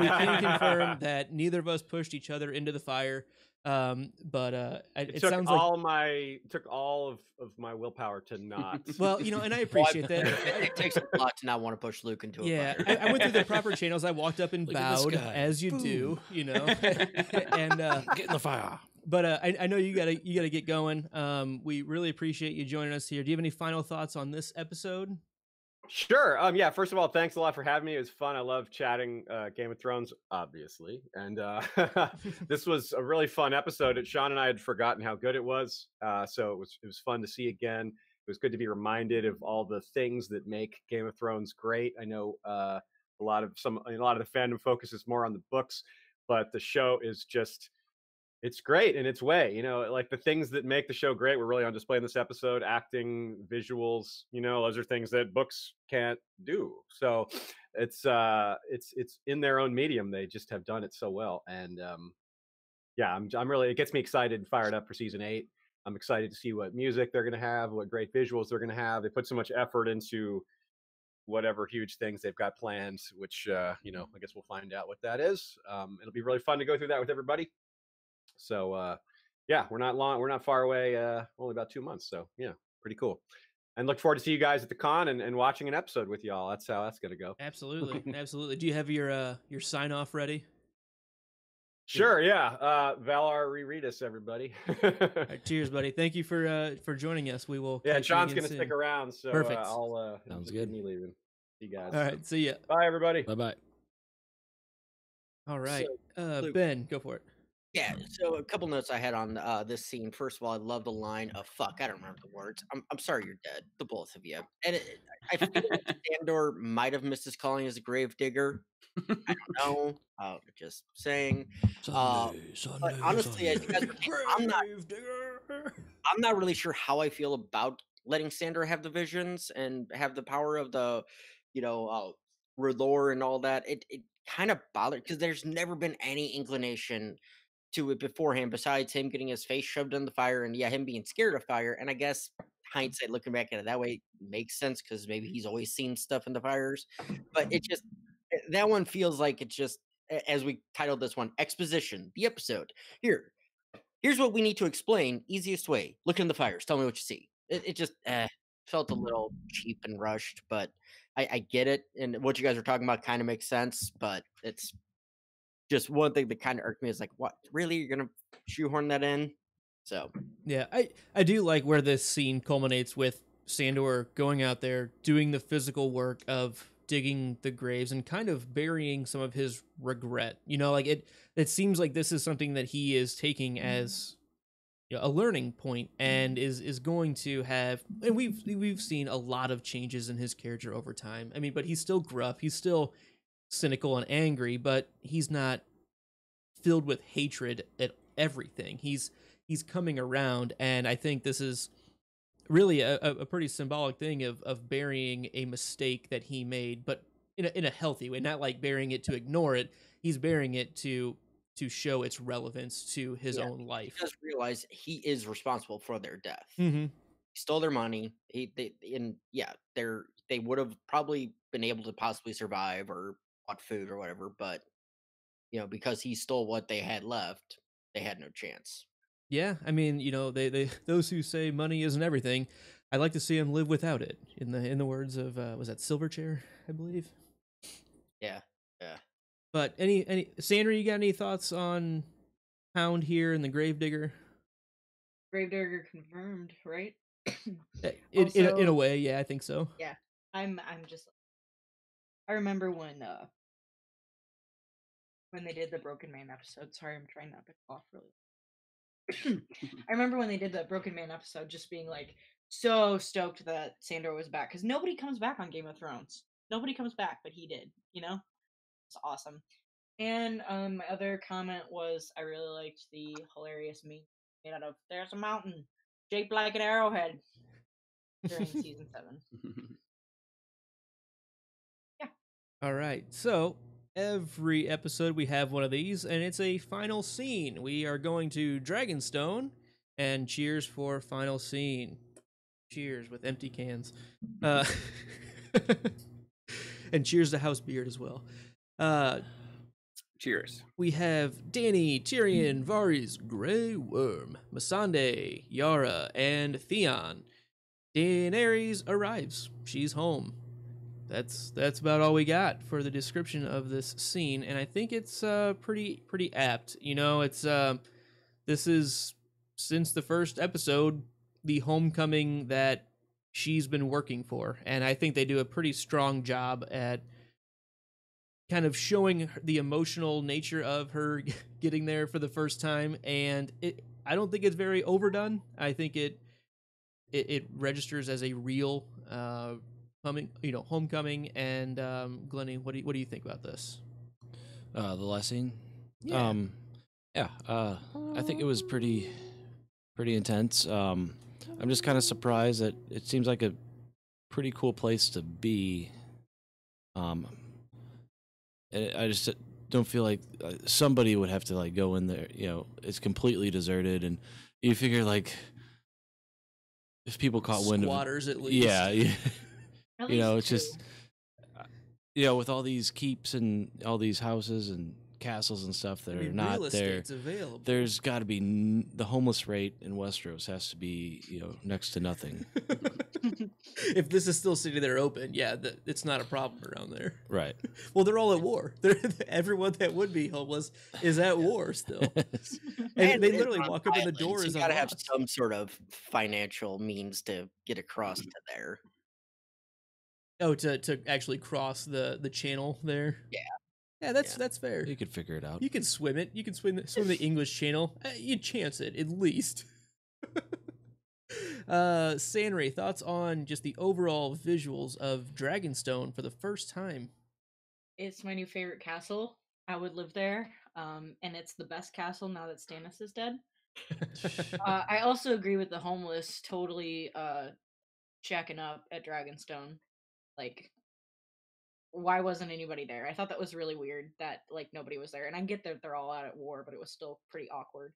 can confirm that neither of us pushed each other into the fire. But it took sounds all like took all of my willpower to not. well, you know, and I appreciate that. It takes a lot to not want to push Luke into a fire. I went through the proper channels. I walked up and Look at this bowed guy. as you Boom. do, you know, and Get in the fire. but I know you gotta get going. We really appreciate you joining us here. Do you have any final thoughts on this episode? Sure. Yeah. First of all, thanks a lot for having me. It was fun. I love chatting Game of Thrones, obviously, and this was a really fun episode. Sean and I had forgotten how good it was, so it was fun to see again. It was good to be reminded of all the things that make Game of Thrones great. I know a lot of the fandom focuses more on the books, but the show is just. It's great in its way, you know, like the things that make the show great were really on display in this episode. Acting, visuals, you know, those are things that books can't do. So it's in their own medium. They just have done it so well. And yeah, I'm really, it gets me excited and fired up for season 8. I'm excited to see what music they're going to have, what great visuals they're going to have. They put so much effort into whatever huge things they've got planned, which, you know, I guess we'll find out what that is. It'll be really fun to go through that with everybody. So yeah, we're not far away, only about 2 months. So yeah, pretty cool. And look forward to see you guys at the con and watching an episode with y'all. That's how that's gonna go. Absolutely. Absolutely. Do you have your sign off ready? Sure, yeah. Valar reread us, everybody. All right, cheers, buddy. Thank you for joining us. We will. Yeah, catch you Sean's again gonna soon. stick around, so Perfect. I'll Sounds good. Me leaving. See you guys. All right, see ya. Bye, everybody. Bye bye. All right, Luke- Ben, go for it. Yeah, so a couple notes I had on this scene. First of all, I love the line of "fuck." I don't remember the words. I'm sorry, you're dead, the both of you. And I feel like Sandor might have missed his calling as a grave digger. I don't know. Just saying. But honestly, as you guys were saying, I'm not really sure how I feel about letting Sandor have the visions and have the power of the, you know, R'hllor and all that. It kind of bothered because there's never been any inclination to it beforehand besides him getting his face shoved in the fire and him being scared of fire. And I guess hindsight looking back at it that way makes sense because maybe he's always seen stuff in the fires. But it just that one feels like it's just, as we titled this one, exposition, the episode. Here's what we need to explain. Easiest way. Look in the fires. Tell me what you see. It just felt a little cheap and rushed, but I get it. And what you guys are talking about kind of makes sense, but it's just one thing that kind of irked me is like, what, really? You're going to shoehorn that in? So, yeah, I do like where this scene culminates with Sandor going out there, doing the physical work of digging the graves and kind of burying some of his regret. You know, like it seems like this is something that he is taking as, you know, a learning point and is going to have, and we've seen a lot of changes in his character over time. I mean, but he's still gruff, he's still cynical and angry, but he's not filled with hatred at everything. He's coming around, and I think this is really a pretty symbolic thing of burying a mistake that he made, but in a healthy way, not like burying it to ignore it. He's burying it to show its relevance to his own life. He does realize he is responsible for their death. Mm-hmm. He stole their money. They would have probably been able to possibly survive or bought food or whatever, but you know, because he stole what they had left, they had no chance. Yeah, I mean, you know, they those who say money isn't everything, I'd like to see him live without it. In the words of was that Silverchair, I believe. Yeah. But any Sanri, you got any thoughts on Hound here and the Gravedigger? Gravedigger confirmed, right? In a way, yeah, I think so. Yeah, I'm just. I remember when when they did the Broken Man episode. Sorry, I'm trying not to cough really. I remember when they did the Broken Man episode, just being like so stoked that Sandor was back, because nobody comes back on Game of Thrones. Nobody comes back, but he did. You know, it's awesome. And my other comment was I really liked the hilarious meme made out of "There's a mountain shaped like an arrowhead" during season 7. Yeah. All right. So every episode we have one of these, and it's a final scene. We are going to Dragonstone, and cheers for final scene. Cheers with empty cans. And cheers to House Beard as well. Cheers. We have Dany, Tyrion, Varys, Grey Worm, Missandei, Yara, and Theon. Daenerys arrives. She's home. That's about all we got for the description of this scene, and I think it's pretty apt. You know, it's this is, since the first episode, the homecoming that she's been working for, and I think they do a pretty strong job at kind of showing the emotional nature of her getting there for the first time, and I don't think it's very overdone. I think it registers as a real homecoming. And Glennie, what do you think about this? The last scene? Yeah. I think it was pretty intense. I'm just kind of surprised that it seems like a pretty cool place to be. And I just don't feel like somebody would have to like go in there. You know, it's completely deserted, and you figure like if people caught wind of squatters at least. Yeah. At You know, least it's just, you know, with all these keeps and all these houses and castles and stuff that are not real there, estate's available. there's got to be the homeless rate in Westeros has to be, you know, next to nothing. If this is still sitting there open, yeah, it's not a problem around there. Right. Well, they're all at war. Everyone that would be homeless is at war still. And they literally walk up in the doors. You gotta have some sort of financial means to get across to there. Oh, to actually cross the channel there. Yeah, that's fair. You could figure it out. You can swim it. You can swim the English Channel. You'd chance it at least. Sanri, thoughts on just the overall visuals of Dragonstone for the first time? It's my new favorite castle. I would live there. And it's the best castle now that Stannis is dead. I also agree with the homeless totally checking up at Dragonstone. Like, why wasn't anybody there? I thought that was really weird that like nobody was there. And I get that they're all out at war, but it was still pretty awkward.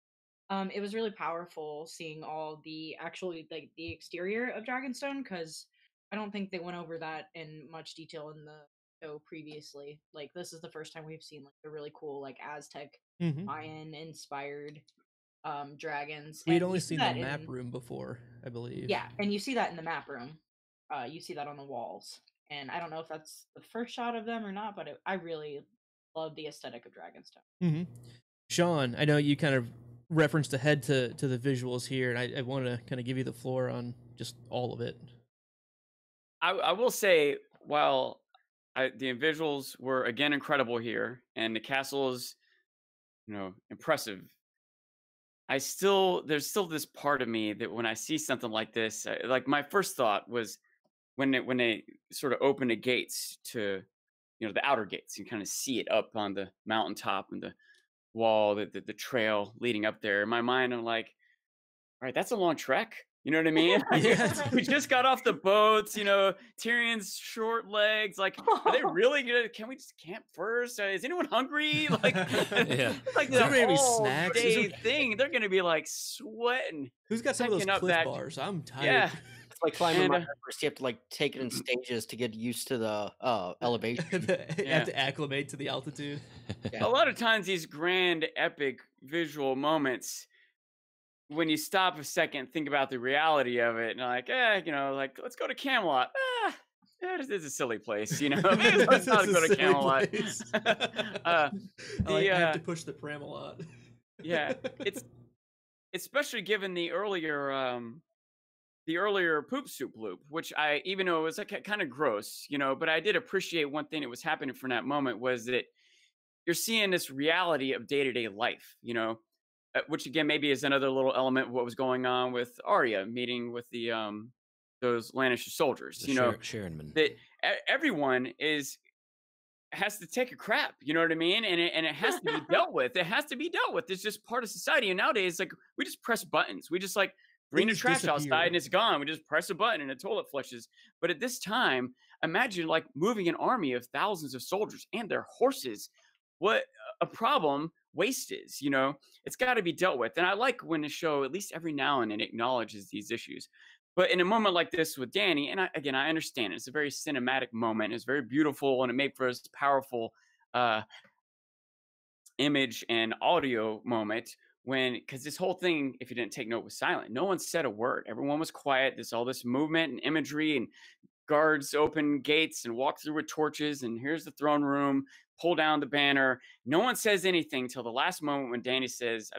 It was really powerful seeing all the actually like the exterior of Dragonstone, because I don't think they went over that in much detail in the show previously. Like, this is the first time we've seen like the really cool like Aztec Mayan inspired dragons. We'd only seen the map room before, I believe. Yeah, and you see that in the map room. You see that on the walls. And I don't know if that's the first shot of them or not, but I really love the aesthetic of Dragonstone. Sean, I know you kind of referenced ahead to the visuals here, and I want to kind of give you the floor on just all of it. I will say, while the visuals were again incredible here, and the castle is, you know, impressive, there's still this part of me that when I see something like this, like my first thought was when they sort of open the gates to, you know, the outer gates, you kind of see it up on the mountaintop and the wall, the trail leading up there. In my mind, I'm like, all right, that's a long trek. You know what I mean? We just got off the boats, you know, Tyrion's short legs. Like, are they really gonna, can we just camp first? Is anyone hungry? Like, like the whole snacks? Day thing, they're gonna be like sweating. Who's got some of those Cliff Bars? I'm tired. Yeah. It's like climbing Mount Everest. You have to like take it in stages to get used to the elevation. You have to acclimate to the altitude. A lot of times these grand epic visual moments, when you stop a second, think about the reality of it, and like, you know, like, let's go to Camelot. This is a silly place, you know. Maybe let's not go to Camelot. I have to push the Pramelot. Yeah, it's especially given the earlier poop soup loop, which even though it was like kind of gross, you know, but I did appreciate one thing that was happening from that moment was that you're seeing this reality of day-to-day life, which again maybe is another little element of what was going on with Arya meeting with the those Lannister soldiers. Sharonman. That everyone has to take a crap, you know what I mean? And it has to be dealt with. It has to be dealt with. It's just part of society. And nowadays, like, we just press buttons. We just like bring the trash outside and it's gone. We just press a button and the toilet flushes. But at this time, imagine like moving an army of thousands of soldiers and their horses. What a problem waste is, it's got to be dealt with. And I like when the show, at least every now and then, acknowledges these issues. But in a moment like this with Dany, and I understand it. It's a very cinematic moment. It's very beautiful, and it made for a powerful image and audio moment because this whole thing, if you didn't take note, was silent. No one said a word. Everyone was quiet. There's all this movement and imagery, and guards open gates and walk through with torches, and here's the throne room, pull down the banner. No one says anything till the last moment when Dany says,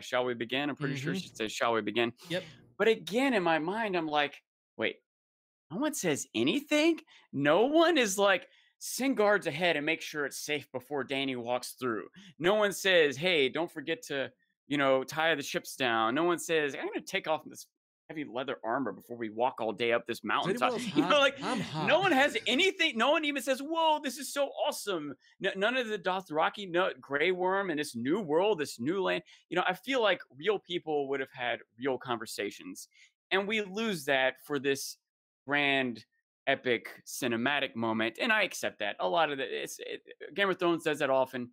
shall we begin? I'm pretty sure she says, shall we begin? Yep. But again, in my mind, I'm like, wait, no one says anything? No one is like, send guards ahead and make sure it's safe before Dany walks through. No one says, hey, don't forget to, tie the ships down. No one says, I'm going to take off this heavy leather armor before we walk all day up this mountaintop. I'm hot. No one has anything. No one even says, whoa, this is so awesome. None of the Dothraki, Grey Worm, and this new world, this new land. I feel like real people would have had real conversations. And we lose that for this grand, epic, cinematic moment. And I accept that. A lot of it, Game of Thrones does that often.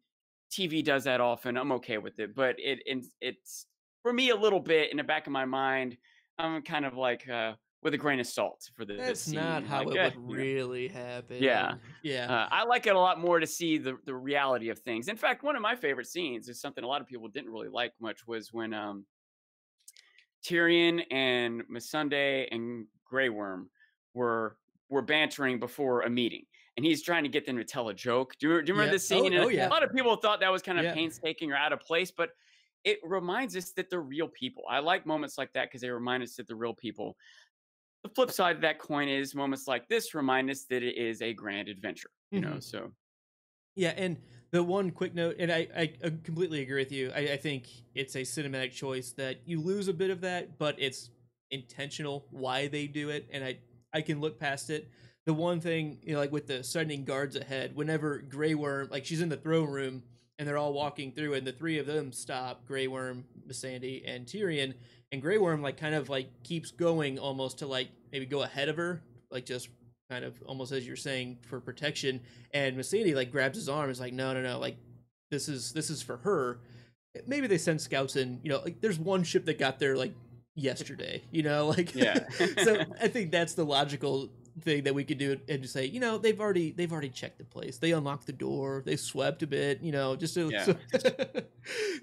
TV does that often. I'm okay with it. But it's, for me, a little bit in the back of my mind, I'm kind of like with a grain of salt for this. That's scene. not how it would really happen. Yeah. Yeah. I like it a lot more to see the reality of things. In fact, one of my favorite scenes is something a lot of people didn't really like much was when Tyrion and Missandei and Grey Worm were bantering before a meeting. And he's trying to get them to tell a joke. Do you remember this scene? Oh, yeah. A lot of people thought that was kind of painstaking or out of place, but it reminds us that they're real people. I like moments like that because they remind us that they're real people. The flip side of that coin is moments like this remind us that it is a grand adventure, so. Yeah, and the one quick note, and I completely agree with you. I think it's a cinematic choice that you lose a bit of that, but it's intentional why they do it, and I can look past it. The one thing, like with the sending guards ahead, whenever Grey Worm, like she's in the throne room, and they're all walking through, and the three of them stop, Grey Worm, Missandei, and Tyrion, and Grey Worm like kind of like keeps going almost to like maybe go ahead of her, like just kind of almost as you're saying for protection, and Missandei like grabs his arm and is like, no, like this is for her. Maybe they send scouts in, like there's one ship that got there like yesterday, like yeah. So I think that's the logical thing that we could do and just say, they've already checked the place, they unlocked the door, they swept a bit, just to,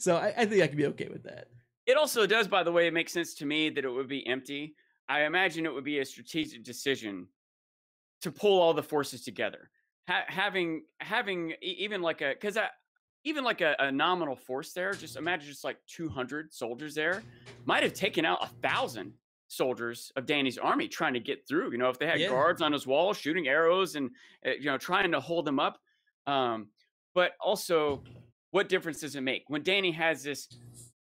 so I think I could be okay with that. It also does, by the way, it makes sense to me that it would be empty. I imagine it would be a strategic decision to pull all the forces together, having even like a nominal force there. Just imagine just like 200 soldiers there might have taken out 1,000 soldiers of Dany's army trying to get through. If they had guards on his wall shooting arrows and trying to hold them up. But also, what difference does it make when Dany has this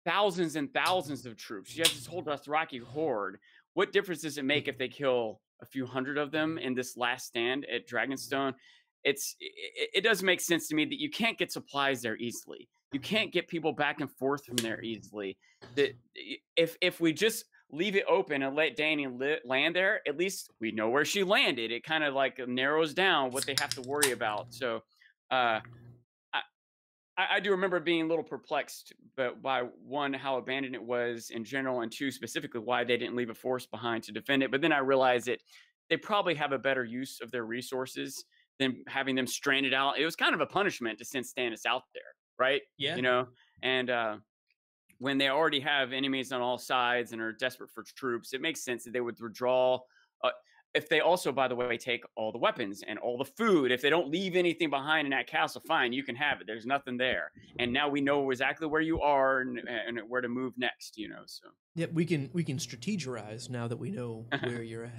thousands and thousands of troops? She has this whole Dothraki horde. What difference does it make if they kill a few hundred of them in this last stand at Dragonstone? It does make sense to me that you can't get supplies there easily. You can't get people back and forth from there easily. That if we just leave it open and let Dany land there, at least we know where she landed. It kind of like narrows down what they have to worry about. So I do remember being a little perplexed by one, how abandoned it was in general, and two, specifically why they didn't leave a force behind to defend it. But then I realized that they probably have a better use of their resources than having them stranded out. It was kind of a punishment to send Stannis out there, right? Yeah. And when they already have enemies on all sides and are desperate for troops, it makes sense that they would withdraw. If they also, by the way, take all the weapons and all the food, if they don't leave anything behind in that castle, fine, you can have it. There's nothing there. And now we know exactly where you are and where to move next, so. Yeah, we can strategize now that we know where you're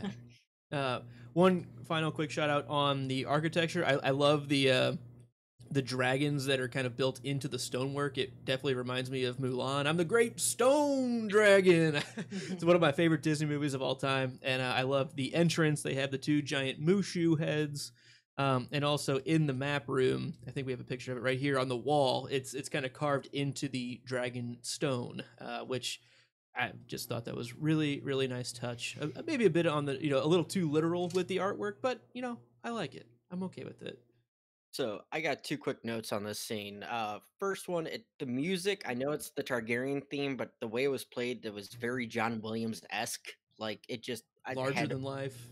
at. One final quick shout out on the architecture. I love the the dragons that are kind of built into the stonework, it definitely reminds me of Mulan. I'm the great stone dragon. It's one of my favorite Disney movies of all time, and I love the entrance. They have the 2 giant Mushu heads, and also in the map room, I think we have a picture of it right here on the wall. It's kind of carved into the dragon stone, which I just thought that was really, really nice touch. Maybe a bit on the, a little too literal with the artwork, but I like it. I'm okay with it. So I got 2 quick notes on this scene. First one, the music. I know it's the Targaryen theme, but the way it was played, it was very John Williams-esque. Like it just Larger than life.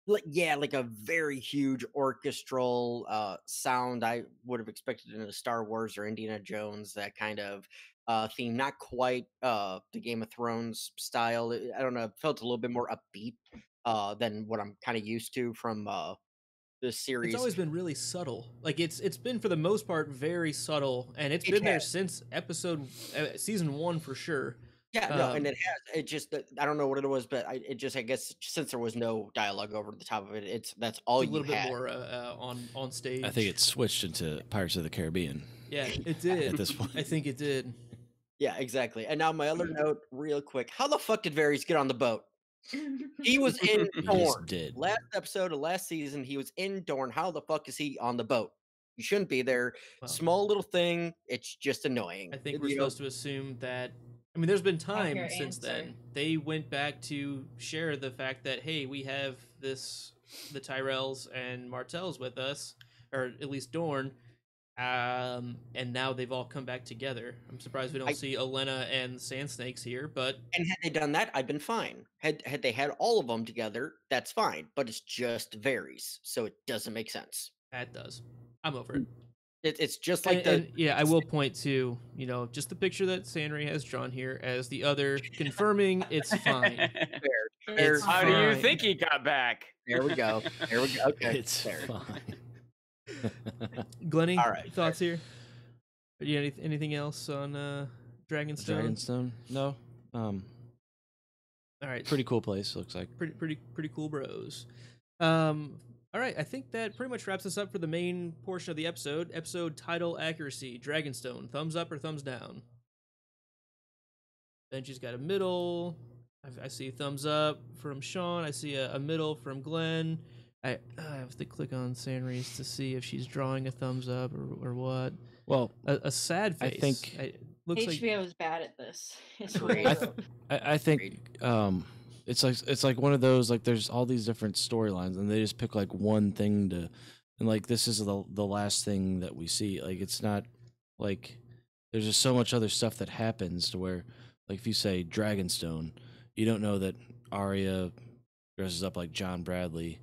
Like a very huge orchestral sound. I would have expected in a Star Wars or Indiana Jones, that kind of theme. Not quite the Game of Thrones style. I don't know. It felt a little bit more upbeat than what I'm kind of used to from this series. It's always been really subtle. Like it's been for the most part very subtle, and it's been there since season 1 for sure. Yeah, no, and it has. It just I don't know what it was, but I guess since there was no dialogue over the top of it, that's all it's a little you bit had. more on stage. I think it switched into Pirates of the Caribbean. Yeah, it did. At this point, I think it did. Yeah, exactly. And now my other note, real quick: how the fuck did Varys get on the boat? He was in Dorne. Last episode of last season, he was in Dorne. How the fuck is he on the boat? You shouldn't be there. Well, small little thing. It's just annoying. I think we're supposed to assume that. I mean, there's been time since then. They went back to share the fact that, hey, we have the Tyrells and Martells with us, or at least Dorne, and now they've all come back together. I'm surprised we don't see Olenna and Sand Snakes here, but... And had they done that, I'd been fine. Had they had all of them together, that's fine, but it's just Varys, so it doesn't make sense. That does. I'm over it. It's just like I will point to, just the picture that Sanri has drawn here as the other, confirming it's fine. Fair. How do you think he got back? There we go. Okay, it's fine. Glennie, thoughts here? Anything else on Dragonstone? Dragonstone? No. All right. Pretty cool place, looks like. Pretty cool bros. All right, I think that pretty much wraps us up for the main portion of the episode. Episode title accuracy, Dragonstone. Thumbs up or thumbs down? Benji's got a middle. I see thumbs up from Sean. I see a middle from Glenn. I have to click on Sanri's to see if she's drawing a thumbs up or what. Well, a sad face. I think it looks HBO like is bad at this. It's weird. I think it's like one of those, like there's all these different storylines and they just pick like one thing to, and like this is the last thing that we see. Like it's not like there's just so much other stuff that happens to where, like if you say Dragonstone, you don't know that Arya dresses up like John Bradley,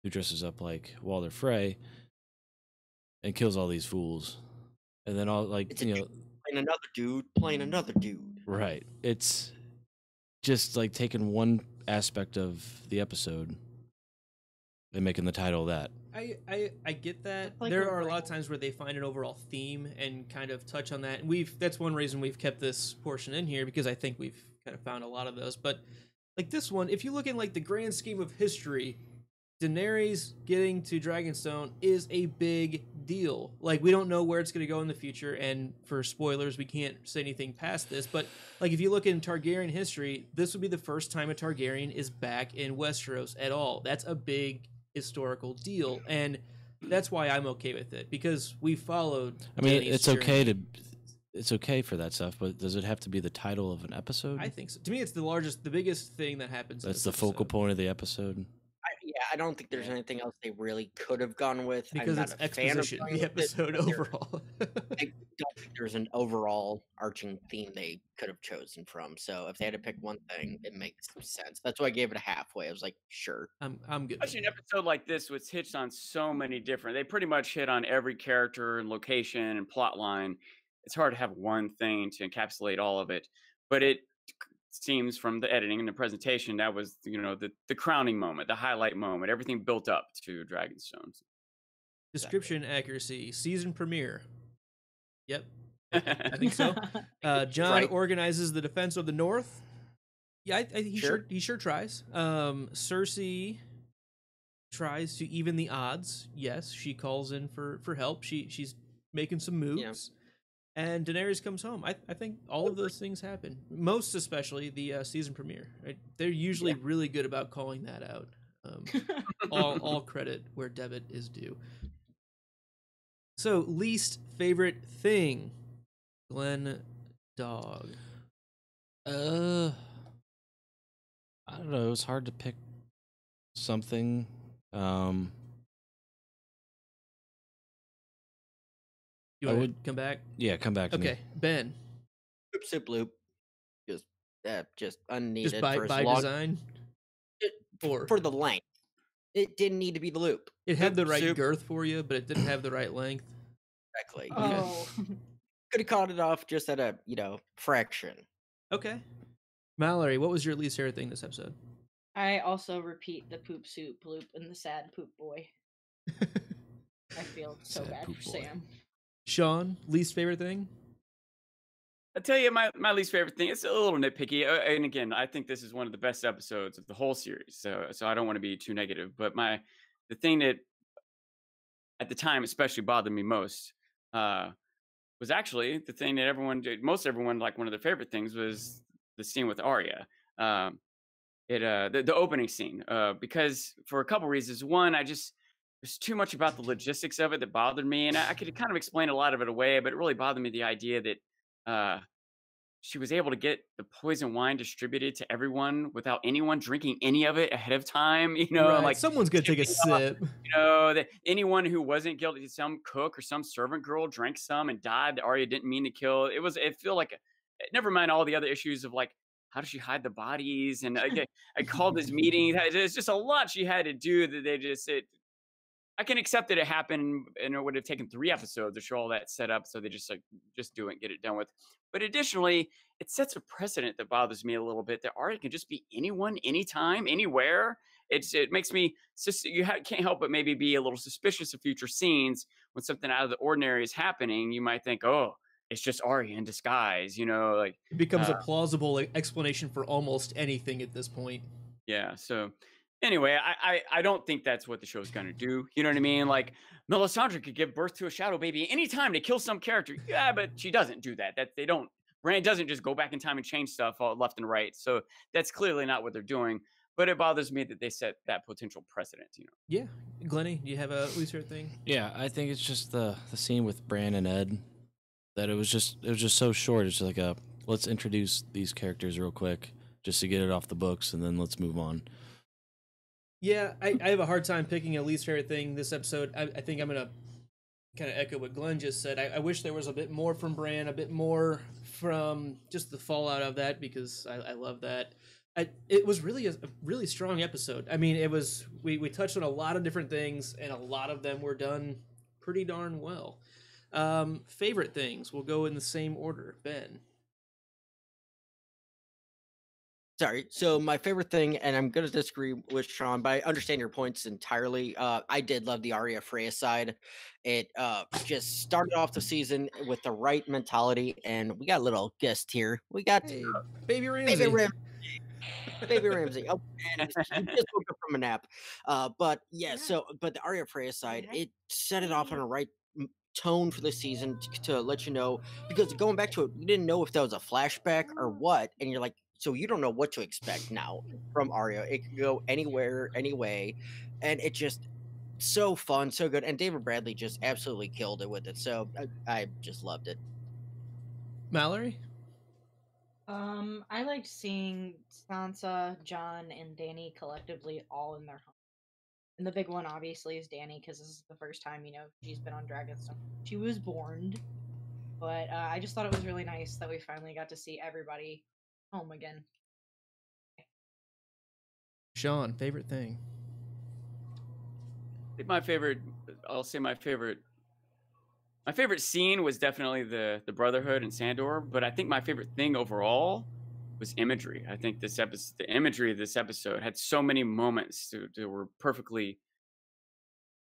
who dresses up like Walder Frey, and kills all these fools, and then all like playing another dude. Right. It's just like taking one aspect of the episode and making the title that. I get that. Like there are a lot of times where they find an overall theme and kind of touch on that. And that's one reason we've kept this portion in here, because I think we've kind of found a lot of those. But like this one, if you look in like the grand scheme of history, Daenerys getting to Dragonstone is a big deal. Like, we don't know where it's going to go in the future, and for spoilers, we can't say anything past this, but like if you look in Targaryen history, this would be the first time a Targaryen is back in Westeros at all. That's a big historical deal, and that's why I'm okay with it, because we followed Dany's it's journey. It's okay for that stuff, but does it have to be the title of an episode? I think so. To me, it's the biggest thing that happens. That's the focal point of the episode. I don't think there's anything else they really could have gone with. Because it's exposition, the episode overall. I don't think there's an overall arching theme they could have chosen from. So if they had to pick one thing, it makes sense. That's why I gave it a halfway. I was like, sure. I'm good. Especially an episode like this, which hits on so many different. They pretty much hit on every character and location and plot line. It's hard to have one thing to encapsulate all of it, but it seems from the editing and the presentation that was the crowning moment, the highlight moment, everything built up to Dragonstone. Description accuracy, season premiere. Yep, I think so. John organizes the defense of the North. Yeah, he sure tries. Cersei tries to even the odds. Yes, she calls in for help. She's making some moves. And Daenerys comes home. I think all of those things happen. Most especially the season premiere. Right? They're usually really good about calling that out. All credit where debit is due. So, least favorite thing, Glenn Dog. I don't know. It was hard to pick something. You want to come back? Yeah, come back to me. Okay, Ben. Soup loop. Just unneeded. Just by long, design? For the length. It didn't need to be the loop. It had the right girth for you, but it didn't have the right length. Exactly. Oh. Could have caught it off just at a, fraction. Okay. Mallory, what was your least favorite thing this episode? I also repeat the poop soup loop and the sad poop boy. I feel so Sad bad poop for boy. Sam. Sean, least favorite thing? I'll tell you my least favorite thing. It's a little nitpicky, and again, I think this is one of the best episodes of the whole series. So I don't want to be too negative, but the thing that at the time especially bothered me most was actually the thing that most everyone, like one of their favorite things was the scene with Arya. The opening scene, because for a couple reasons. One, there's too much about the logistics of it that bothered me, and I could kind of explain a lot of it away, but it really bothered me the idea that she was able to get the poison wine distributed to everyone without anyone drinking any of it ahead of time. Right. Like Someone's gonna take a sip. That anyone who wasn't guilty, some cook or some servant girl drank some and died that Arya didn't mean to kill. It felt like, never mind all the other issues of like, how does she hide the bodies? And I called this meeting. It's just a lot she had to do that I can accept that it happened, and it would have taken 3 episodes to show all that set up. So they just do it, get it done with. But additionally, it sets a precedent that bothers me a little bit, that Arya can just be anyone, anytime, anywhere. It makes me can't help but maybe be a little suspicious of future scenes. When something out of the ordinary is happening, you might think, oh, it's just Arya in disguise, like it becomes a plausible explanation for almost anything at this point. Yeah. So anyway, I don't think that's what the show's going to do. You know what I mean? Like, Melisandre could give birth to a shadow baby anytime to kill some character. Yeah, but she doesn't do that. Brand doesn't just go back in time and change stuff all left and right. So that's clearly not what they're doing. But it bothers me that they set that potential precedent. Yeah, Glennie, do you have a least favorite thing? Yeah, I think it's just the scene with Bran and Ed. That it was just so short. It's like let's introduce these characters real quick just to get it off the books, and then let's move on. Yeah, I have a hard time picking a least favorite thing this episode. I think I'm gonna kind of echo what Glenn just said. I wish there was a bit more from Bran, a bit more from just the fallout of that, because I love that. It was really a really strong episode. I mean, it was we touched on a lot of different things, and a lot of them were done pretty darn well. Favorite things, we'll go in the same order. Ben. Sorry. So my favorite thing, and I'm going to disagree with Sean, but I understand your points entirely. I did love the Arya Freya side. It just started off the season with the right mentality, and we got a little guest here. We got Baby Ramsay. Baby Ramsay. Oh, and he just woke up from a nap. But the Arya Freya side, it set it off on a right tone for the season to let you know, because going back to it, you didn't know if that was a flashback or what, and you're like, so you don't know what to expect now from Arya. It could go anywhere, anyway, and it just so fun, so good. And David Bradley just absolutely killed it with it. So I just loved it. Mallory? I liked seeing Sansa, Jon, and Dany collectively all in their home. And the big one, obviously, is Dany, because this is the first time, she's been on Dragonstone. She was born. But I just thought it was really nice that we finally got to see everybody home again. Sean, favorite thing? I think my favorite scene was definitely the Brotherhood and Sandor, but I think my favorite thing overall was imagery. I think the imagery of this episode had so many moments that were perfectly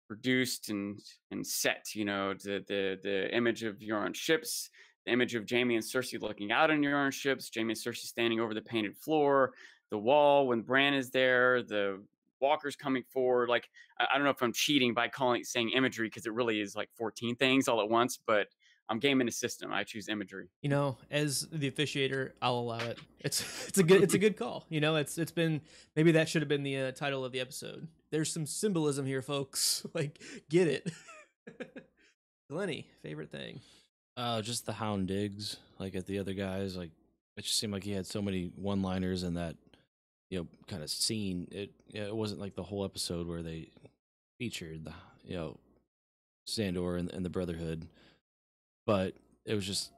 produced and set. The image of Euron's ships, the image of Jaime and Cersei looking out on Euron's ships, Jaime and Cersei standing over the painted floor, the wall when Bran is there, the walkers coming forward. Like, I don't know if I'm cheating by saying imagery, because it really is like 14 things all at once, but I'm gaming the system. I choose imagery. You know, as the officiator, I'll allow it. It's a good call. You know, it's been, maybe that should have been the title of the episode. There's some symbolism here, folks. Like, get it. Glenny, favorite thing? Just the Hound digs, like at the other guys. Like, it just seemed like he had so many one-liners in that, you know, kind of scene. It wasn't like the whole episode where they featured the, you know, Sandor and the Brotherhood, but it was just,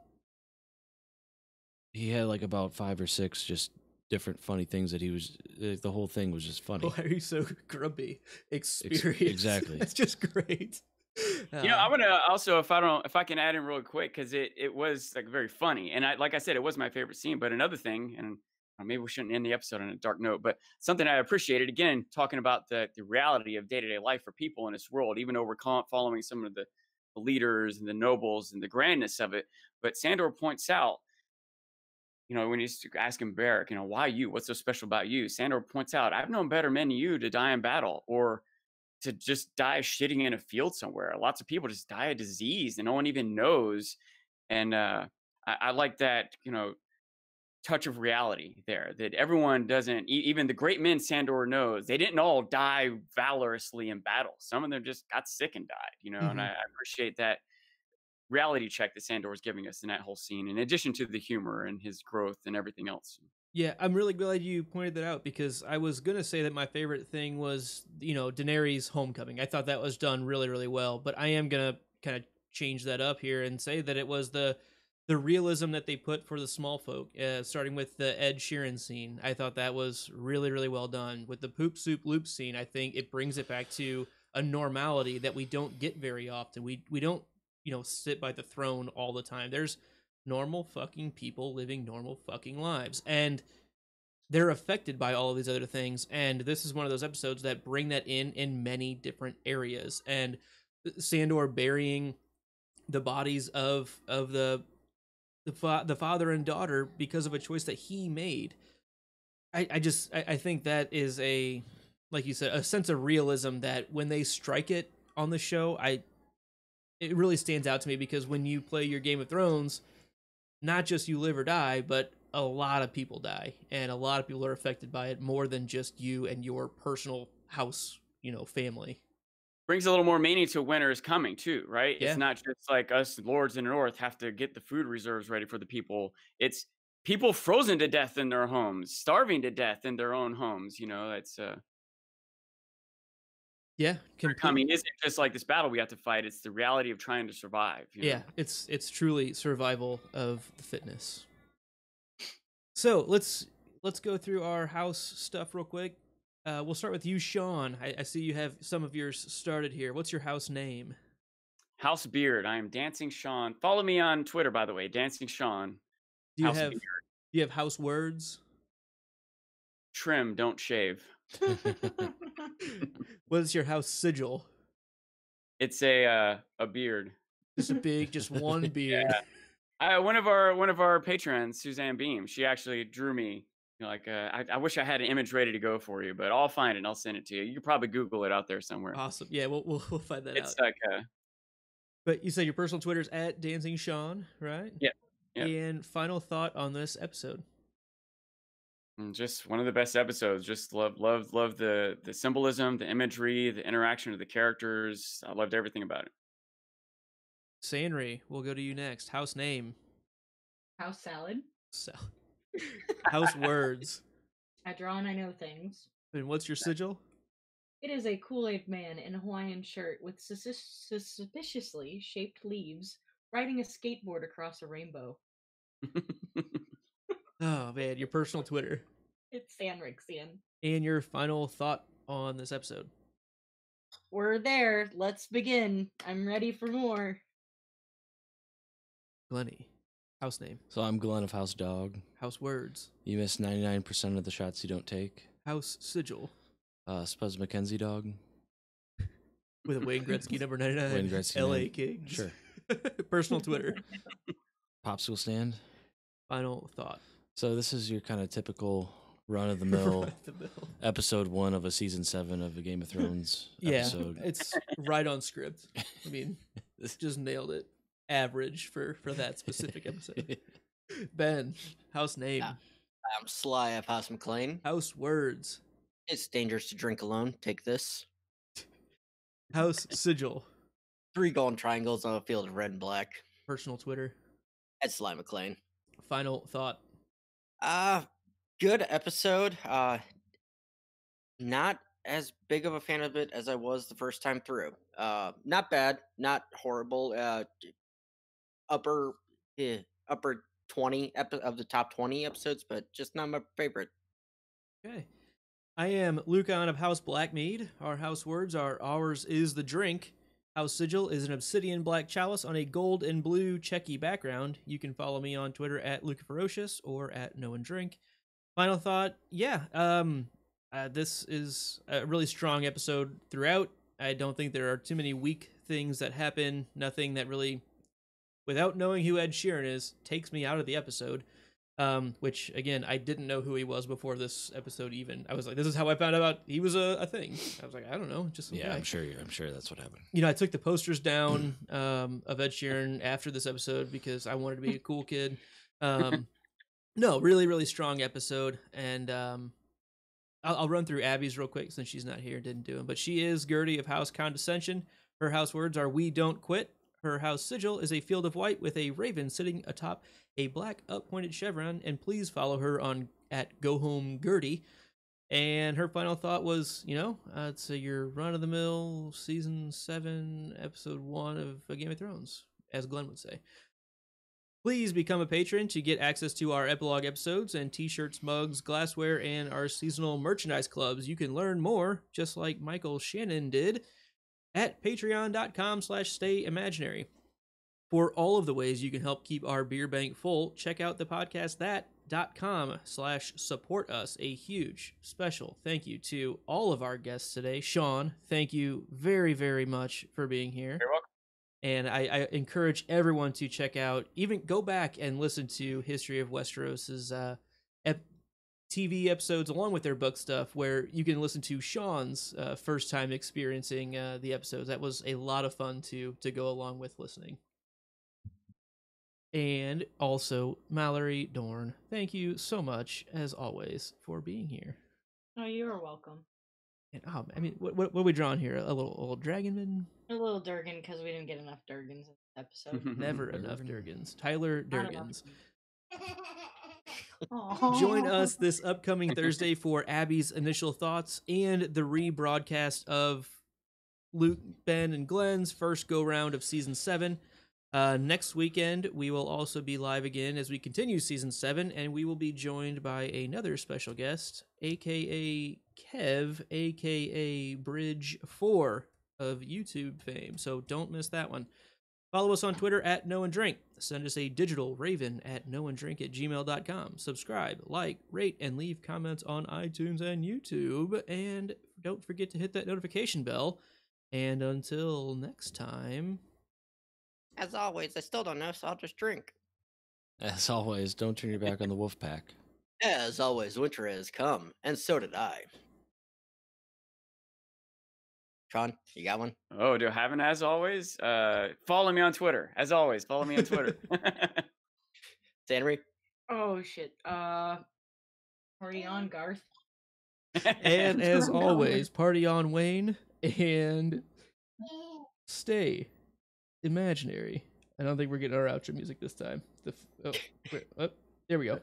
he had like about 5 or 6 just different funny things that he was, the whole thing was just funny. Why are you so grumpy? Experience. Exactly. That's just great. You know, I'm gonna also, if I can add in real quick, because it was like very funny, and like I said, it was my favorite scene. But another thing, and maybe we shouldn't end the episode on a dark note, but something I appreciated, again, talking about the reality of day-to-day life for people in this world, even though we're following some of the leaders and the nobles and the grandness of it. But Sandor points out, you know, when he's asking Barrack, you know, why you? What's so special about you? Sandor points out, I've known better men than you to die in battle, or to just die shitting in a field somewhere. Lots of people just die of disease and no one even knows. And I like that, you know, touch of reality there, that everyone doesn't, even the great men Sandor knows, they didn't all die valorously in battle. Some of them just got sick and died, you know. And I appreciate that reality check that Sandor was giving us in that whole scene, in addition to the humor and his growth and everything else. Yeah, I'm really glad you pointed that out, because I was going to say that my favorite thing was, you know, Daenerys' homecoming. I thought that was done really, really well, but I am going to kind of change that up here and say that it was the realism that they put for the small folk, starting with the Ed Sheeran scene. I thought that was really, really well done. With the Poop Soup Loop scene, I think it brings it back to a normality that we don't get very often. We don't, you know, sit by the throne all the time. There's normal fucking people living normal fucking lives, and they're affected by all of these other things, and this is one of those episodes that bring that in many different areas. And Sandor burying the bodies of the father and daughter because of a choice that he made, I think that is, a, like you said, a sense of realism that when they strike it on the show, it really stands out to me, because when you play your Game of Thrones, not just you live or die, but a lot of people die, and a lot of people are affected by it more than just you and your personal house, you know, family. Brings a little more meaning to winter is coming too, right? Yeah. It's not just like us lords in the north have to get the food reserves ready for the people. It's people frozen to death in their homes, starving to death in their own homes. You know, it's yeah, coming isn't just like this battle we have to fight. It's the reality of trying to survive. You know? It's truly survival of the fitness. So let's go through our house stuff real quick. We'll start with you, Sean. I see you have some of yours started here. What's your house name? House Beard. I am Dancing Sean. Follow me on Twitter, by the way, Dancing Sean. Do you have house words? Trim, don't shave. What is your house sigil? It's a beard. Just one beard. Yeah. One of our patrons, Suzanne Beam, she actually drew me. You know, like I wish I had an image ready to go for you, but I'll find it and I'll send it to you. You can probably Google it out there somewhere. Awesome. Yeah, we'll find that out. It's like But you said your personal Twitter's at Dancing Sean, right? Yeah. And final thought on this episode. Just one of the best episodes. Just love the symbolism, the imagery, the interaction of the characters. I loved everything about it. Sanri, we'll go to you next. House name. House salad. House words. I draw and I know things. And what's your sigil? It is a Kool-Aid man in a Hawaiian shirt with suspiciously shaped leaves riding a skateboard across a rainbow. Oh man, your personal Twitter. It's Sanrixian. And your final thought on this episode. We're there. Let's begin. I'm ready for more. Glenny, house name. So I'm Glenn of House Dog. House words. You miss 99% of the shots you don't take. House sigil. Spuzz McKenzie Dog. With a Wayne Gretzky number 99. Wayne Gretzky. LA Kings. Sure. Personal Twitter. Popsicle stand. Final thought. So this is your kind of typical run of the mill episode 1 of a season 7 of a Game of Thrones episode. It's right on script. I mean, just nailed it. Average for that specific episode. Ben, house name. I'm Sly of House McLean. House words. It's dangerous to drink alone. Take this. House sigil. 3 golden triangles on a field of red and black. Personal Twitter. At Sly McLean. Final thought. Good episode. Not as big of a fan of it as I was the first time through. Not bad, not horrible. Upper 20 of the top 20 episodes, but just not my favorite. Okay. I am Lucan of House Blackmead. Our house words are ours is the drink. House sigil is an obsidian black chalice on a gold and blue checky background. You can follow me on Twitter at LucaFerocious or at No One Drink. Final thought, this is a really strong episode throughout. I don't think there are too many weak things that happen. Nothing that really, without knowing who Ed Sheeran is, takes me out of the episode. Which, again, I didn't know who he was before this episode even. I was like, this is how I found out he was a thing. I was like, I don't know. Just some guy. I'm sure that's what happened. You know, I took the posters down of Ed Sheeran after this episode because I wanted to be a cool kid. No, really, really strong episode. And I'll run through Abby's real quick since she's not here, didn't do them. But she is Gertie of House Condescension. Her house words are we don't quit. Her house sigil is a field of white with a raven sitting atop a black up-pointed chevron, and please follow her on at Go Home Gertie. And her final thought was, it's your run-of-the-mill season 7, episode 1 of Game of Thrones, as Glenn would say. Please become a patron to get access to our epilogue episodes and t-shirts, mugs, glassware, and our seasonal merchandise clubs. You can learn more, just like Michael Shannon did, at patreon.com/stayimaginary. For all of the ways you can help keep our beer bank full, check out the podcastthat.com/support us. A huge special thank you to all of our guests today. Sean, thank you very, very much for being here. You're welcome. And I encourage everyone to check out, even go back and listen to History of Westeros's TV episodes along with their book stuff, where you can listen to Sean's first time experiencing the episodes. That was a lot of fun to go along with listening. And also, Mallory Dorn, thank you so much, as always, for being here. Oh, you are welcome. And, what are we drawing here? A little Dragonman? A little Durgan, because we didn't get enough Durgans in this episode. Never enough Durgans. Tyler Durgans. Aww. Join us this upcoming Thursday for Abby's initial thoughts and the rebroadcast of Luke, Ben, and Glenn's first go-round of Season 7. Next weekend, we will also be live again as we continue Season 7, and we will be joined by another special guest, a.k.a. Kev, a.k.a. Bridge 4 of YouTube fame, so don't miss that one. Follow us on Twitter at No One Drink. Send us a digital raven at noonedrink@gmail.com. Subscribe, like, rate, and leave comments on iTunes and YouTube. And don't forget to hit that notification bell. And until next time... As always, I still don't know, so I'll just drink. As always, don't turn your back on the wolf pack. As always, winter has come, and so did I. Sean, you got one? Oh, do I have an as always? Follow me on Twitter. As always, follow me on Twitter. Sanri? Oh, shit. Party on, Garth. And as always, party on, Wayne, and stay imaginary. I don't think we're getting our outro music this time. There we go.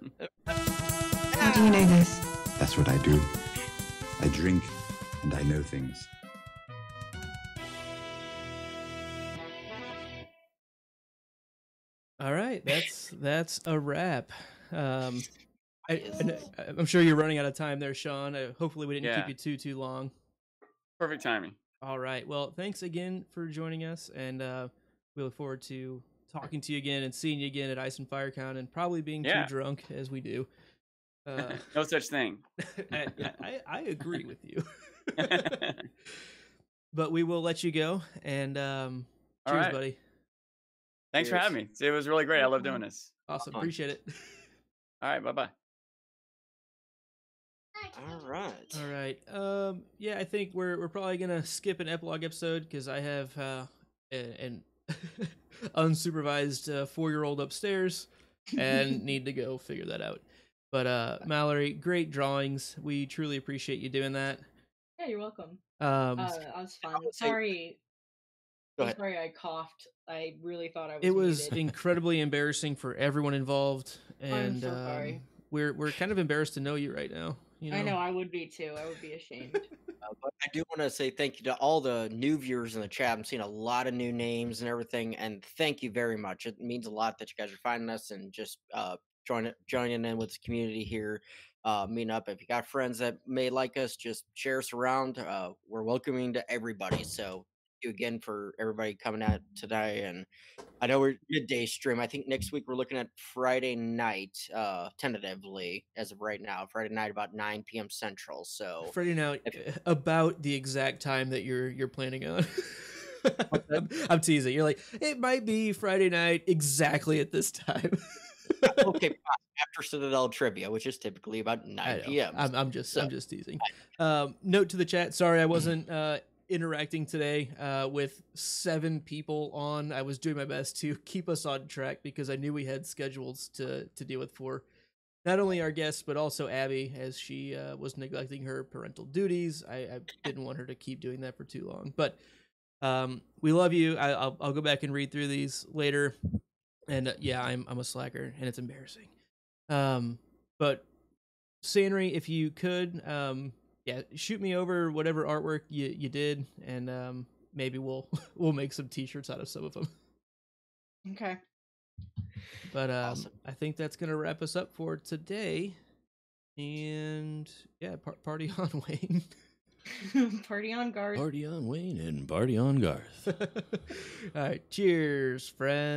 How do you know this? That's what I do. I drink and I know things. All right, that's a wrap. I'm sure you're running out of time there, Sean. Hopefully we didn't keep you too long. Perfect timing. All right. Well, thanks again for joining us, and we look forward to talking to you again and seeing you again at Ice and FireCon, and probably being too drunk as we do. No such thing. I agree with you. But we will let you go, and cheers, buddy. Thanks for having me. It was really great. I love doing this. Awesome. Appreciate it. All right. Bye-bye. All right. All right. Yeah, I think we're probably gonna skip an epilogue episode because I have an unsupervised 4-year-old upstairs and need to go figure that out. But Mallory, great drawings. We truly appreciate you doing that. Yeah, you're welcome. Um, That was fun. would say- Sorry. Go ahead. Sorry, I coughed. I really thought I was. it was muted. incredibly embarrassing for everyone involved, I'm and so sorry. we're kind of embarrassed to know you right now. You know? I know I would be too. I would be ashamed. But I do want to say thank you to all the new viewers in the chat. I'm seeing a lot of new names and everything, and thank you very much. It means a lot that you guys are finding us and just joining in with the community here, meeting up. If you got friends that may like us, just share us around. We're welcoming to everybody. So thank you again for everybody coming out today. And I know we're midday stream. I think next week we're looking at Friday night, tentatively as of right now. Friday night about 9 p.m. Central. So Friday night, about the exact time that you're planning on. I'm teasing. You're like, it might be Friday night exactly at this time. okay, after Citadel Trivia, which is typically about 9 p.m. I'm just teasing. Note to the chat. Sorry, I wasn't interacting today with 7 people on. I was doing my best to keep us on track because I knew we had schedules to deal with for not only our guests but also Abby, as she was neglecting her parental duties. I didn't want her to keep doing that for too long. But we love you. I'll go back and read through these later. And yeah, I'm a slacker, and it's embarrassing. But Sanri, if you could, yeah, shoot me over whatever artwork you did, and maybe we'll make some T-shirts out of some of them. Okay. But Awesome. I think that's gonna wrap us up for today. And yeah, party on, Wayne. Party on, Garth. Party on, Wayne, and party on, Garth. All right, cheers, friendos.